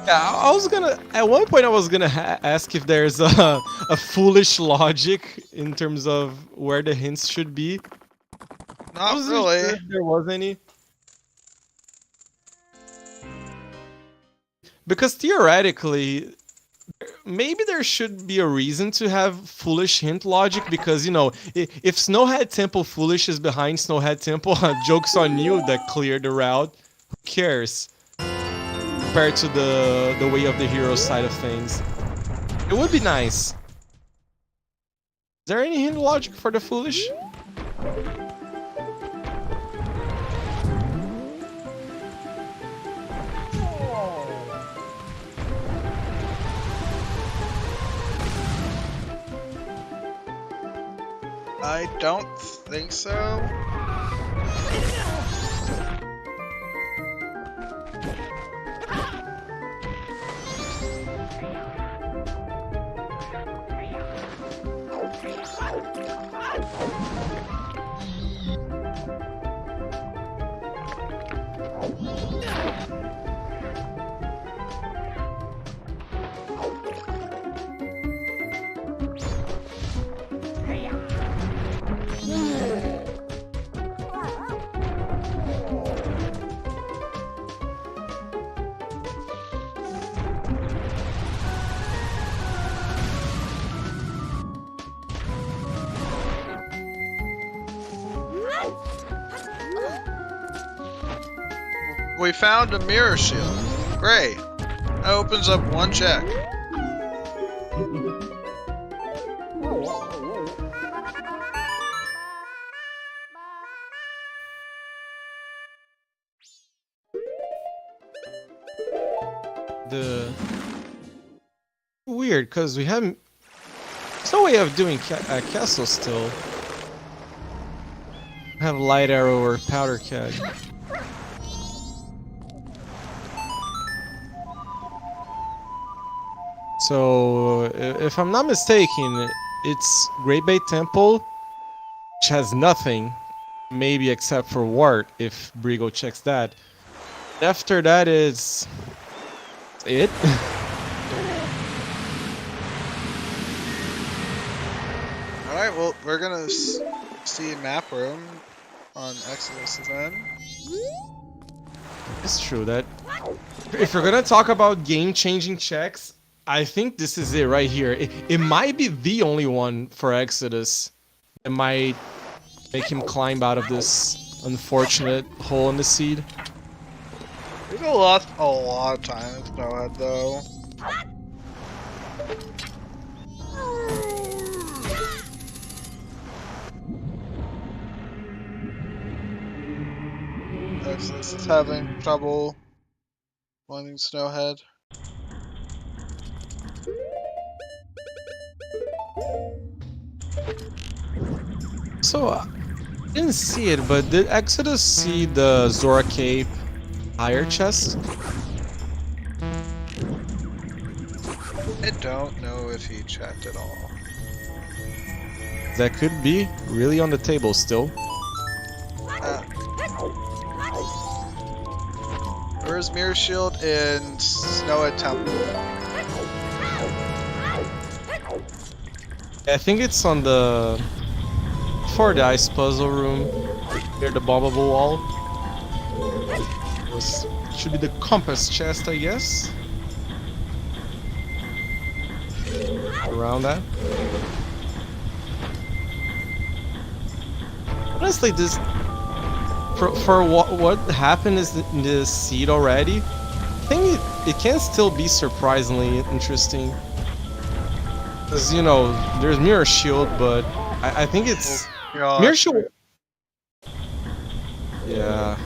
Yeah, I was gonna. At one point, I was gonna ask if there's a foolish logic in terms of where the hints should be.
Not really.
Sure if there was any. Because theoretically, maybe there should be a reason to have foolish hint logic, because, you know, if Snowhead Temple Foolish is behind Snowhead Temple, joke's on you that cleared the route. Who cares? Compared to the Way of the Hero side of things. It would be nice. Is there any hint logic for the Foolish?
I don't think so. We found a mirror shield. Great. That opens up one check.
Weird, because we haven't... There's no way of doing castle still. Have light arrow or powder keg. So, if I'm not mistaken, it's Great Bay Temple, which has nothing, maybe except for Wart, if Brigo checks that. After that is... it?
Alright, well, we're gonna see map room on Exodus then.
It's true that... If we're gonna talk about game-changing checks, I think this is it right here. It might be the only one for Exodus. It might make him climb out of this unfortunate hole in the seed.
People lost a lot of time with Snowhead though. Exodus is having trouble finding Snowhead.
So, I didn't see it, but did Exodus see the Zora Cape higher chest?
I don't know if he checked at all.
That could be really on the table still.
Where's Mirror Shield in Snowhead Temple?
I think it's on the for the ice puzzle room near the bombable wall. Should be the compass chest, I guess. Around that. Honestly, this for what happened in the seed already, I think it can still be surprisingly interesting. Because, you know, there's Mirror Shield, but I think it's Mirror Shield. Yeah.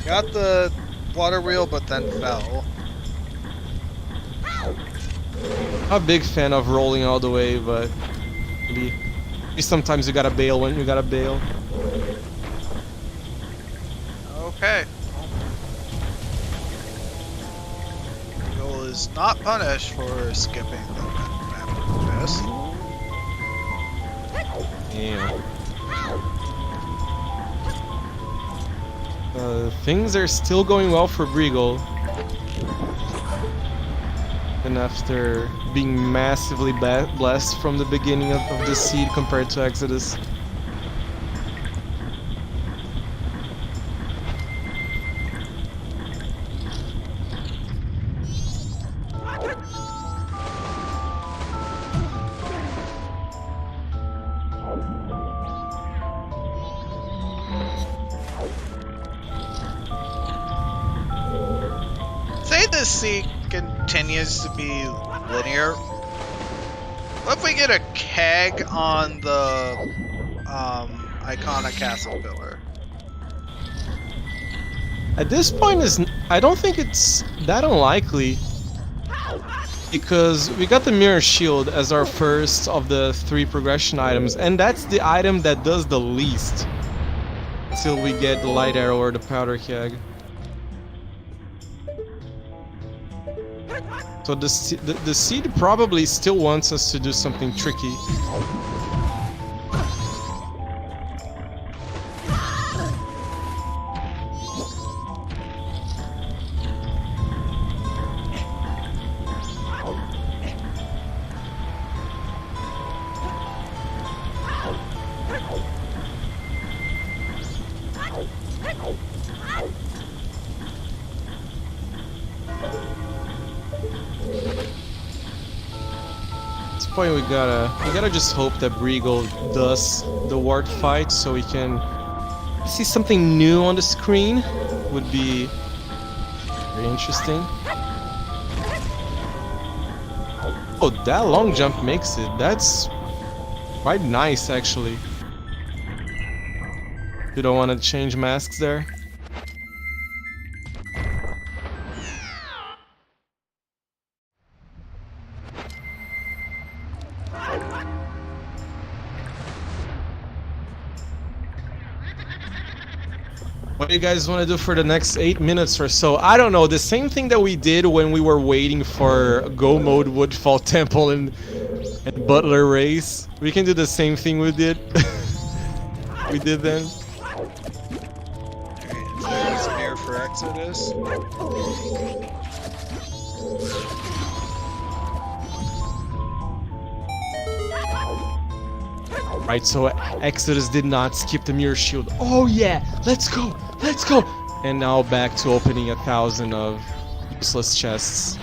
Got the water wheel, but then fell.
Not a big fan of rolling all the way, but maybe sometimes you gotta bail when you gotta bail.
Okay. Eagle is not punished for skipping the map test.
Damn. Things are still going well for Breagle. And after being massively blessed from the beginning of the seed compared to Exodus.
Say this seed continues to be linear. What if we get a keg on the iconic castle pillar?
At this point, I don't think it's that unlikely. Because we got the Mirror Shield as our first of the 3 progression items, and that's the item that does the least until we get the Light Arrow or the Powder Keg. So the seed probably still wants us to do something tricky. At this point we gotta just hope that Breagle does the ward fight so we can see something new on the screen. Would be very interesting. Oh, that long jump makes it. That's quite nice actually. You don't want to change masks there? What do you guys want to do for the next 8 minutes or so? I don't know, the same thing that we did when we were waiting for Go Mode Woodfall Temple and Butler Race. We can do the same thing we did. We did then.
There's an air for Exodus.
Right, so Exodus did not skip the Mirror Shield. Oh yeah, let's go, let's go! And now back to opening 1,000 of useless chests.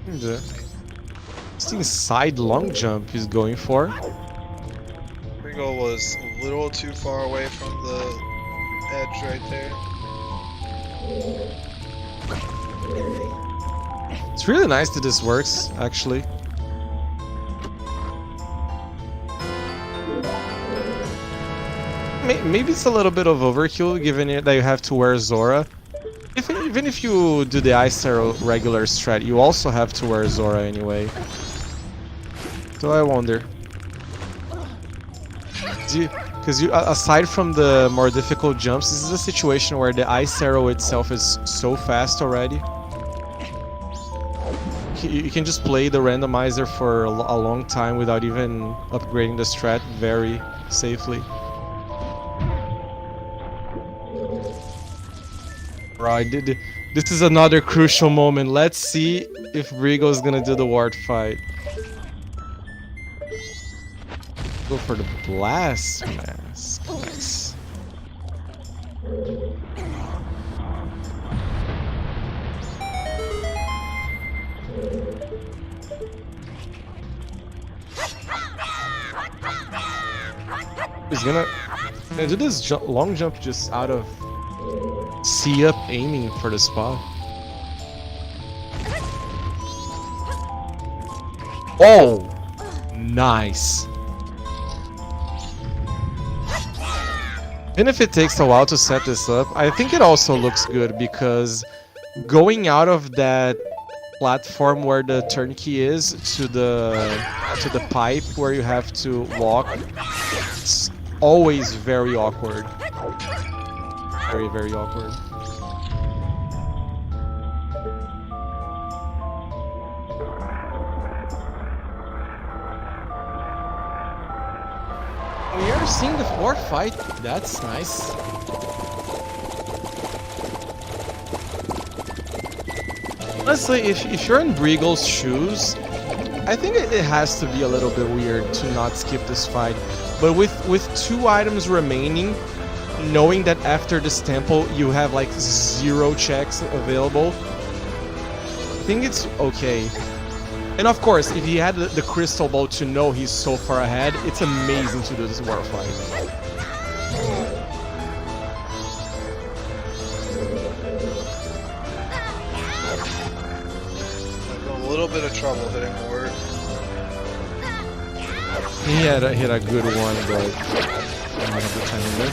The interesting side long jump he's going for.
Pringle was a little too far away from the edge right there.
It's really nice that this works, actually. Maybe it's a little bit of overkill, given it that you have to wear Zora. Even if you do the Ice Arrow regular strat, you also have to wear Zora anyway. So I wonder. Because aside from the more difficult jumps, this is a situation where the Ice Arrow itself is so fast already. You can just play the randomizer for a long time without even upgrading the strat very safely. Right, this is another crucial moment. Let's see if Brigo's gonna do the ward fight. Go for the blast mask. Nice. He's gonna do this long jump just out of see up aiming for the spot. Oh, nice. And if it takes a while to set this up, I think it also looks good because going out of that platform where the turnkey is to the pipe where you have to walk, it's always very awkward. Very, very awkward. We are seeing the fourth fight. That's nice. Honestly, if you're in Brigel's shoes, I think it has to be a little bit weird to not skip this fight. But with 2 items remaining, knowing that after this temple you have like 0 checks available, I think it's okay. And of course, if he had the crystal ball to know he's so far ahead, it's amazing to do this war fight.
A little bit of trouble hitting the word.
He had a good one, but I don't have the time in there.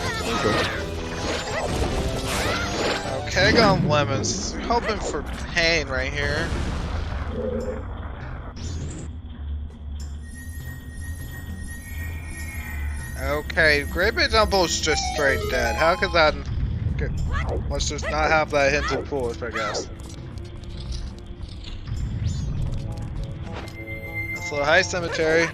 Okay, got lemons. Hoping for pain right here. Okay, Great Big Temple's just straight dead. How could that... Let's just not have that hinted foolish, I guess. So, hi, Cemetery.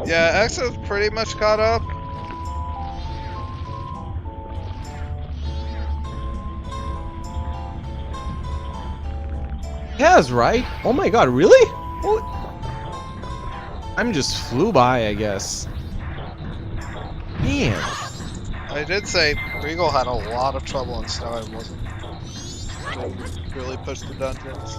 Yeah, Exo's pretty much caught up.
Yes, right? Oh my god, really? Holy... I'm just flew by, I guess. Damn.
I did say Regal had a lot of trouble in snow. It wasn't really push the dungeons.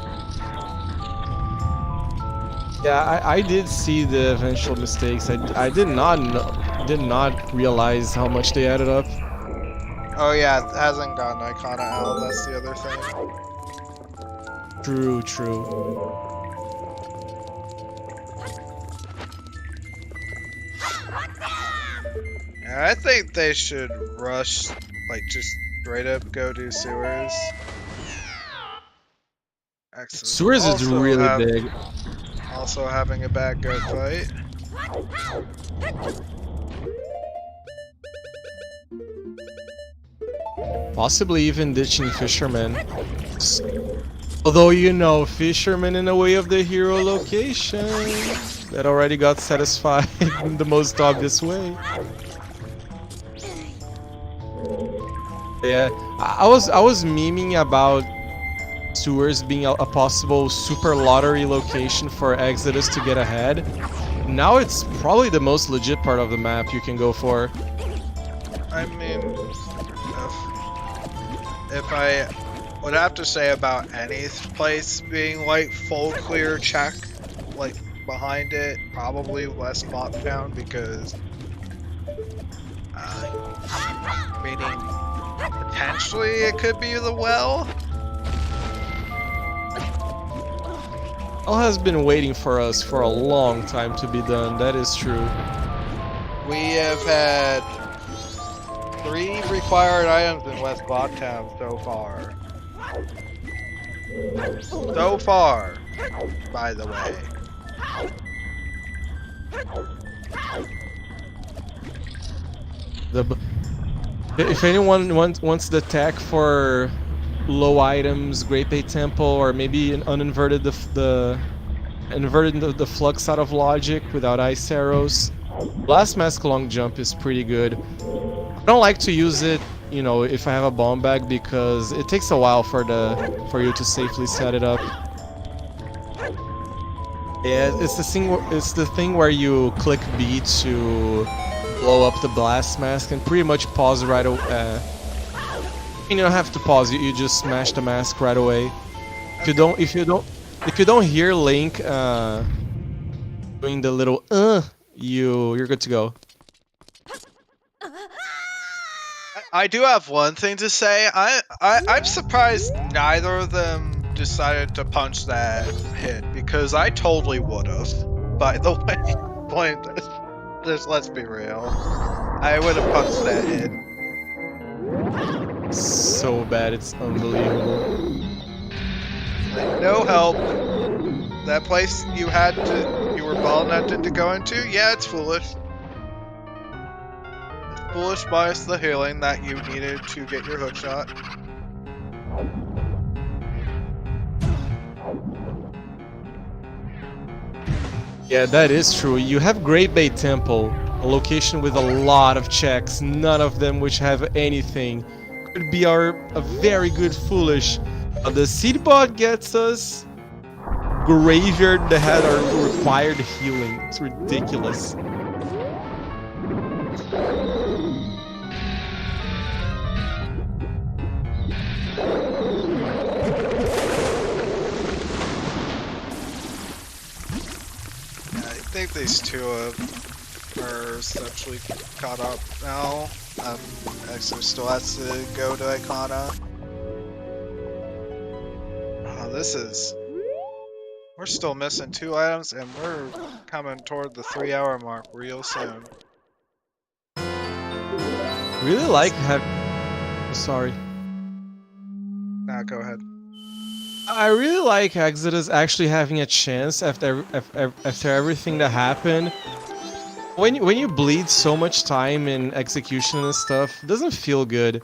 Yeah, I did see the eventual mistakes. I did not realize how much they added up.
Oh yeah, it hasn't gotten Icona out. That's the other thing.
True, true.
Yeah, I think they should rush, like just straight up go do sewers. Excellent.
Sewers is really big.
Also having a bad goat fight.
Possibly even ditching Fisherman. Although, you know, Fisherman in the way of the hero location. That already got satisfied in the most obvious way. Yeah, I was memeing about sewers being a possible super lottery location for Exodus to get ahead. Now it's probably the most legit part of the map you can go for.
I mean, if I would have to say about any place being like full clear check, like behind it, probably West Bot Town, because meaning potentially it could be the well.
All has been waiting for us for a long time to be done. That is true.
We have had 3 required items in West Blocktown so far. So far, by the way.
If anyone wants the tech for low items, Great Bay Temple, or maybe an uninverted the flux out of logic without ice arrows, Blast Mask long jump is pretty good. I don't like to use it, you know, if I have a bomb bag because it takes a while for you to safely set it up. Yeah, it's the thing where you click B to blow up the blast mask and pretty much pause right away. You don't have to pause. You just smash the mask right away. If you don't hear Link doing the little you're good to go.
I do have one thing to say. I'm surprised neither of them decided to punch that hit because I totally would have. By the way, let's be real. I would have punched that hit.
So bad, it's unbelievable.
Like, no help. That place you were ball netted to go into. Yeah, it's foolish. It's foolish minus the healing that you needed to get your hook shot.
Yeah, that is true. You have Great Bay Temple, a location with a lot of checks, none of them which have anything. Could be a very good foolish. The seed bot gets us graveyard that had our required healing. It's ridiculous.
I think these two are essentially caught up now. Exo still has to go to Icona. Oh, we're still missing 2 items and we're coming toward the 3-hour mark real soon.
Really like sorry.
Nah, go ahead.
I really like Exodus actually having a chance after everything that happened. When you bleed so much time in execution and stuff, it doesn't feel good.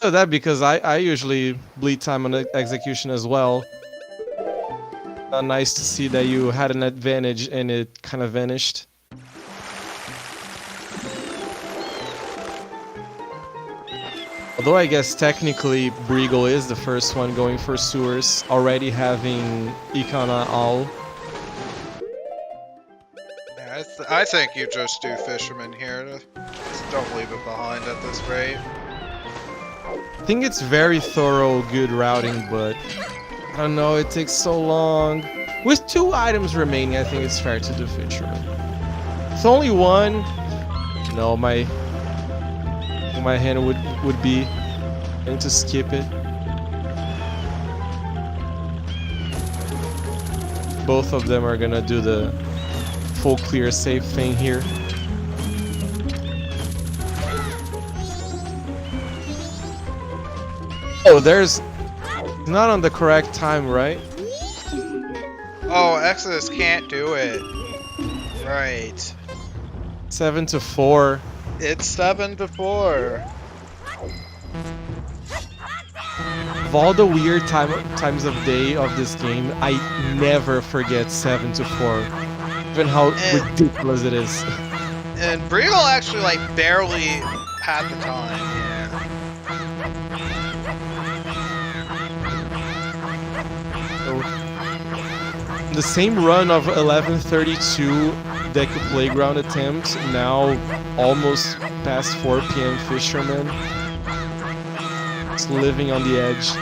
So that because I usually bleed time on execution as well. Nice to see that you had an advantage and it kind of vanished. Although I guess technically Briegel is the first one going for sewers, already having Ikana all.
Yeah, I think you just do Fisherman here. Just don't leave it behind at this rate.
I think it's very thorough, good routing, but I don't know, it takes so long. With 2 items remaining, I think it's fair to do Fisherman. With only 1, no, my hand would be going to skip it. Both of them are gonna do the full clear safe thing here. Oh, there's not on the correct time, right?
Oh, Exodus can't do it. Right.
7 to 4.
It's 7 to 4.
Of all the weird times of day of this game, I never forget 7 to 4. Even how ridiculous it is.
And Briegel actually like barely had the time, yeah.
So, the same run of 11:32 Deku Playground attempt, now almost past 4 PM Fisherman. It's living on the edge.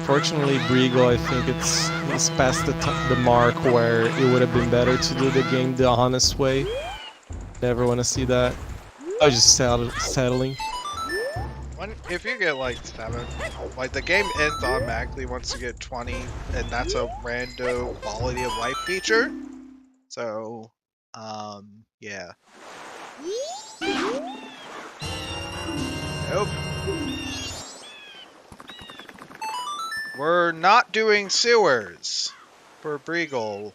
Fortunately, Brigo, I think it's past the mark where it would have been better to do the game the honest way. Never want to see that. I was just settling.
If you get like 7, like the game ends automatically once you get 20, and that's a rando quality of life feature. So, yeah. Nope. We're not doing sewers for Briegel.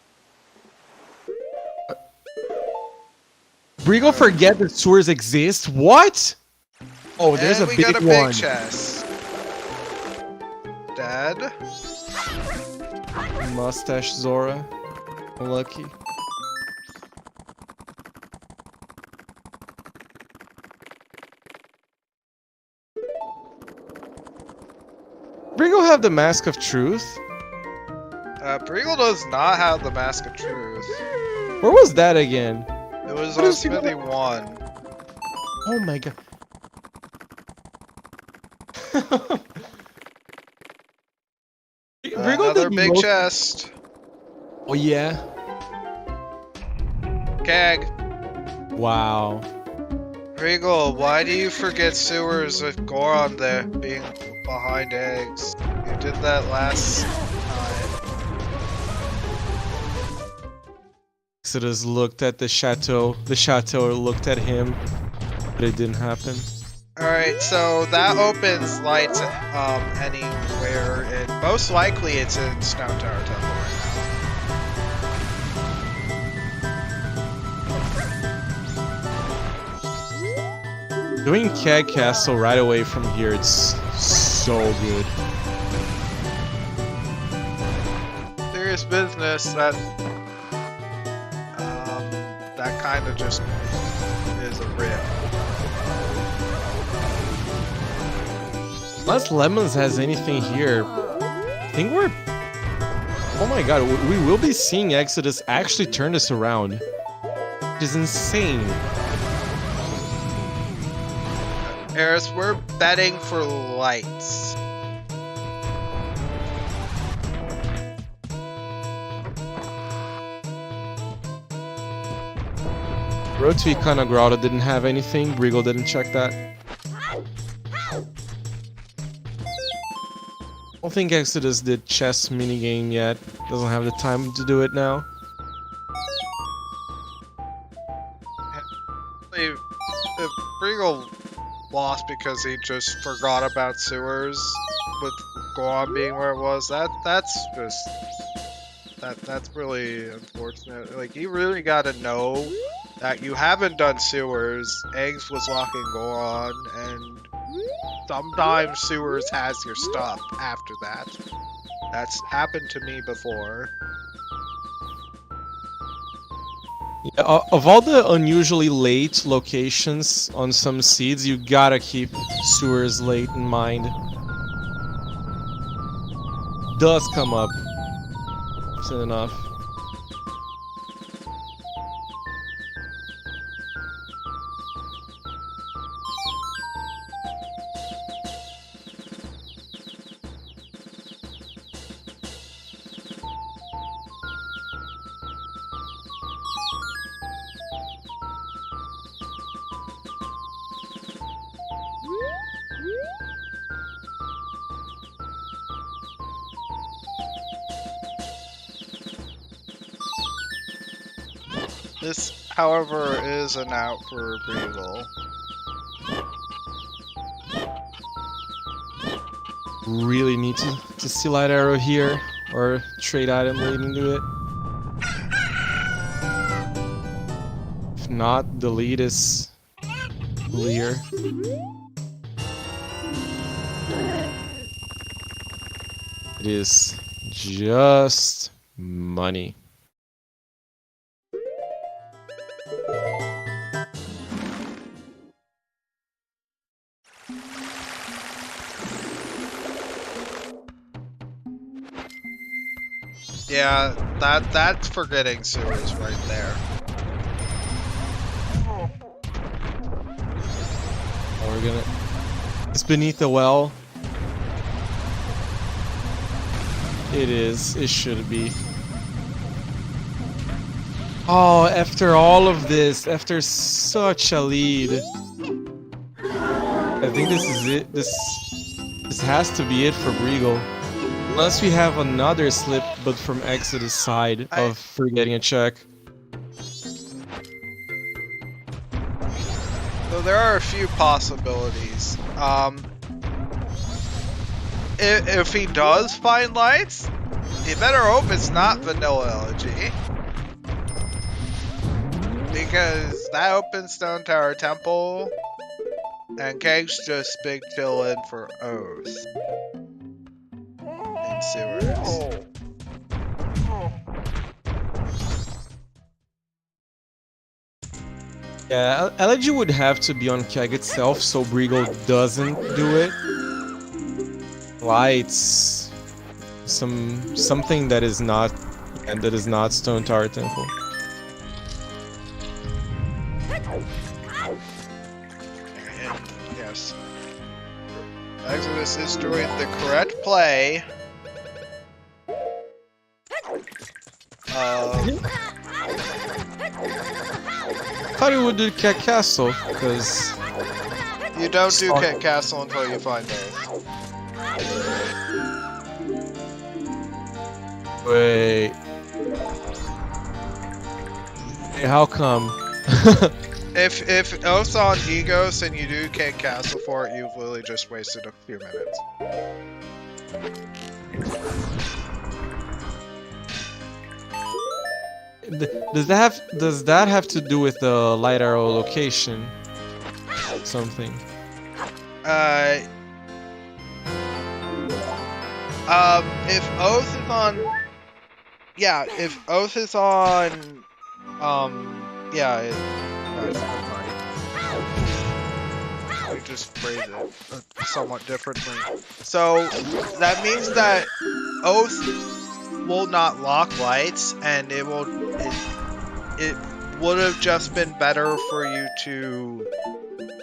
Brigo forget that sewers exist? What? Oh, there's
and
a
we
big
got a
one.
big chest. Dad?
Mustache Zora. Unlucky. Brigo have the Mask of Truth?
Briegel does not have the Mask of Truth.
Where was that again?
It was
What
on
is Briegel-
Smithy 1.
Oh my god. Brigo
Another
did
big
most-
chest.
Oh yeah.
Keg.
Wow.
Briegel, why do you forget sewers with Goron there being behind eggs? You did that last time.
Exodus looked at the chateau looked at him, but it didn't happen.
Alright, so that opens lights anywhere, and most likely it's in Stone Tower Temple right now.
Doing Keg Castle right away from here, it's so good.
Serious business that that kind of just is a rip.
Unless Lemons has anything here, I think we're... Oh my god, we will be seeing Exodus actually turn this around. Which is insane.
Eris, we're betting for lights.
Road to Ikana Grotto didn't have anything, Brigo didn't check that. I don't think Exodus did chess minigame yet. Doesn't have the time to do it now.
If Briegel lost because he just forgot about sewers with Goron being where it was, that's really unfortunate. Like, you really gotta know that you haven't done sewers, Eggs was locking Goron, and sometimes sewers has your stuff after that. That's happened to me before.
Yeah, of all the unusually late locations on some seeds, you gotta keep sewers late in mind. Does come up. Soon enough.
This, however, is an out for Briegel.
Really need to see Light Arrow here, or trade item leading to it. If not, the lead is clear. It is just money.
Yeah, that's forgetting sewers right there.
Oh, we're gonna... It's beneath the well. It is. It should be. Oh, after all of this, after such a lead, I think this is it. This has to be it for Briegel. Unless we have another slip, but from Exodus' side of forgetting a check.
So there are a few possibilities. If he does find lights, you better hope it's not Vanilla Elegy. Because that opens Stone Tower Temple, and Keg's just big fill in for Oath. In Sewers.
Yeah, Elegy would have to be on Keg itself, so Briegel doesn't do it. Lights, something that is not Stone Tower Temple.
Yes. Exodus is doing the correct play.
I thought he would do Cat Castle, because...
You don't do Cat Castle until you find Oath.
Wait... Hey, how come?
If Oath's on Egos and you do Cat Castle for it, you've literally just wasted a few minutes.
Does that have to do with the light arrow location? Something.
If Oath is on, yeah, if Oath is on, yeah, we just phrase it somewhat differently. So that means that Oath will not lock lights, and it would have just been better for you to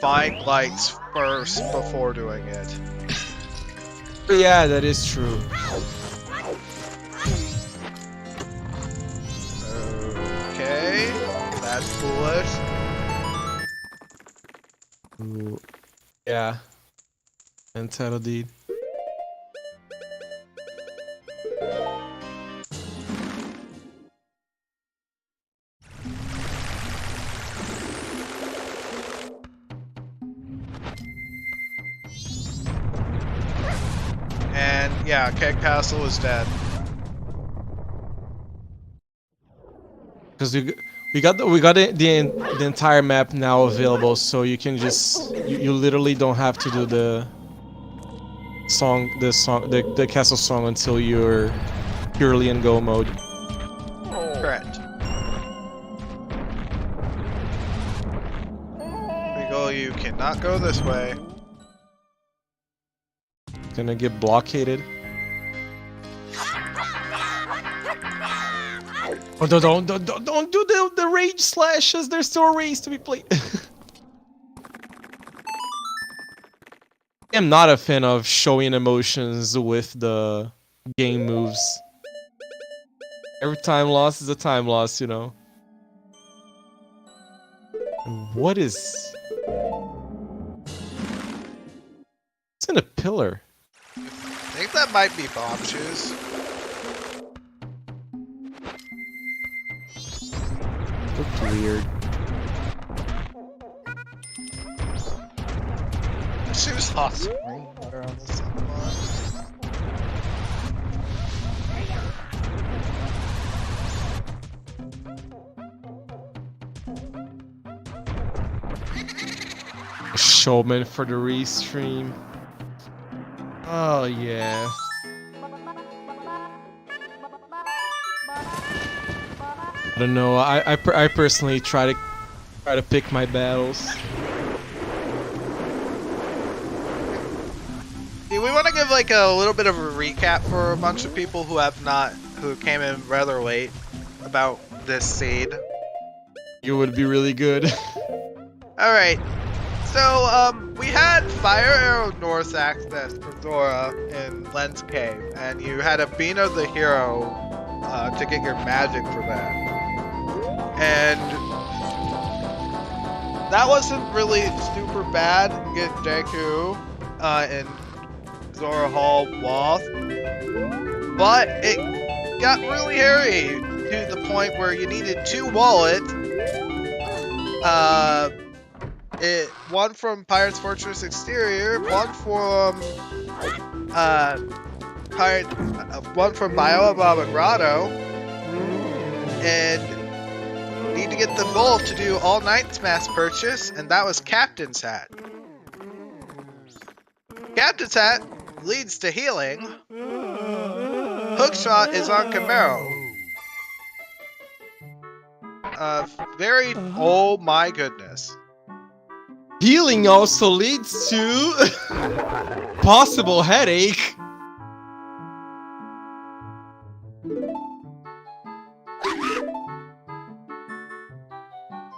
find lights first before doing it.
Yeah, that is true.
Okay, that's foolish.
Ooh, yeah. And title deed.
And yeah, Keg Castle is dead.
Because we got the entire map now available, so you can just you literally don't have to do the castle song until you're purely in go mode.
Correct. Regal, you cannot go this way.
Gonna get blockaded. Oh, don't do the rage slashes. There's still a race to be played. I'm not a fan of showing emotions with the game moves. Every time loss is a time loss, you know. What is? It's in a pillar.
I think that might be bomb shoes.
Looked weird.
She was awesome. Rainwater on the sunblock.
Showman for the restream. Oh yeah. I don't know. I personally try to pick my battles.
Do we want to give like a little bit of a recap for a bunch of people who came in rather late about this seed?
You would be really good.
All right. So, we had Fire Arrow North access for Zora in Lens Cave, and you had a Bina the Hero to get your magic for that. And that wasn't really super bad. You get Deku in Zora Hall Loth, but it got really hairy to the point where you needed 2 wallets. One from Pirate's Fortress Exterior, one from one from Biolababa Grotto, and need to get the gold to do all Knight's Mask purchase, and that was Captain's Hat. Captain's Hat leads to healing. Hookshot is on Camaro. Oh my goodness.
Healing also leads to possible headache.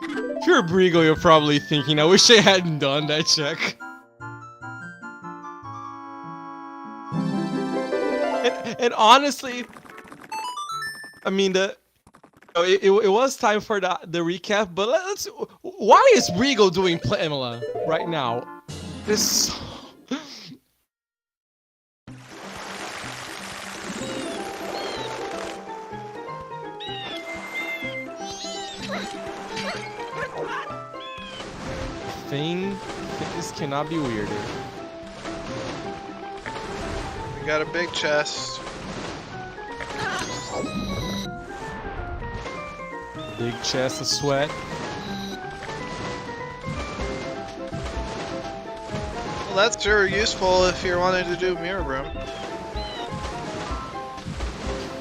If you're Brigo, you're probably thinking, I wish I hadn't done that check. And honestly, I mean, it was time for the recap, but let's. Why is Brigo doing Pamela right now? This. This cannot be weirder.
We got a big chest.
Big chest of sweat.
Well, that's sure useful if you're wanting to do mirror room.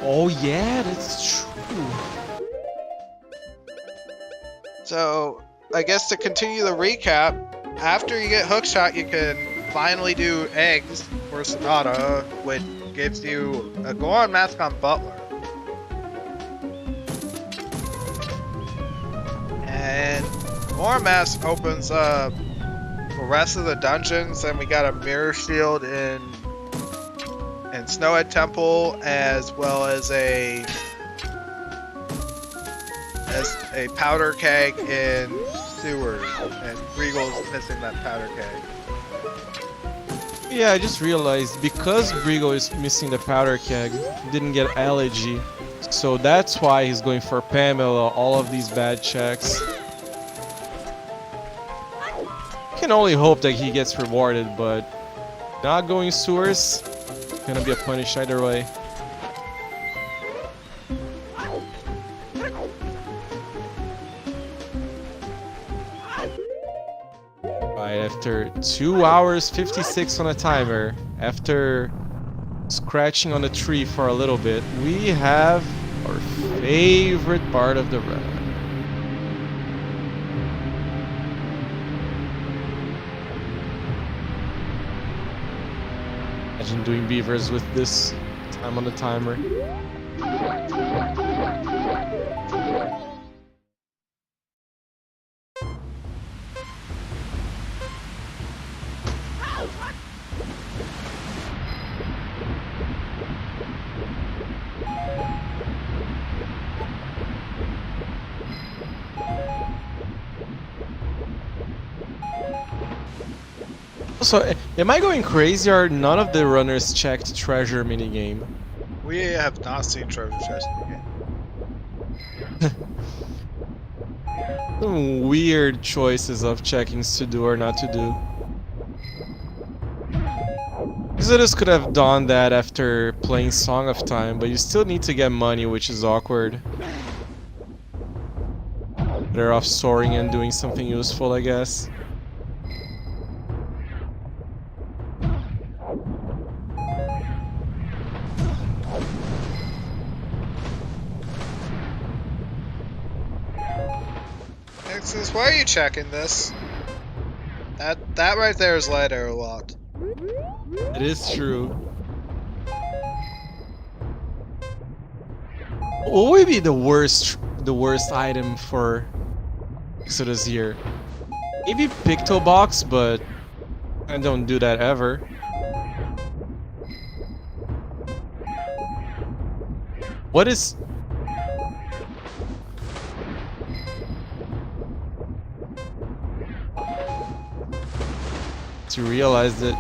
Oh yeah, that's true.
So, I guess to continue the recap, after you get Hookshot, you can finally do eggs for Sonata, which gives you a Goron Mask on Butler. And Goron Mask opens up the rest of the dungeons, and we got a Mirror Shield in Snowhead Temple, as well as a powder keg in Sewers, and Regal's missing that powder keg.
Yeah, I just realized because Brigo is missing the powder keg, he didn't get elegy, so that's why he's going for Pamela. All of these bad checks. Can only hope that he gets rewarded, but not going Sewers, gonna be a punish either way. After 2 hours 56 on a timer, after scratching on the tree for a little bit, we have our favorite part of the run. Imagine doing beavers with this time on the timer. So, am I going crazy or none of the runners checked treasure minigame?
We have not seen treasure chest in the game.
Weird choices of checkings to do or not to do. Exodus could have done that after playing Song of Time, but you still need to get money, which is awkward. Better off soaring and doing something useful, I guess.
Nexus, why are you checking this? That right there is light arrow locked.
It is true. What would be the worst item for Exodus here? Maybe Picto Box, but I don't do that ever. What is... To realize that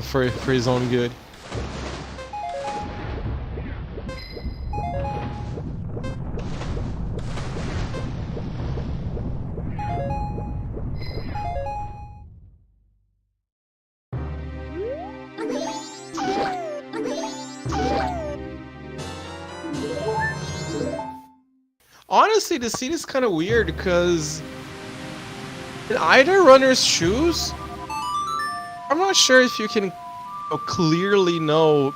for his own good. Honestly, the scene is kind of weird because in either runner's shoes, I'm not sure if you can clearly know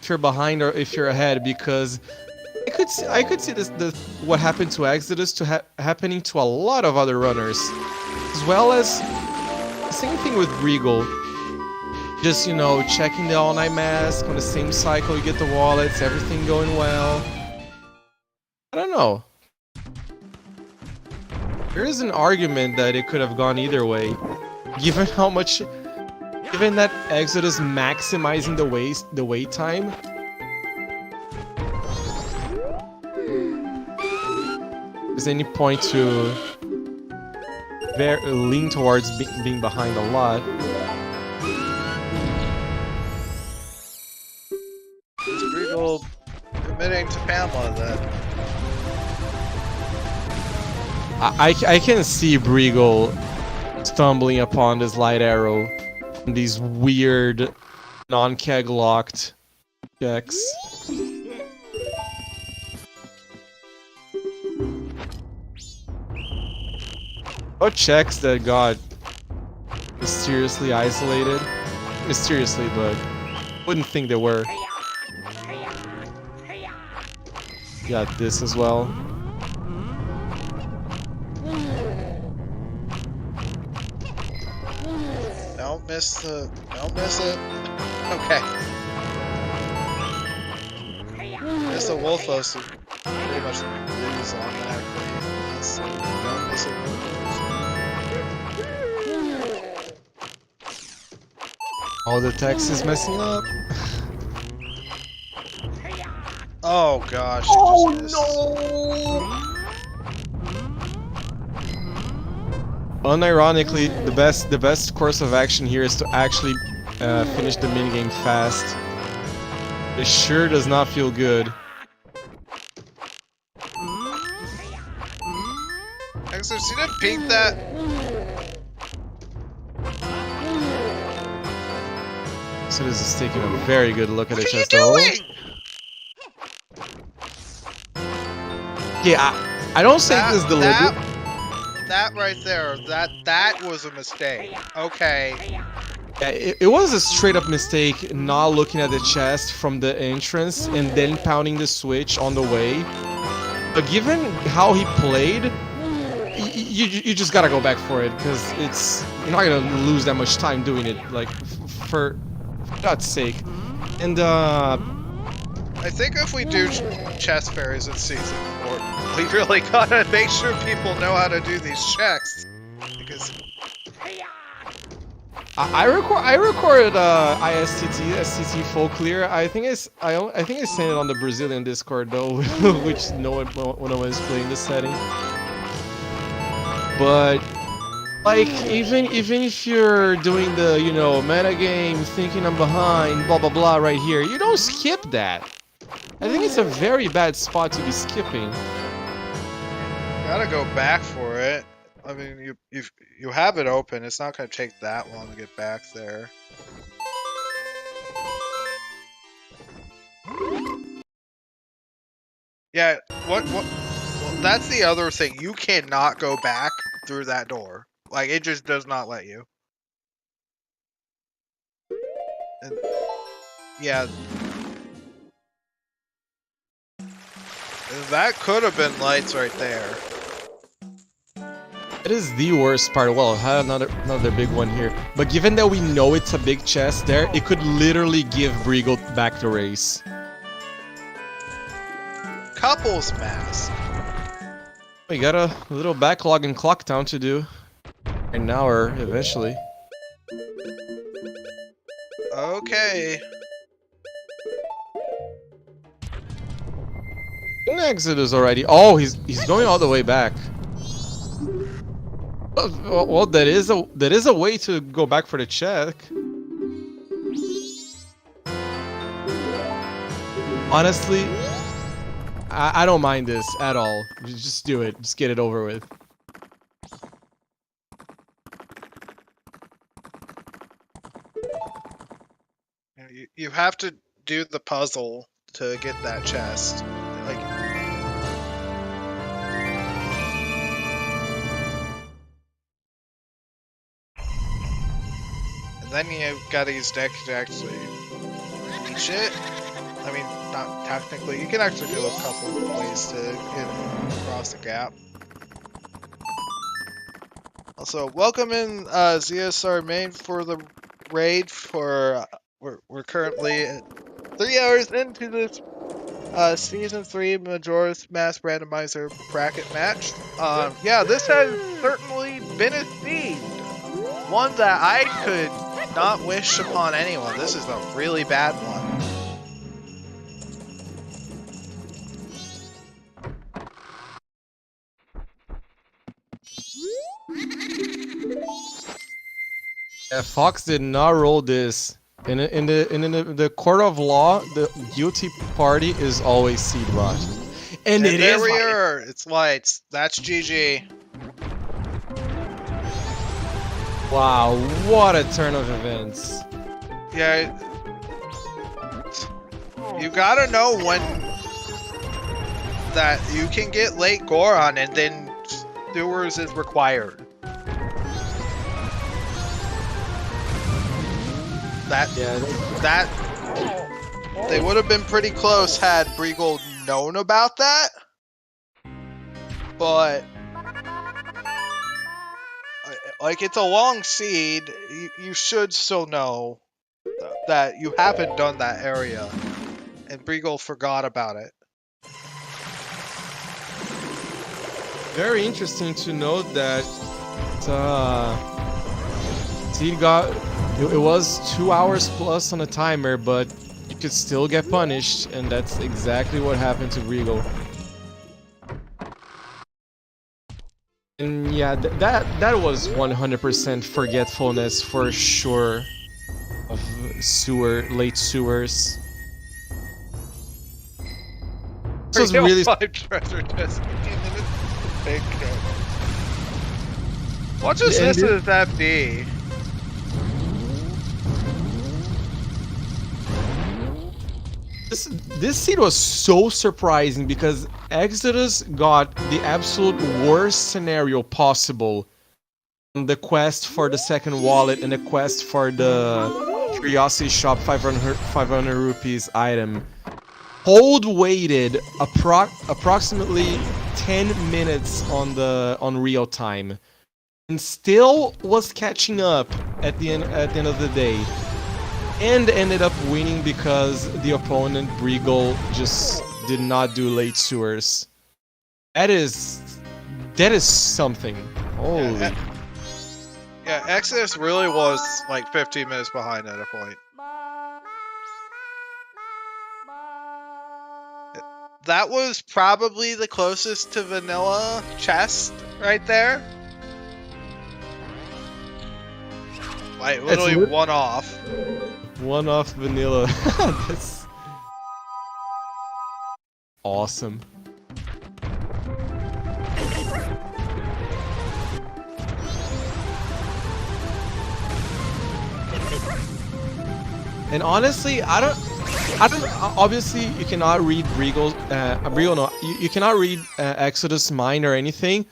if you're behind or if you're ahead, because I could see this what happened to Exodus happening to a lot of other runners, as well as the same thing with Regal. Just, you know, checking the all-night mask on the same cycle, you get the wallets, everything going well. I don't know. There is an argument that it could have gone either way, given that Exodus maximizing the wait time. There's any point to lean towards being behind a lot.
It's Regal committing to Pamela then.
I can see Breagle stumbling upon this light arrow and these weird non-keg locked checks. What checks that got mysteriously isolated? Mysteriously, but wouldn't think they were. Got this as well.
Don't miss it. Okay. Miss the Wolfos who pretty much lose on that. Don't miss it.
All the text is messing up.
Oh gosh.
Oh
no!
Unironically, the best course of action here is to actually finish the minigame fast. It sure does not feel good.
Exodus, you didn't peek that?
Exodus is taking a very good look at the chest.
What are you doing?
Yeah, I don't say this deliberate.
That right there, that was a mistake. Okay.
Yeah, it was a straight up mistake not looking at the chest from the entrance and then pounding the switch on the way. But given how he played, you just gotta go back for it, because you're not gonna lose that much time doing it, like, for God's sake. And
I think if we do chest fairies in season 4, we really gotta make sure people know how to do these checks, because
I recorded STT full clear. I think I sent it on the Brazilian Discord though, which no one is playing this setting. But like even if you're doing the, you know, meta game, thinking I'm behind, blah blah blah right here, you don't skip that. I think it's a very bad spot to be skipping.
gotta go back for it. I mean, you have it open. It's not gonna take that long to get back there. Yeah. Well, that's the other thing. You cannot go back through that door. Like, it just does not let you. And, yeah. That could have been lights right there.
It is the worst part. Well, I had another big one here. But given that we know it's a big chest there, it could literally give Breagle back the race.
Couples mask.
We got a little backlog in Clock Town to do. An hour, eventually.
Okay.
In Exodus already. Oh, he's going all the way back. Well, that is a way to go back for the check. Honestly, I don't mind this at all. Just do it. Just get it over with.
You have to do the puzzle to get that chest. Like, and then you gotta use deck to actually reach it. I mean, not technically. You can actually do a couple of ways to get across the gap. Also, welcome in ZSR main for the raid. For we're currently 3 hours into this season 3 Majora's Mask Randomizer bracket match. Yeah, this has certainly been a seed, one that I could not wish upon anyone. This is a really bad one.
Yeah, Fox did not roll this. In the court of law, the guilty party is always seed rot. And it
there
is
we
white.
are. It's lights. That's GG.
Wow, what a turn of events.
Yeah. You gotta know when that you can get late Goron and then Sewers is required. That they would have been pretty close had Briegel known about that, but like, it's a long seed. You should still know that you haven't done that area, and Briegel forgot about it.
Very interesting to note that seed got. It was 2 hours plus on a timer, but you could still get punished, and that's exactly what happened to Briegel. And yeah, that was 100% forgetfulness for sure of late sewers. This was really.
5 treasure chest. Watch this as FD.
This seed was so surprising because Exodus got the absolute worst scenario possible. The quest for the second wallet and the quest for the Curiosity Shop 500 rupees item. Hold waited approximately 10 minutes on real time, and still was catching up at the end of the day. And ended up winning because the opponent, Briegel, just did not do late sewers. That is something. Holy.
Yeah, Exodus really was like 15 minutes behind at a point. That was probably the closest to vanilla chest right there. Like, literally one off.
One off vanilla. That's awesome. And honestly, I don't. Obviously, you cannot read Briegel. No, you cannot read Exodus' mind or anything.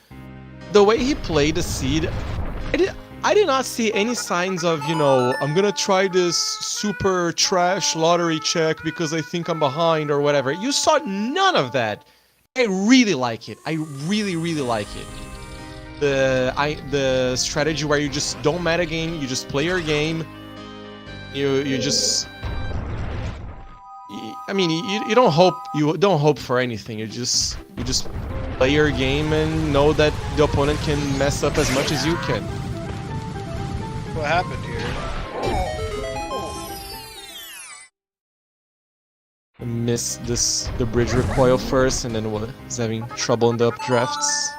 The way he played the seed, I did not see any signs of, you know, I'm gonna try this super trash lottery check because I think I'm behind or whatever. You saw none of that. I really like it. I really like it. The strategy where you just don't metagame, you just play your game. You just. I mean, you don't hope for anything. You just play your game and know that the opponent can mess up as much as you can.
What happened here?
Missed the bridge recoil first, and then was having trouble in the updrafts.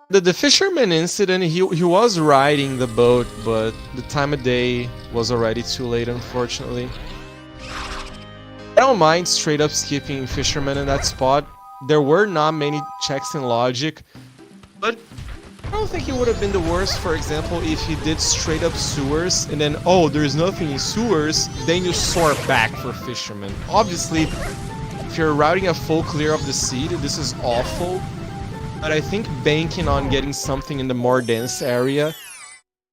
The fisherman incident, he was riding the boat, but the time of day was already too late, unfortunately. I don't mind straight up skipping fisherman in that spot. There were not many checks in logic, but I don't think it would have been the worst, for example, if he did straight up sewers and then, oh, there's nothing in sewers, then you soar back for fisherman. Obviously, if you're routing a full clear of the seed, this is awful. But I think banking on getting something in the more dense area,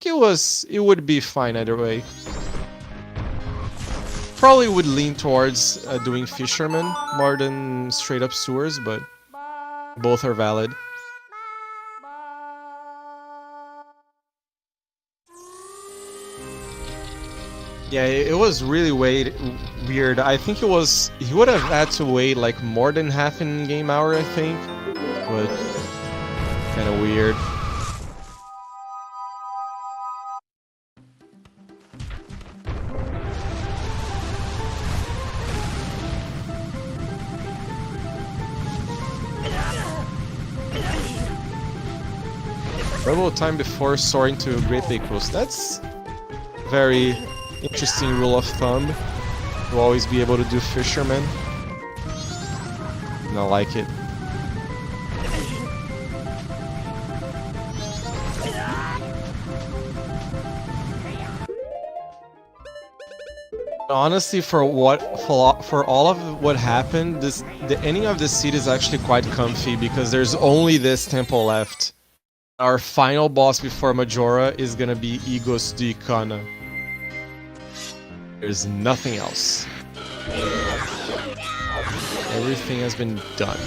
it would be fine either way. Probably would lean towards doing fisherman more than straight up sewers, but both are valid. Yeah, it was really weird. I think he would have had to wait like more than half an in-game hour, I think, but kind of weird. Rebel time before soaring to Great Lake Coast. That's very interesting rule of thumb. You'll always be able to do fisherman. And I like it. Honestly, for all of what happened, the ending of the seed is actually quite comfy because there's only this temple left. Our final boss before Majora is gonna be Egos de Ikana. There's nothing else. Everything has been done.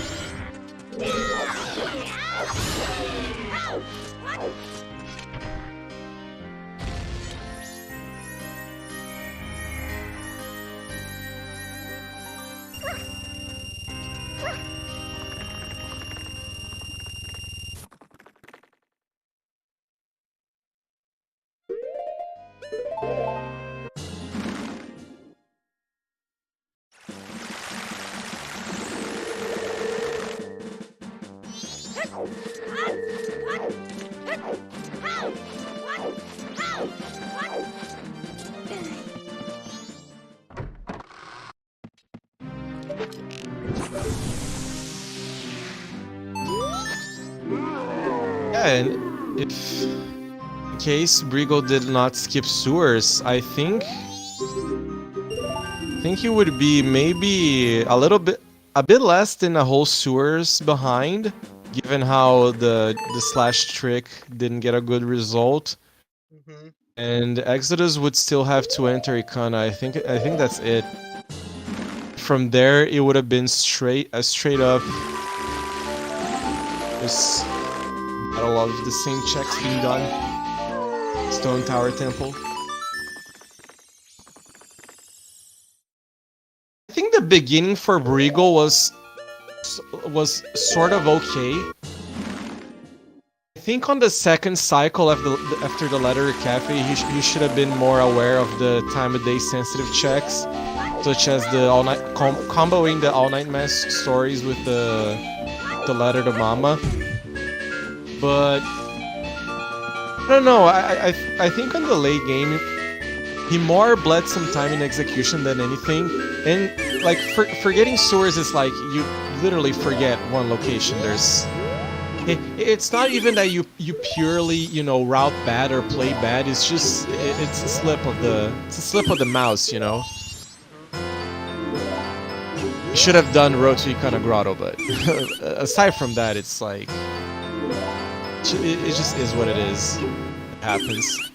And if in case Brigo did not skip sewers, I think he would be maybe a bit less than a whole sewers behind, given how the slash trick didn't get a good result.
Mm-hmm.
And Exodus would still have to enter Ikana. I think that's it. From there, it would have been straight up. Just a lot of the same checks being done. Stone Tower Temple. I think the beginning for Brigo was sort of okay. I think on the second cycle after the Letter Cafe, he should have been more aware of the time of day sensitive checks, such as the all night comboing the all night mass stories with the Letter to Mama. But I don't know. I think on the late game, he more bled some time in execution than anything. And like forgetting sewers is like you literally forget one location. It's not even that you purely route bad or play bad. It's just it's a slip of the mouse. You should have done Road to Ikana Grotto, but aside from that, it's like. It just is what it is. It happens.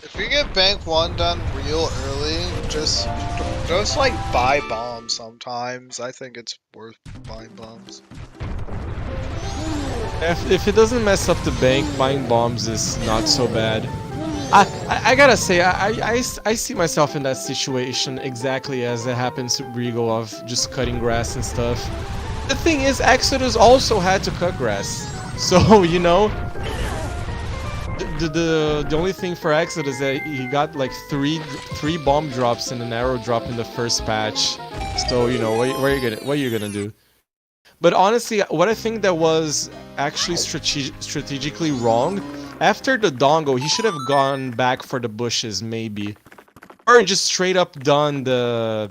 If you get Bank 1 done real early, just like buy bombs sometimes. I think it's worth buying bombs.
If it doesn't mess up the bank, buying bombs is not so bad. I gotta say, I see myself in that situation exactly as it happens to Brigo of just cutting grass and stuff. The thing is, Exodus also had to cut grass. So, you know, the only thing for Exodus is that he got like three bomb drops and an arrow drop in the first patch. So, you know, what are you gonna do? But honestly, what I think that was actually strategically wrong, after the dongo, he should have gone back for the bushes, maybe. Or just straight up done the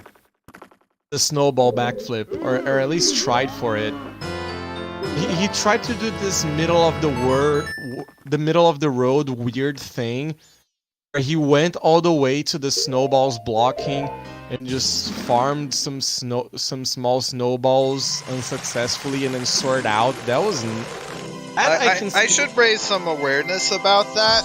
snowball backflip, or at least tried for it. He tried to do this middle of the road weird thing, where he went all the way to the snowballs blocking and just farmed some small snowballs unsuccessfully and then soared out. That was...
I should raise some awareness about that.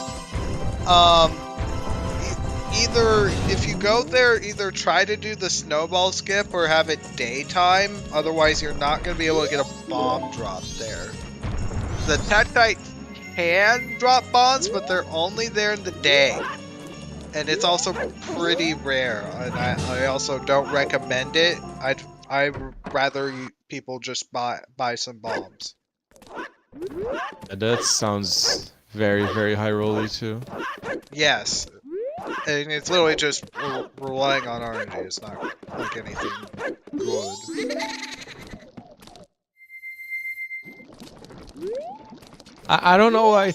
Either, if you go there, either try to do the snowball skip or have it daytime. Otherwise, you're not going to be able to get a bomb drop there. The Tektite can drop bombs, but they're only there in the day. And it's also pretty rare, and I also don't recommend it. I'd rather people just buy some bombs.
That sounds very, very high rolly too.
Yes, and it's literally just relying on RNG. It's not like anything good.
I don't know.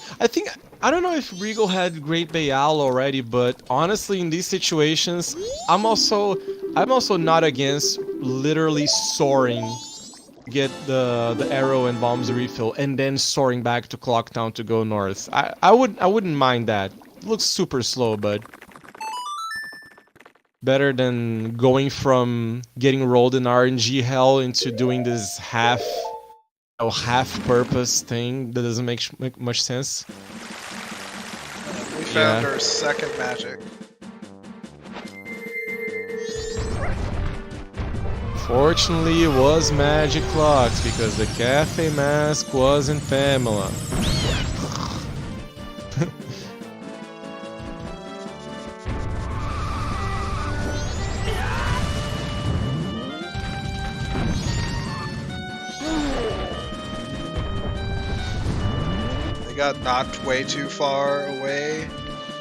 I don't know if Regal had Great Bayal already, but honestly, in these situations, I'm also not against literally soaring, get the arrow and bombs refill, and then soaring back to Clocktown to go north. I wouldn't mind that. It looks super slow, but better than going from getting rolled in RNG hell into doing this half-purpose thing that doesn't make much sense.
We found our second magic.
Fortunately, it was magic clocks because the cafe mask wasn't Pamela.
They got knocked way too far away.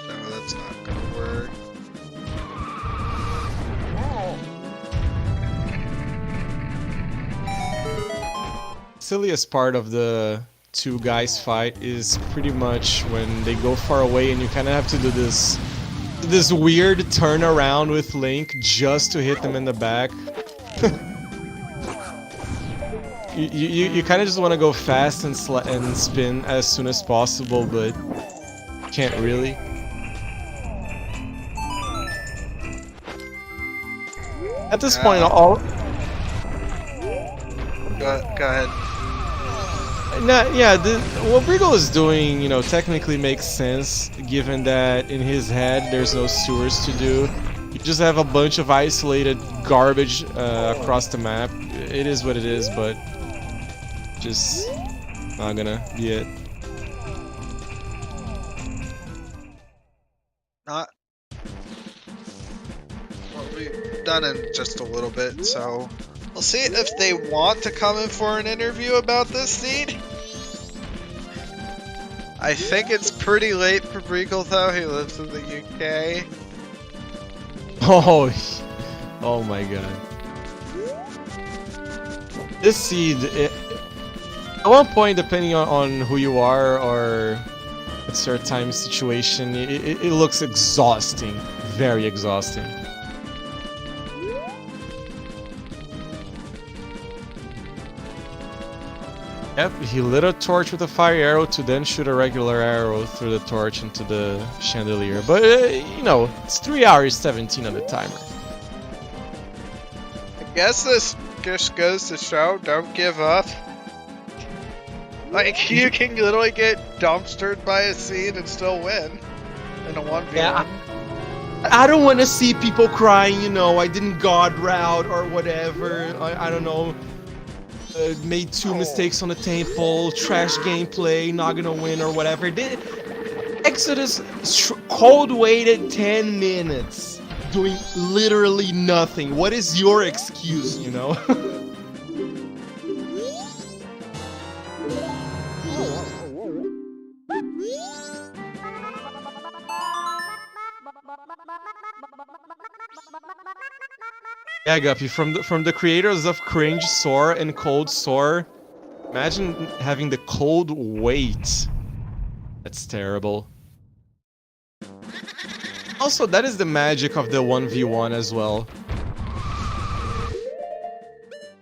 No, that's not gonna work.
Silliest part of the two guys fight is pretty much when they go far away and you kind of have to do this weird turn around with Link just to hit them in the back. You kind of just want to go fast and spin as soon as possible, but can't really. At this point, all...
Go ahead.
What Brigo is doing, you know, technically makes sense, given that in his head there's no sewers to do. You just have a bunch of isolated garbage across the map. It is what it is, but just not gonna be it.
Well, we've done it just a little bit, so we'll see if they want to come in for an interview about this seed. I think it's pretty late for Briegel though, he lives in the UK.
Oh my god. This seed, at one point, depending on who you are or what's your time situation, it looks exhausting. Very exhausting. Yep, he lit a torch with a fire arrow to then shoot a regular arrow through the torch into the chandelier. But, you know, it's 3 hours 17 on the timer.
I guess this just goes to show, don't give up. Like, you can literally get dumpstered by a seed and still win in a 1v1.
Yeah, I don't want to see people crying, you know, I didn't god route or whatever, I don't know. made 2 mistakes on the temple, trash gameplay, not gonna win or whatever. Exodus cold waited 10 minutes, doing literally nothing. What is your excuse, you know? Yeah, Guppy, from the creators of Cringe Soar and Cold Soar, imagine having the cold wait. That's terrible. Also, that is the magic of the 1v1 as well.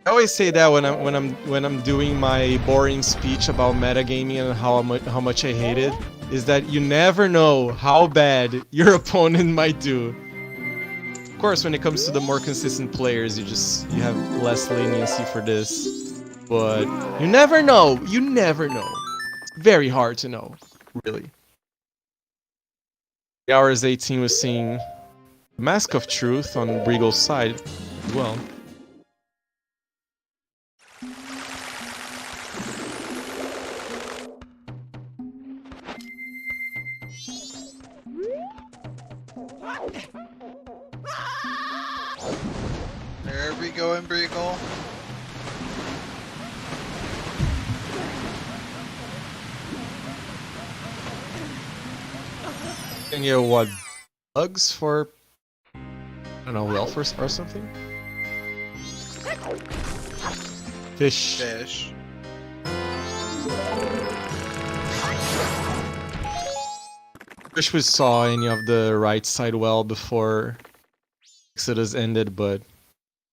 I always say that when I'm doing my boring speech about metagaming and how much I hate it, is that you never know how bad your opponent might do. Of course, when it comes to the more consistent players, you have less leniency for this. But you never know. You never know. It's very hard to know, really. The Hours 18 was seeing Mask of Truth on Breagle's side as well.
There we go in Breagle.
And you know what? Bugs for, I don't know, welfare or something? Fish.
Fish.
Wish we saw any of the right side well before Exodus ended, but I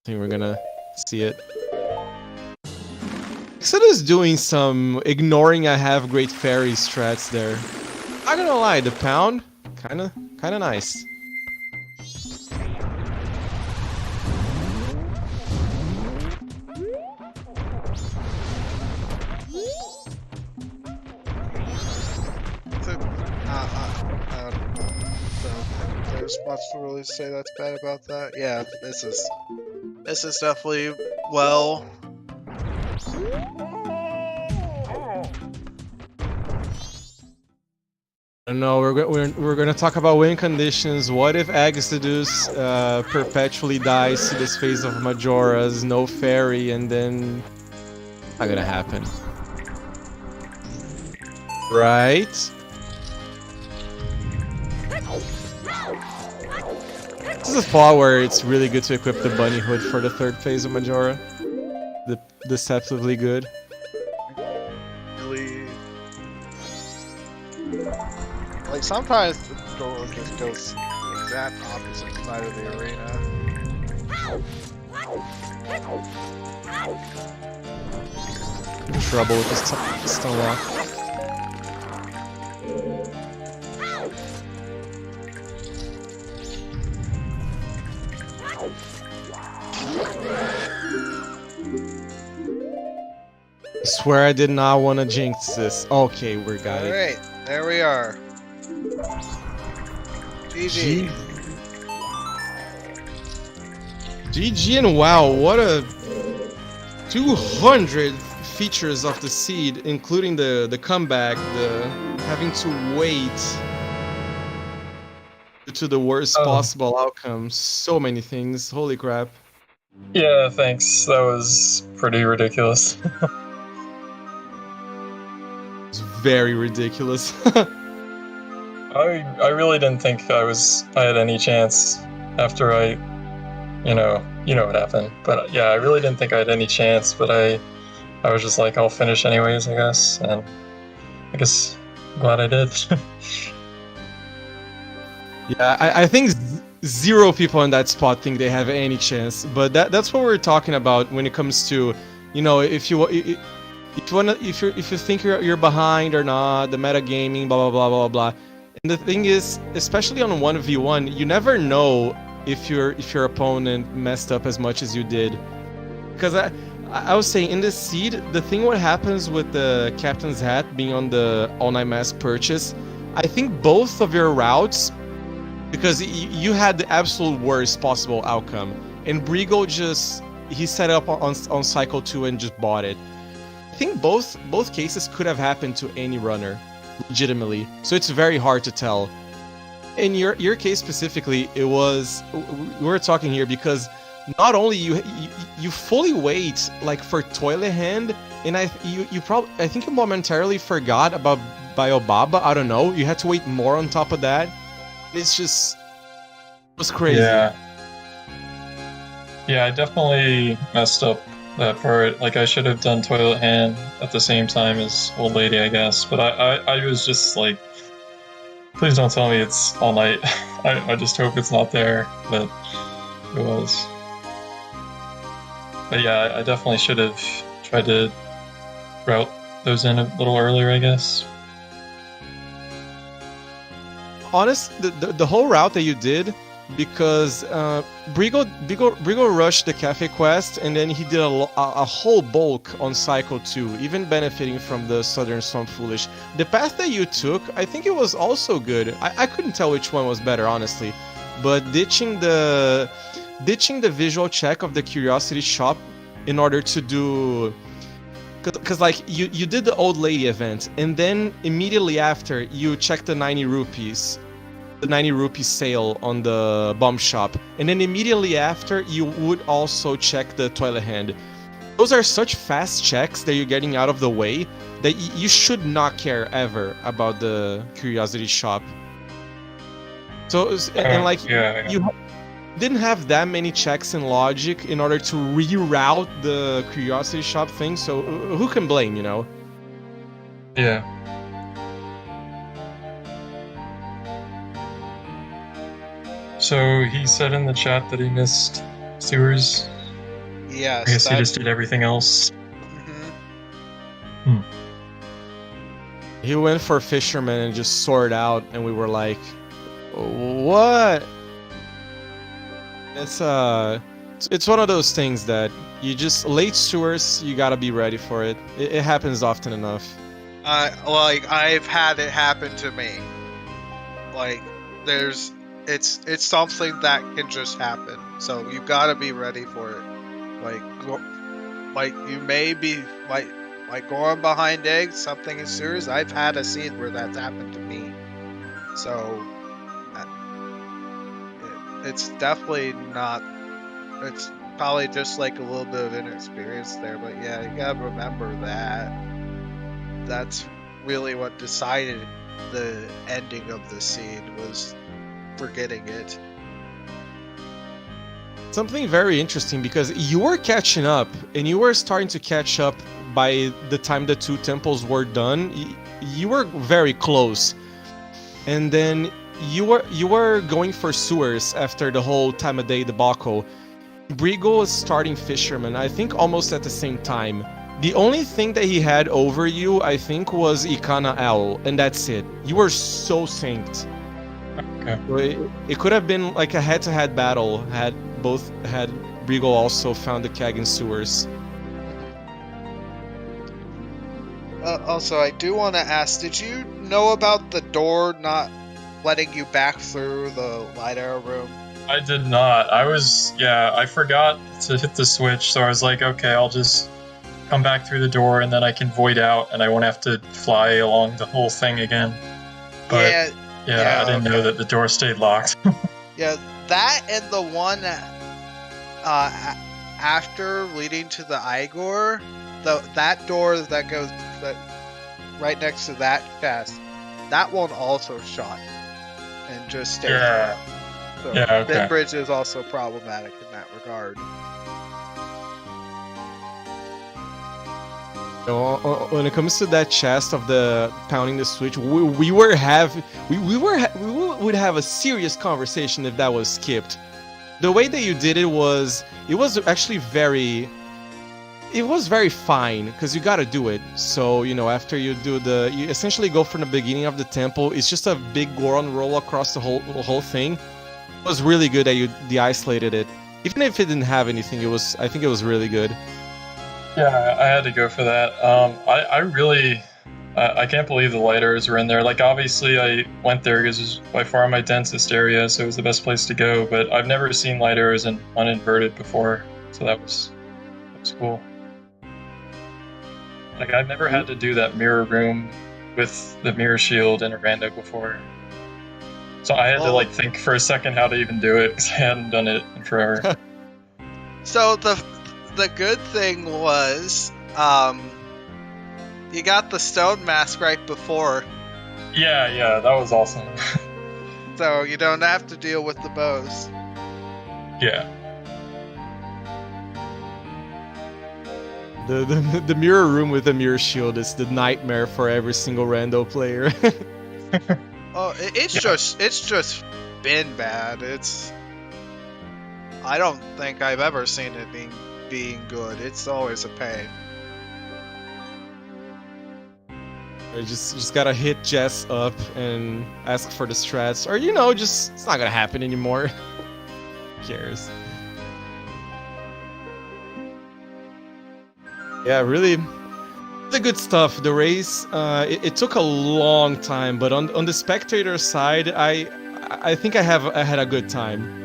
think we're gonna see it. Exodus doing some ignoring I have great fairy strats there. Not gonna lie, the pound, kinda nice.
There's much to really say that's bad about that. Yeah, this is definitely well.
No, we're gonna talk about win conditions. What if Exodus perpetually dies to this phase of Majora's, no fairy, and then not gonna happen, right? This is a spot where it's really good to equip the bunny hood for the 3rd phase of Majora. Deceptively good.
Really, like sometimes the door just goes the exact opposite side of the arena.
In trouble with this stun lock. I swear I did not want to jinx this. Okay, we got it.
Alright, there we are. GG.
GG and wow, what a 200 features of the seed, including the comeback, the having to wait to the worst possible outcome. So many things. Holy crap.
Yeah, thanks. That was pretty ridiculous.
It's very ridiculous.
I really didn't think I had any chance after you know what happened. But yeah, I really didn't think I had any chance, but I was just like, I'll finish anyways, I guess, and I guess I'm glad I did.
Yeah, I think 0 people in that spot think they have any chance, but that's what we're talking about when it comes to, you know, if you think you're behind or not, the metagaming, blah blah blah blah blah. And the thing is, especially on 1v1, you never know if your opponent messed up as much as you did. Because I was saying, in the seed, the thing what happens with the Captain's Hat being on the All-Night Mask purchase, I think both of your routes, because you had the absolute worst possible outcome, and Breagle just he set up on cycle 2 and just bought it. I think both cases could have happened to any runner, legitimately. So it's very hard to tell. In your case specifically, it was, we're talking here because not only you fully wait like for toilet hand, and I think you momentarily forgot about Biobaba. I don't know. You had to wait more on top of that. It's just, it was crazy.
Yeah, I definitely messed up that part. Like, I should have done toilet hand at the same time as old lady, I guess. But I was just like, please don't tell me it's all night. I just hope it's not there, but it was. But yeah, I definitely should have tried to route those in a little earlier, I guess.
The whole route that you did, because Brigo rushed the cafe quest, and then he did a whole bulk on cycle 2, even benefiting from the Southern Swamp Foolish. The path that you took, I think it was also good. I couldn't tell which one was better, honestly, but ditching the visual check of the Curiosity Shop in order to do, because like you did the old lady event, and then immediately after you checked the 90 rupees. The 90 rupee sale on the bomb shop, and then immediately after you would also check the toilet hand. Those are such fast checks that you're getting out of the way that you should not care ever about the Curiosity Shop. So you didn't have that many checks in logic in order to reroute the Curiosity Shop thing, so who can blame, you know?
Yeah. So he said in the chat that he missed sewers.
Yes.
I guess he just did everything else.
Mm-hmm.
He went for fisherman and just soared out, and we were like, what? It's one of those things that you just, late sewers, you gotta be ready for it. It happens often enough.
I've had it happen to me. Like, it's something that can just happen, so you gotta be ready for it. Like you may be like going behind eggs, something is serious. I've had a scene where that's happened to me, so it's definitely not. It's probably just like a little bit of inexperience there, but yeah, you gotta remember that that's really what decided the ending of the scene was forgetting it.
Something very interesting, because you were catching up, and you were starting to catch up by the time the 2 temples were done. You were very close, and then you were going for sewers after the whole time of day debacle. Brigo was starting fisherman, I think almost at the same time. The only thing that he had over you, I think, was Ikana Owl, and that's it. You were so synced. Okay. It could have been like a head-to-head battle had Brigo also found the keg in sewers.
Also, I do want to ask, did you know about the door not letting you back through the light arrow room?
I did not. I forgot to hit the switch, so I was like, okay, I'll just come back through the door and then I can void out and I won't have to fly along the whole thing again. But yeah, I didn't know that the door stayed locked.
Yeah, that and the one after leading to the Igor, that door that goes right next to that chest, that one also shot and just stayed.
Yeah.
So
yeah, okay.
Thin Bridge is also problematic in that regard.
When it comes to that chest of the pounding the switch, we would have a serious conversation if that was skipped. The way that you did it was actually very fine, because you gotta do it. So, you know, after you do you essentially go from the beginning of the temple. It's just a big Goron roll across the whole thing. It was really good that you de-isolated it. Even if it didn't have anything, I think it was really good.
Yeah, I had to go for that. I really, I can't believe the light arrows were in there. Like, obviously I went there because it was by far my densest area, so it was the best place to go, but I've never seen light arrows uninverted before, so that was It's cool. Like, I've never had to do that mirror room with the mirror shield in a rando before. So I had to like think for a second how to even do it because I hadn't done it in forever.
So the good thing was, you got the stone mask right before,
Yeah, that was awesome.
so you don't have to deal with the bows.
Yeah.
The mirror room with the mirror shield is the nightmare for every single rando player.
Oh, it's just been bad. I don't think I've ever seen it being good. It's always a pain.
You just gotta hit Jess up and ask for the strats, or just it's not gonna happen anymore. Who cares? Yeah, really, the good stuff. The race, it took a long time, but on the spectator side, I think I had a good time.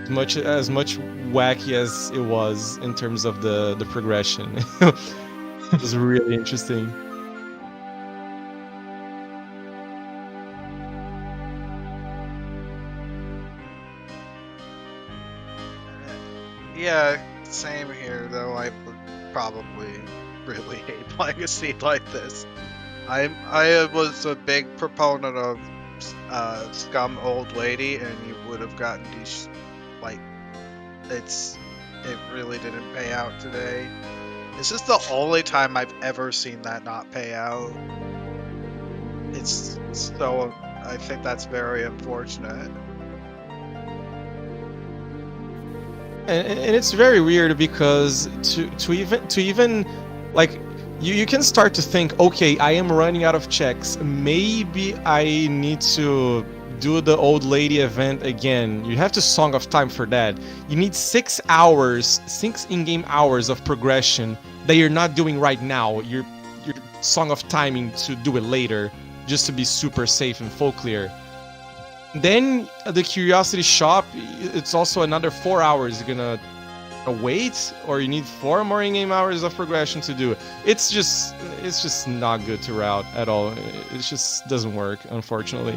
As much wacky as it was in terms of the progression. It was really interesting.
Yeah, same here, though I would probably really hate playing a scene like this. I was a big proponent of Scum Old Lady, and you would have gotten these, like, it really didn't pay out today. This is the only time I've ever seen that not pay out. I think that's very unfortunate.
And it's very weird because to even like you can start to think, okay, I am running out of checks. Maybe I need to do the old lady event again. You have to Song of Time for that. You need 6 in-game hours of progression that you're not doing right now. You're Song of Timing to do it later, just to be super safe and full clear. Then the Curiosity Shop, it's also another 4 hours you're gonna wait, or you need 4 more in-game hours of progression to do it. It's just not good to route at all. It just doesn't work, unfortunately.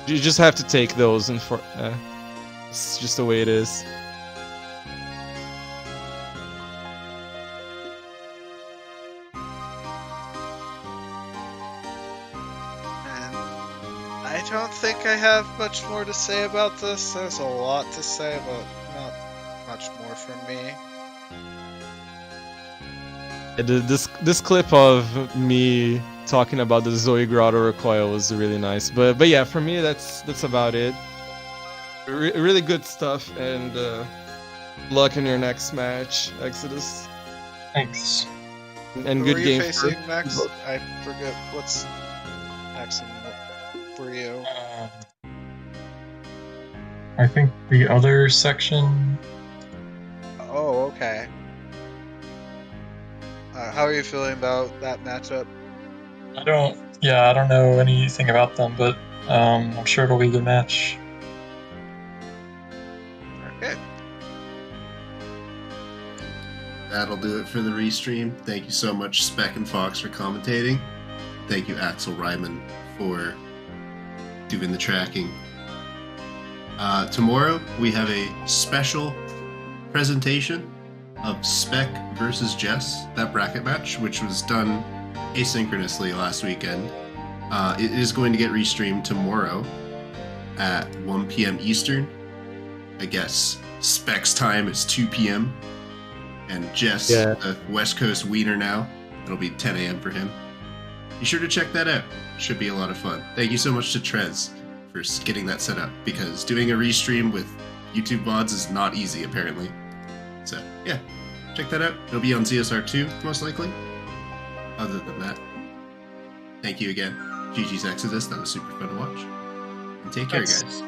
You just have to take those, and it's just the way it is.
I don't think I have much more to say about this. There's a lot to say, but not much more from me.
This clip of me talking about the Zoe Grotto recoil was really nice, but yeah, for me that's about it. Really good stuff, and luck in your next match, Exodus.
Thanks.
And good game.
Who are you facing next? I forget what's next for you.
I think the other section.
Oh, okay. How are you feeling about that matchup?
I don't know anything about them, but I'm sure it'll be a good match.
Okay.
That'll do it for the restream. Thank you so much, Spec and Fox, for commentating. Thank you, Axel Ryman, for doing the tracking. Tomorrow, we have a special presentation of Spec versus Jess, that bracket match, which was done asynchronously last weekend. It is going to get restreamed tomorrow at 1 p.m. Eastern. I guess Spec's time is 2 p.m. And Jess, the West Coast wiener now, it'll be 10 a.m. for him. Be sure to check that out. Should be a lot of fun. Thank you so much to Trez for getting that set up, because doing a restream with YouTube VODs is not easy, apparently. So, yeah, check that out. It'll be on ZSR2, most likely. Other than that, thank you again. GG's Exodus, that was super fun to watch. And take care, guys.